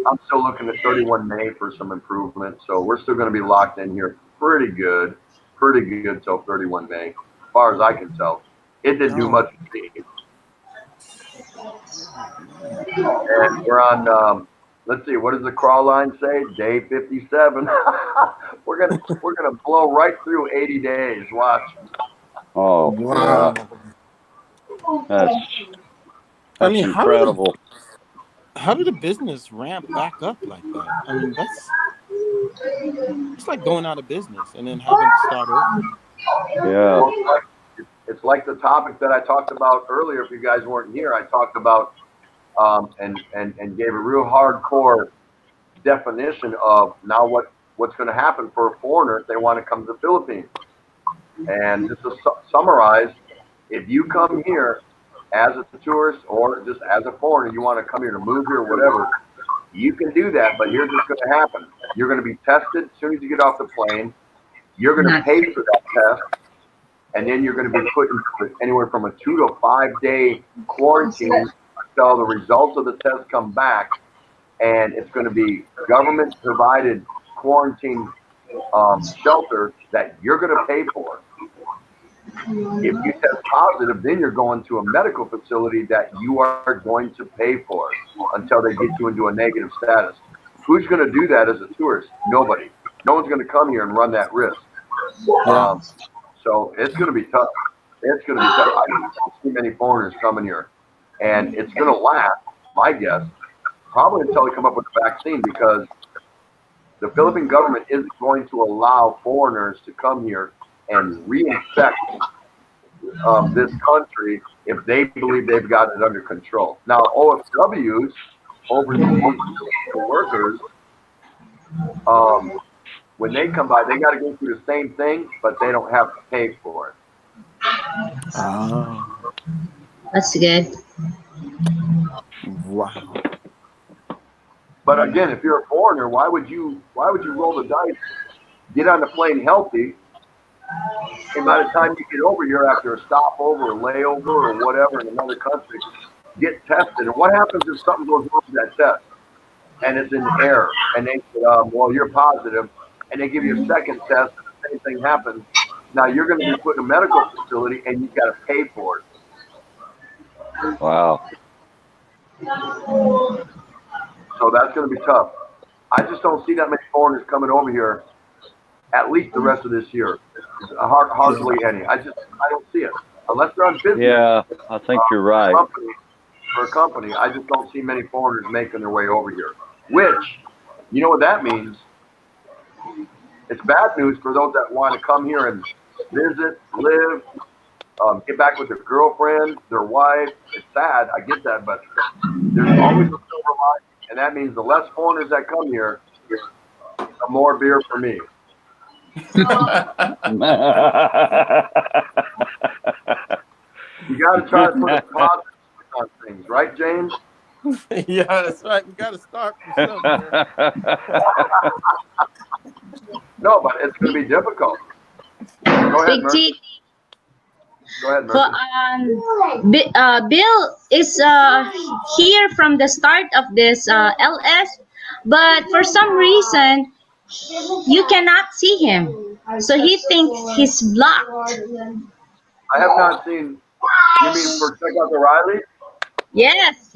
Speaker 1: I'm still looking at 31 May for some improvement. So we're still going to be locked in here pretty good till 31 May, as far as I can tell. It didn't do much to me. And we're on, let's see, what does the crawl line say? Day 57. we're gonna blow right through 80 days. Watch.
Speaker 6: Oh,
Speaker 8: Wow.
Speaker 6: that's
Speaker 8: I mean,
Speaker 6: incredible.
Speaker 8: How did a business ramp back up like that? I mean, it's like going out of business and then having to start over.
Speaker 6: Yeah.
Speaker 1: It's like the topic that I talked about earlier. If you guys weren't here, I talked about and gave a real hardcore definition of now what's going to happen for a foreigner if they want to come to the Philippines. And just to summarize, if you come here as a tourist or just as a foreigner, you want to come here to move here or whatever, you can do that. But here's what's going to happen. You're going to be tested as soon as you get off the plane. You're going to pay for that test. and then you're going to be put into anywhere from a 2 to 5 day quarantine until the results of the test come back, and it's going to be government provided quarantine shelter that you're going to pay for. If you test positive, then you're going to a medical facility that you are going to pay for until they get you into a negative status. Who's going to do that as a tourist? Nobody. No one's going to come here and run that risk. So it's going to be tough. It's going to be tough. I don't see many foreigners coming here, and it's going to last, my guess, probably until they come up with a vaccine, because the Philippine government isn't going to allow foreigners to come here and reinfect this country if they believe they've got it under control. Now, OFWs, overseas workers, when they come by, they got to go through the same thing, but they don't have to pay for it.
Speaker 8: Oh,
Speaker 7: That's good.
Speaker 8: wow.
Speaker 1: But again, if you're a foreigner, why would you roll the dice, get on the plane healthy, and by the time you get over here after a stopover or layover or whatever in another country, get tested? And what happens if something goes wrong with that test and it's in error, and they say, well, you're positive, and they give you a second test and the same thing happens? Now you're going to be put in a medical facility and you've got to pay for it.
Speaker 6: Wow.
Speaker 1: So that's going to be tough. I just don't see that many foreigners coming over here at least the rest of this year. Hardly any. I don't see it. Unless they're on business.
Speaker 6: Yeah, I think you're right.
Speaker 1: For a company, I just don't see many foreigners making their way over here. Which, you know what that means? It's bad news for those that want to come here and visit, live, get back with their girlfriend, their wife. It's sad, I get that, but there's always a silver lining, and that means the less foreigners that come here, the more beer for me. You got to try to put a positive on things, right, James?
Speaker 8: Yeah, that's right. We got to start from somewhere.
Speaker 1: No, but it's going to be difficult. Go ahead,
Speaker 7: Big
Speaker 1: Mercy.
Speaker 7: T.
Speaker 1: Go ahead,
Speaker 7: For,
Speaker 1: Mercy.
Speaker 7: Bill is here from the start of this LS, but for some reason you cannot see him, so he thinks he's blocked.
Speaker 1: I have not seen. You mean for Check Out the Riley?
Speaker 7: Yes.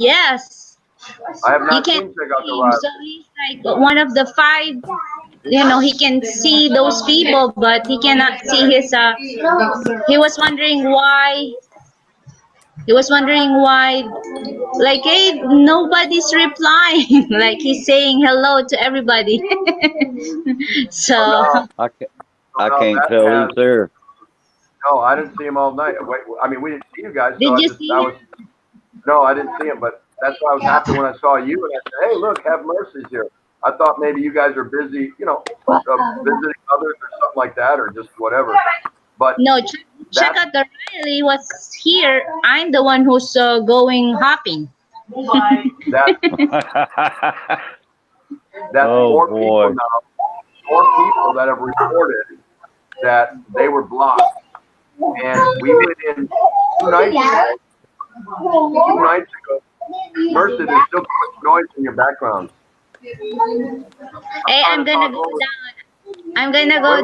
Speaker 1: I have
Speaker 7: He
Speaker 1: not
Speaker 7: can
Speaker 1: seen Check Out
Speaker 7: see
Speaker 1: the
Speaker 7: him,
Speaker 1: Riley.
Speaker 7: so he's like one of the 5. He can see those people, but he cannot see his. He was wondering why. Like, hey, nobody's replying. Like, he's saying hello to everybody. So.
Speaker 1: Oh,
Speaker 6: I
Speaker 1: no,
Speaker 6: can't
Speaker 1: that
Speaker 6: tell
Speaker 1: has-
Speaker 6: he's there.
Speaker 1: No, I didn't see him all night. Wait, I mean, we didn't see you guys. So
Speaker 7: Did you see him?
Speaker 1: No, I didn't see him, but that's why I was happy when I saw you, and I said, hey, look, Have Mercy's here. I thought maybe you guys are busy, visiting others or something like that, or just whatever. But
Speaker 7: No, check out the Riley was here. I'm the one who's going hopping.
Speaker 1: that's
Speaker 6: Oh,
Speaker 1: 4
Speaker 6: boy.
Speaker 1: people now. 4 people that have reported that they were blocked. And we went in 2 nights ago. 2 nights ago. Mercy, there's still too much noise in your background.
Speaker 7: Hey, I'm gonna go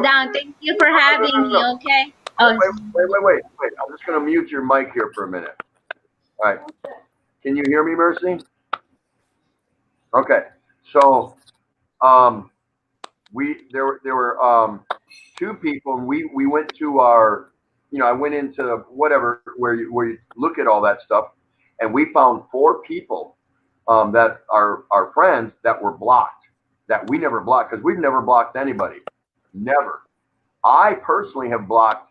Speaker 7: down. Thank you for having me. Okay. Oh,
Speaker 1: Wait. I'm just going to mute your mic here for a minute. All right. Can you hear me, Mercy? Okay. So, there were 2 people, and we went to our, I went into whatever where you look at all that stuff, and we found 4 people that are our friends that were blocked, that we never blocked, because we've never blocked anybody. Never. I personally have blocked,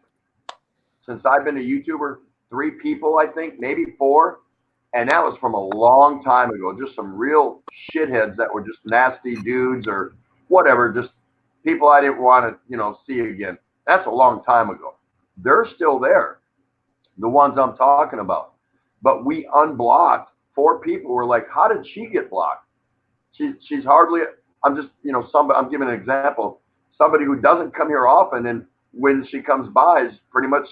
Speaker 1: since I've been a YouTuber, 3 people, I think, maybe 4. And that was from a long time ago. Just some real shitheads that were just nasty dudes or whatever, just people I didn't want to, see again. That's a long time ago. They're still there, the ones I'm talking about. But we unblocked 4 people. We're like, how did she get blocked? She's hardly, I'm just, I'm giving an example. Somebody who doesn't come here often, and when she comes by is pretty much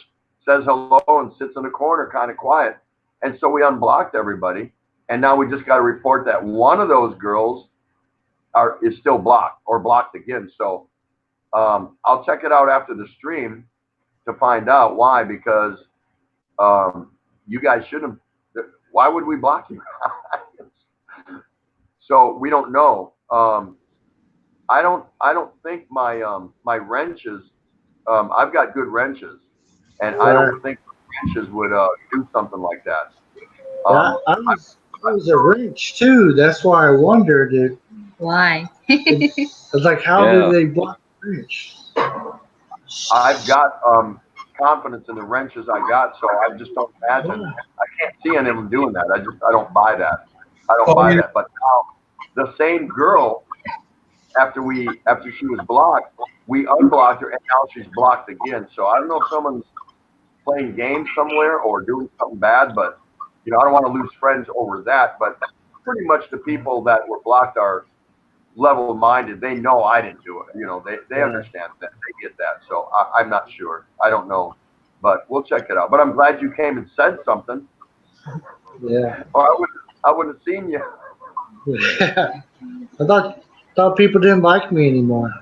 Speaker 1: says hello and sits in the corner kind of quiet. And so we unblocked everybody. And now we just got to report that one of those girls is still blocked or blocked again. So I'll check it out after the stream to find out why, because you guys shouldn't. Why would we block you? So we don't know. I don't think my wrenches. I've got good wrenches, and I don't think wrenches would do something like that.
Speaker 9: Yeah, I was a wrench too. That's why I wondered it.
Speaker 7: Why?
Speaker 9: I was like, how
Speaker 6: Yeah.
Speaker 9: do they block the wrench?
Speaker 1: I've got confidence in the wrenches I got, so I just don't imagine. I can't see any of them doing that. I don't buy that. I don't buy that. But now the same girl, after she was blocked, we unblocked her, and now she's blocked again. So I don't know if someone's playing games somewhere or doing something bad, but I don't want to lose friends over that. But pretty much the people that were blocked are level-minded. They know I didn't do it. They understand that. They get that. So I'm not sure. I don't know, but we'll check it out. But I'm glad you came and said something.
Speaker 9: Yeah.
Speaker 1: Or I wouldn't have seen you.
Speaker 9: I thought people didn't like me anymore.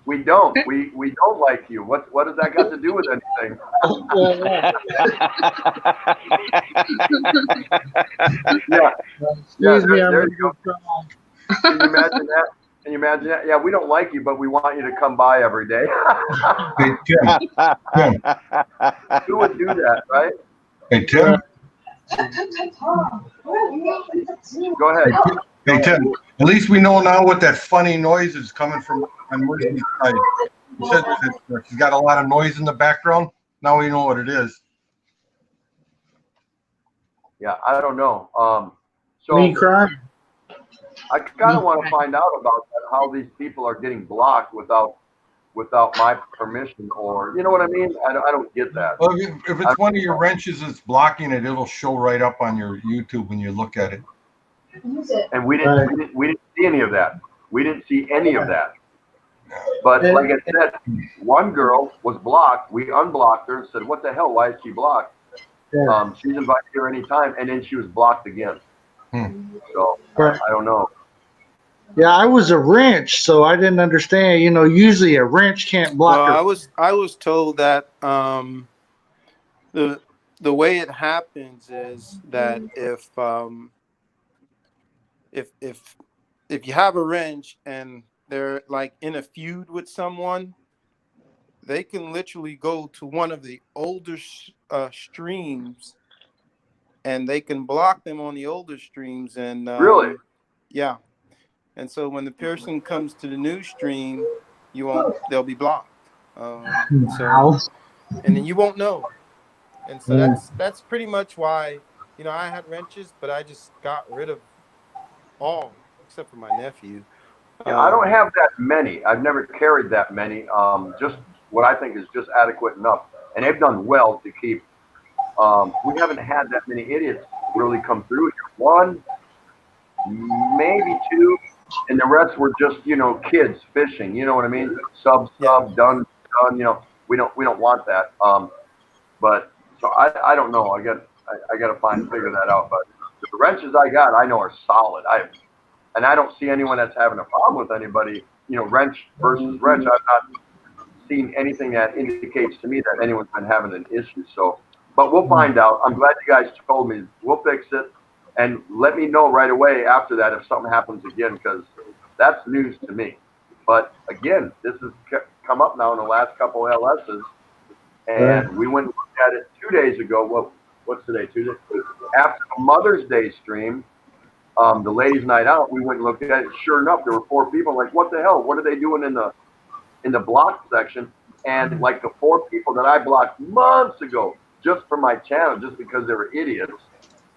Speaker 1: We don't. We don't like you. What does that got to do with anything? Yeah.
Speaker 9: Excuse me,
Speaker 1: There you go. Can you imagine that? Can you imagine that? Yeah, we don't like you, but we want you to come by every day.
Speaker 4: Hey, Tim.
Speaker 1: Who would do that, right?
Speaker 4: Hey, Tim.
Speaker 1: Go ahead.
Speaker 4: Hey, Tim. At least we know now what that funny noise is coming from on Mercy's side. You said that she's got a lot of noise in the background. Now we know what it is.
Speaker 1: Yeah, I don't know. So
Speaker 9: Me crying.
Speaker 1: I kind of want to find out about that, how these people are getting blocked without my permission, or you know what I mean? I don't get that.
Speaker 4: Well, if it's one of your wrenches that's blocking it, it'll show right up on your YouTube when you look at it.
Speaker 1: And we didn't see any of that. We didn't see any of that. But like I said, one girl was blocked. We unblocked her and said, "What the hell? Why is she blocked?" She's invited here anytime, and then she was blocked again. So I don't know.
Speaker 9: Yeah, I was a wrench, so I didn't understand. Usually a wrench can't block.
Speaker 8: Well, I was told that the way it happens is that if you have a wrench and they're like in a feud with someone, they can literally go to one of the older streams, and they can block them on the older streams. And
Speaker 1: Really?
Speaker 8: Yeah. And so when the person comes to the new stream, they'll be blocked. And then you won't know. And so that's pretty much why, I had wrenches, but I just got rid of all except for my nephew.
Speaker 1: Yeah, I don't have that many. I've never carried that many. Just what I think is just adequate enough. And they've done well to keep. We haven't had that many idiots really come through here. One, maybe two, and the rest were just kids fishing. You know what I mean? Sub, done. We don't want that. But so I don't know. I got to figure that out. But the wrenches I got, I know are solid. And I don't see anyone that's having a problem with anybody. Wrench versus wrench. I've not seen anything that indicates to me that anyone's been having an issue. So, but we'll find out. I'm glad you guys told me. We'll fix it. And let me know right away after that if something happens again, because that's news to me. But again, this has come up now in the last couple of LSs, and we went and looked at it 2 days ago. What's today? Tuesday. After the Mother's Day stream, the ladies' night out, we went and looked at it. Sure enough, there were 4 people. Like, what the hell? What are they doing in the block section? And like the 4 people that I blocked months ago just for my channel, just because they were idiots,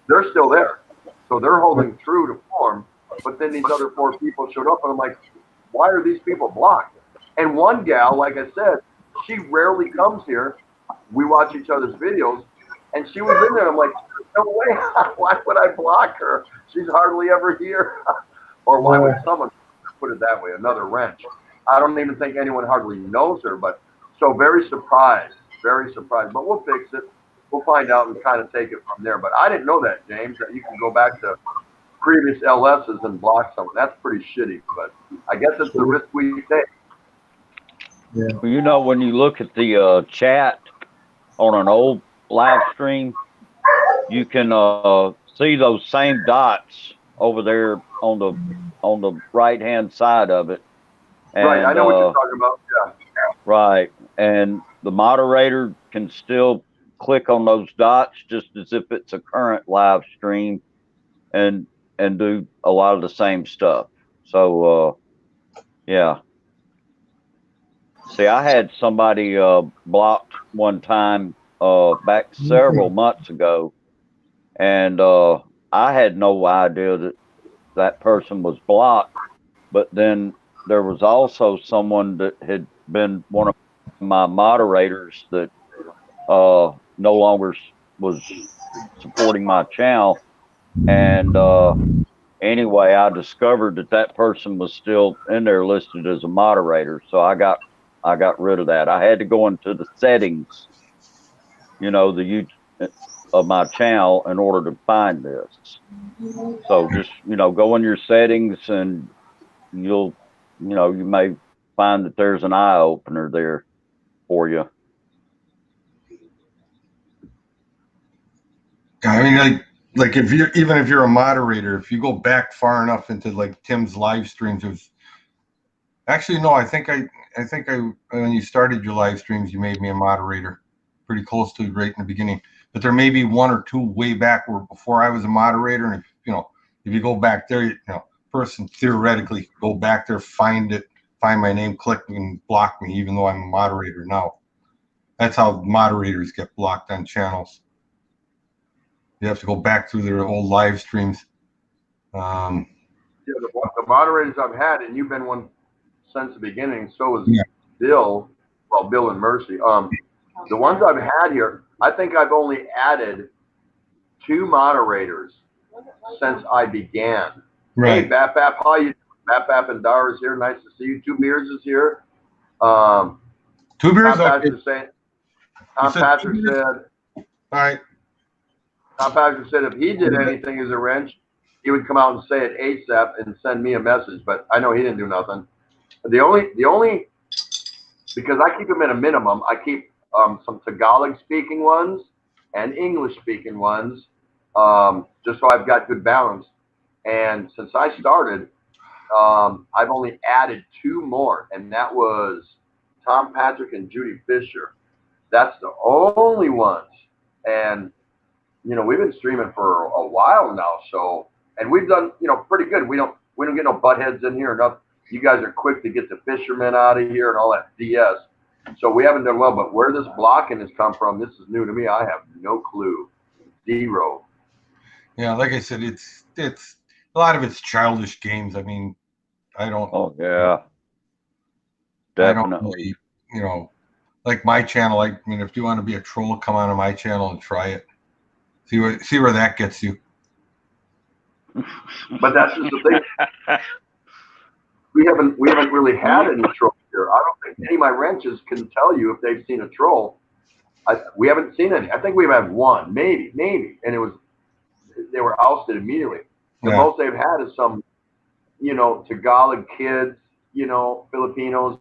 Speaker 1: they're still there. So they're holding true to form. But then these other 4 people showed up, and I'm like, why are these people blocked? And one gal, like I said, she rarely comes here. We watch each other's videos, and she was in there. I'm like, no way. Why would I block her? She's hardly ever here. Or why would someone, put it that way, another wrench? I don't even think anyone hardly knows her, but So very surprised, but we'll fix it. We'll find out and kind of take it from there. But I didn't know that, James, that you can go back to previous LSs and block someone. That's pretty shitty, but I guess it's the risk we take.
Speaker 6: Well, you know, when you look at the chat on an old live stream, you can see those same dots over there on the right hand side of it. And,
Speaker 1: right, I know what you're talking about. Yeah.
Speaker 6: Right, and the moderator can still click on those dots just as if it's a current live stream, and do a lot of the same stuff. So yeah. See, I had somebody blocked one time back several months ago, and I had no idea that that person was blocked. But then there was also someone that had been one of my moderators that no longer was supporting my channel, and anyway, I discovered that that person was still in there listed as a moderator, so I got rid of that. I had to go into the settings, you know, of my channel in order to find this. So just, you know, go in your settings and you may find that there's an eye opener there for you.
Speaker 4: I mean, like if you're a moderator, if you go back far enough into like Tim's live streams, actually no, I think when you started your live streams, you made me a moderator, pretty close to right in the beginning. But there may be one or two way back where before I was a moderator, and if you go back there, person theoretically could go back there, find my name, click and block me, even though I'm a moderator now. That's how moderators get blocked on channels. You have to go back through their old live streams.
Speaker 1: Yeah, the moderators I've had, and you've been one since the beginning, so is Bill. Well, Bill and Mercy. The ones I've had here, I think I've only added 2 moderators since I began.
Speaker 4: Right.
Speaker 1: Hey, Bap, how you doing? Bap and Dar is here. Nice to see you. 2 Beers is here.
Speaker 4: 2 Beers?
Speaker 1: Tom Patrick said,
Speaker 4: all right.
Speaker 1: Tom Patrick said if he did anything as a wrench, he would come out and say it ASAP and send me a message, but I know he didn't do nothing. The only, because I keep them at a minimum, I keep some Tagalog speaking ones and English speaking ones, just so I've got good balance. And since I started, I've only added 2 more, and that was Tom Patrick and Judy Fisher. That's the only ones. And we've been streaming for a while now, so, and we've done, pretty good. We don't get no butt heads in here enough. You guys are quick to get the fishermen out of here and all that DS. So we haven't done well, but where this blocking has come from, this is new to me. I have no clue. 0.
Speaker 4: Yeah, like I said, it's a lot of it's childish games. I mean, I don't.
Speaker 6: Oh yeah. Definitely.
Speaker 4: I don't, like my channel. I mean, if you want to be a troll, come on to my channel and try it. See where that gets you.
Speaker 1: But that's just the thing. We haven't really had any trolls here. I don't think any of my wrenches can tell you if they've seen a troll. We haven't seen any. I think we've had 1, maybe, and they were ousted immediately. The most they've had is some, Tagalog kids, Filipinos,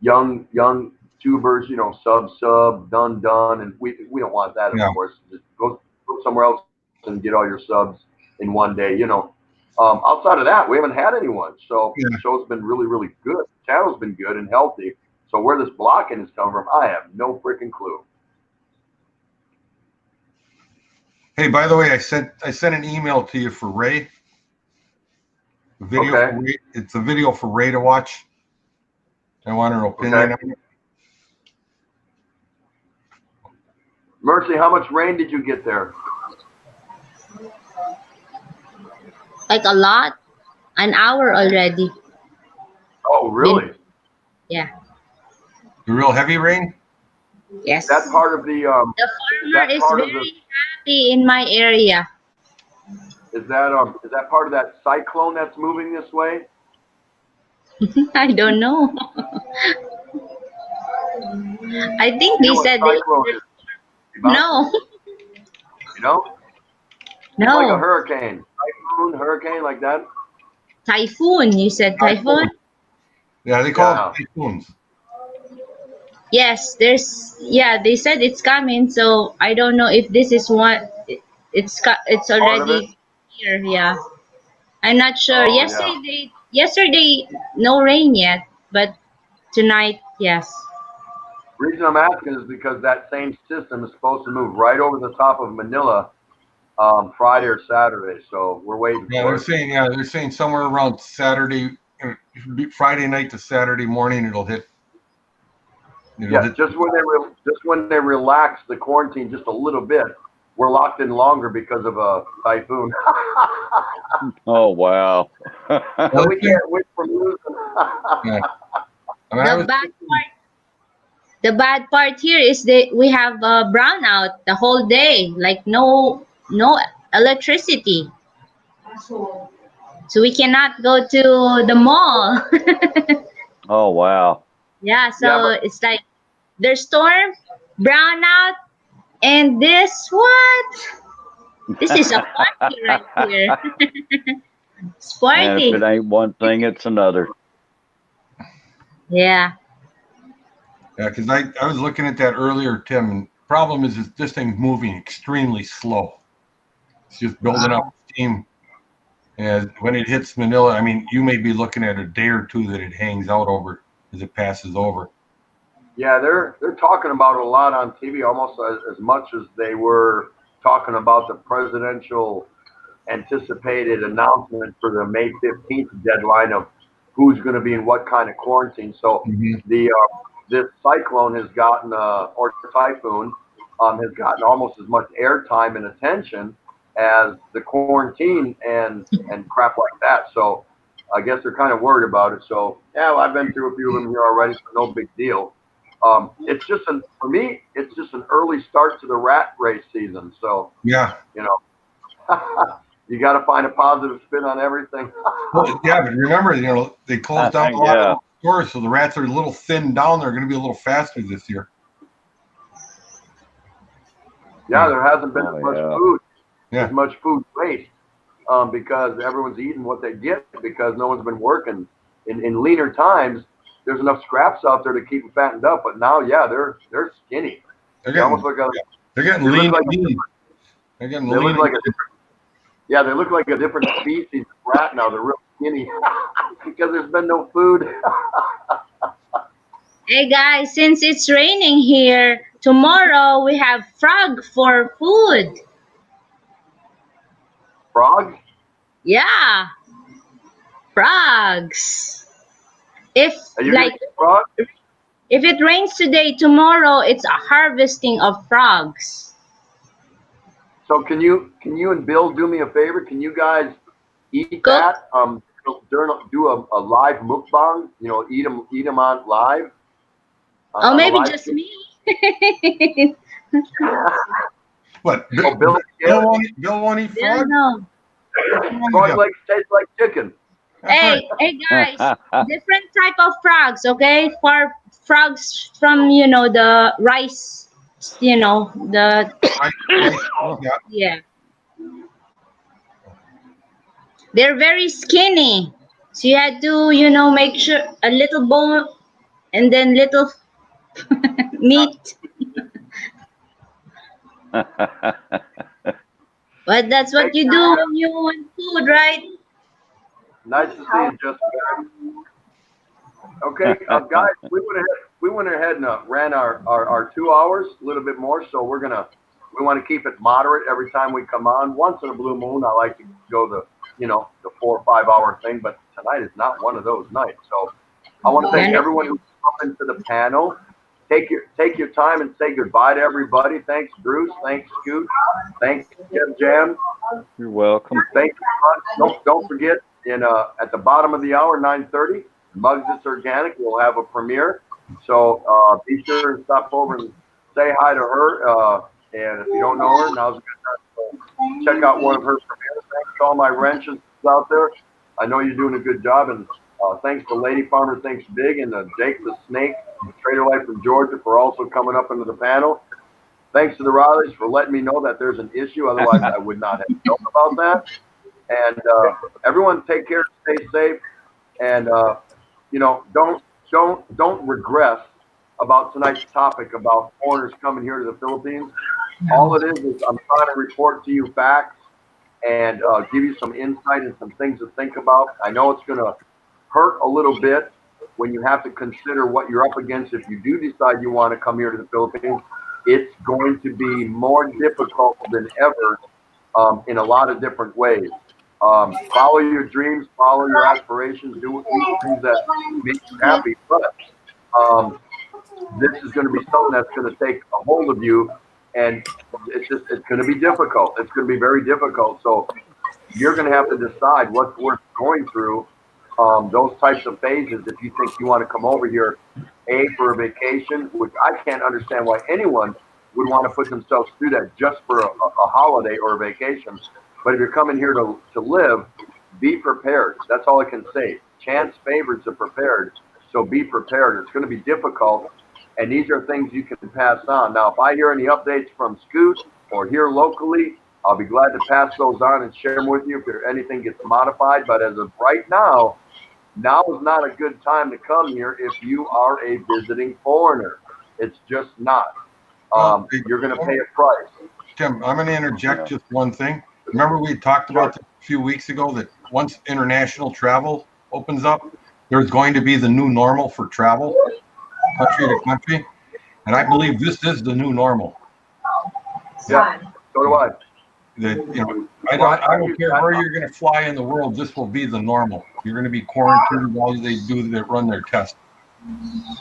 Speaker 1: young tubers, sub, done, and we don't want that, of course. Just go somewhere else and get all your subs in one day, outside of that, we haven't had anyone. So the show's been really, really good. The channel's been good and healthy. So where this blocking has come from, I have no freaking clue.
Speaker 4: Hey, by the way, I sent an email to you for Ray. Video.
Speaker 1: Okay.
Speaker 4: For Ray. It's a video for Ray to watch. I want her opinion on it.
Speaker 1: Mercy, how much rain did you get there?
Speaker 7: Like a lot. An hour already.
Speaker 1: Oh, really?
Speaker 7: Yeah.
Speaker 4: The real heavy rain?
Speaker 7: Yes.
Speaker 1: That's part of the.
Speaker 7: The farmer is very happy in my area.
Speaker 1: Is that part of that cyclone that's moving this way?
Speaker 7: I don't know. I think
Speaker 1: You
Speaker 7: they
Speaker 1: know what
Speaker 7: said
Speaker 1: cyclone is? Yvonne?
Speaker 7: no,
Speaker 1: You know? It's like a
Speaker 7: no.
Speaker 1: hurricane. Typhoon, hurricane, like that.
Speaker 7: Typhoon. You said typhoon?
Speaker 4: Yeah, they call
Speaker 1: Yeah.
Speaker 4: it typhoons.
Speaker 7: Yes, they said it's coming, so I don't know if this is what it's
Speaker 1: Part of it?
Speaker 7: already here, yeah. I'm not sure.
Speaker 1: Oh, yeah.
Speaker 7: Yesterday no rain yet, but tonight, yes.
Speaker 1: Reason I'm asking is because that same system is supposed to move right over the top of Manila Friday or Saturday. So we're waiting
Speaker 4: Yeah,
Speaker 1: for it.
Speaker 4: they're saying somewhere around Saturday, Friday night to Saturday morning, it'll hit.
Speaker 1: Yeah, just when they relax the quarantine just a little bit, we're locked in longer because of a typhoon.
Speaker 6: Oh, wow.
Speaker 1: So we can't wait for losing.
Speaker 4: Yeah. I mean,
Speaker 7: The bad part here is that we have a brownout the whole day, like no electricity. So we cannot go to the mall.
Speaker 6: Oh, wow.
Speaker 7: Yeah, so
Speaker 1: Yeah, but-
Speaker 7: it's like there's storm, brownout, and this what? This is a party right here. It's
Speaker 6: And if
Speaker 7: party.
Speaker 6: it ain't one thing, it's another.
Speaker 7: Yeah.
Speaker 4: yeah, because I was looking at that earlier, Tim. And problem is this thing's moving extremely slow. It's just building up steam. And when it hits Manila, I mean, you may be looking at a day or two that it hangs out over as it passes over.
Speaker 1: Yeah, they're talking about it a lot on TV, almost as much as they were talking about the presidential anticipated announcement for the May 15th deadline of who's going to be in what kind of quarantine. So this cyclone has gotten, or typhoon, has gotten almost as much airtime and attention as the quarantine and crap like that. So I guess they're kind of worried about it. So yeah, well, I've been through a few of them here already, so no big deal. It's just for me, it's just an early start to the rat race season. So
Speaker 4: Yeah.
Speaker 1: you know, you got to find a positive spin on everything.
Speaker 4: Well, yeah, but remember, they closed down a lot of stores, so the rats are a little thinned down. They're going to be a little faster this year.
Speaker 1: Yeah, there hasn't been as much food waste because everyone's eating what they get because no one's been working. In leaner times, there's enough scraps out there to keep them fattened up. But now, yeah, they're skinny.
Speaker 4: They're getting lean. They're getting lean.
Speaker 1: Yeah, they look like a different species of rat now. They're real skinny because there's been no food.
Speaker 7: Hey guys, since it's raining here, tomorrow we have frog for food.
Speaker 1: Frog?
Speaker 7: Yeah. Frogs. If if it rains today, tomorrow it's a harvesting of frogs.
Speaker 1: So can you and Bill do me a favor? Can you guys eat that? Do a live mukbang. Eat them on live.
Speaker 7: Oh, maybe just me.
Speaker 4: What?
Speaker 1: Bill
Speaker 4: won't eat frog?
Speaker 7: No.
Speaker 1: Frog legs taste like chicken.
Speaker 7: Hey guys, different type of frogs, okay? For frogs from the rice, yeah. They're very skinny, so you had to make sure a little bone and then little meat. But that's what you do when you want food, right?
Speaker 1: Nice to see you, Jessica. Okay, guys, we went ahead and ran our 2 hours, a little bit more. So we want to keep it moderate every time we come on. Once in a blue moon, I like to go the 4 or 5 hour thing, but tonight is not one of those nights. So I want to thank everyone who's come into the panel. Take your time and say goodbye to everybody. Thanks, Bruce. Thanks, Scoot. Thanks, Jam.
Speaker 6: You're welcome.
Speaker 1: Thank you. Don't forget, at the bottom of the hour, 9:30, Mugs It's Organic will have a premiere. So be sure to stop over and say hi to her. And if you don't know her, now's a good time to check out one of her premieres. Thanks to all my wrenches out there. I know you're doing a good job. And thanks to Lady Farmer Thinks Big and Jake the Snake Trader Life from Georgia, for also coming up into the panel. Thanks to the Rileys for letting me know that there's an issue. Otherwise, I would not have known about that. And everyone, take care, stay safe, and you know, don't regress about tonight's topic about foreigners coming here to the Philippines. All it is I'm trying to report to you facts and give you some insight and some things to think about. I know it's going to hurt a little bit when you have to consider what you're up against if you do decide you want to come here to the Philippines. It's going to be more difficult than ever in a lot of different ways. Follow your dreams, follow your aspirations, do things that make you happy. But this is going to be something that's going to take a hold of you, and it's going to be difficult. It's going to be very difficult. So you're going to have to decide what's worth going through those types of phases if you think you want to come over here, for a vacation, which I can't understand why anyone would want to put themselves through that just for a holiday or a vacation. But if you're coming here to live, be prepared. That's all I can say. Chance favors the prepared, so be prepared. It's going to be difficult, and these are things you can pass on. Now, if I hear any updates from Scoot or here locally, I'll be glad to pass those on and share them with you if anything gets modified. But as of right now is not a good time to come here if you are a visiting foreigner. It's just not. You're going to pay a price.
Speaker 4: Tim, I'm going to interject just one thing. Remember we talked about this a few weeks ago that once international travel opens up, there's going to be the new normal for travel, country to country. And I believe this is the new normal.
Speaker 1: Yeah, so do I.
Speaker 4: That, you know, I don't care where you're going to fly in the world. This will be the normal. You're going to be quarantined while they run their test.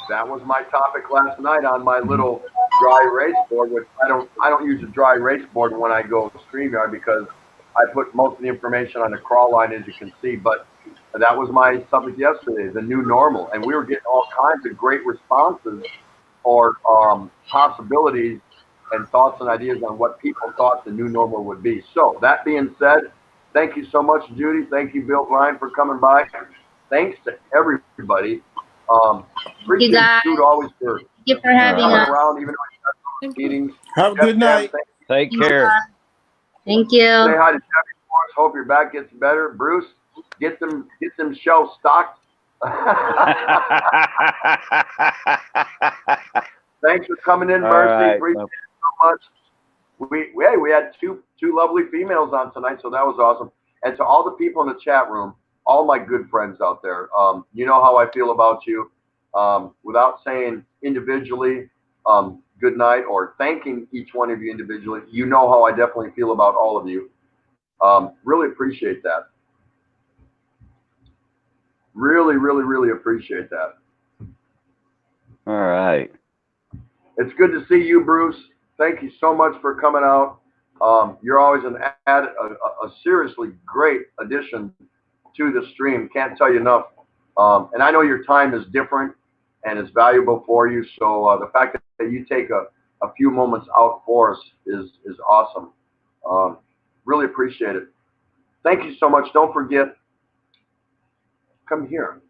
Speaker 1: That was my topic last night on my little dry erase board, which I don't use a dry erase board when I go StreamYard because I put most of the information on the crawl line, as you can see. But that was my subject yesterday, the new normal, and we were getting all kinds of great responses or possibilities and thoughts and ideas on what people thought the new normal would be. So that being said, thank you so much, Judy. Thank you, Bill Ryan, for coming by. Thanks to everybody. Appreciate you always for
Speaker 7: having us.
Speaker 1: around, even though you meetings.
Speaker 8: Have a good night.
Speaker 6: Take care.
Speaker 7: Thank you.
Speaker 1: Say hi to Jeffy Morris. Hope your back gets better. Bruce, get them shelves stocked. Thanks for coming in, Mercy.
Speaker 6: Right.
Speaker 1: Appreciate it so much. We had two lovely females on tonight, so that was awesome. And to all the people in the chat room, all my good friends out there, you know how I feel about you. Without saying individually good night or thanking each one of you individually, you know how I definitely feel about all of you. Really appreciate that. Really, really, really appreciate that.
Speaker 6: All right.
Speaker 1: It's good to see you, Bruce. Thank you so much for coming out. You're always a seriously great addition to the stream. Can't tell you enough. And I know your time is different and it's valuable for you. So the fact that you take a few moments out for us is awesome. Really appreciate it. Thank you so much. Don't forget, come here.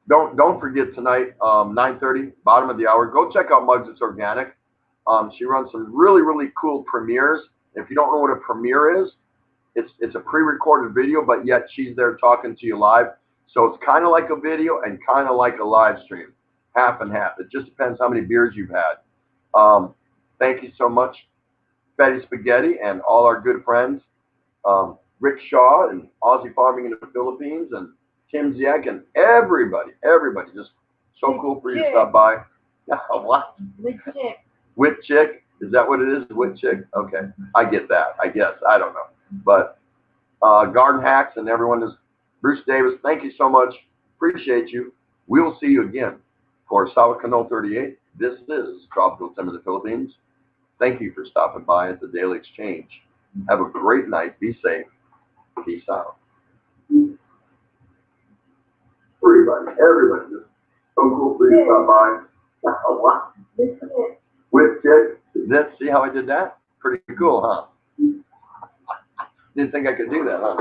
Speaker 1: Don't forget tonight, 9:30, bottom of the hour. Go check out Muggs It's Organic. She runs some really, really cool premieres. If you don't know what a premiere is, it's a pre-recorded video, but yet she's there talking to you live. So it's kind of like a video and kind of like a live stream, half and half. It just depends how many beers you've had. Thank you so much, Betty Spaghetti, and all our good friends, Rick Shaw and Aussie Farming in the Philippines, and Tim Ziak, and everybody. Just so cool for you to stop by. What? Wit Chick. Is that what it is? Wit Chick? Okay. I get that. I guess. I don't know. But Garden Hacks and everyone is Bruce Davis. Thank you so much. Appreciate you. We will see you again for South Cano 38. This is Tropical Tim of the Philippines. Thank you for stopping by at the Daily Exchange. Have a great night. Be safe. Peace out. Everybody, just so cool for you to stop by. Wow. With Chick, see how I did that? Pretty cool, huh? Didn't think I could do that, huh?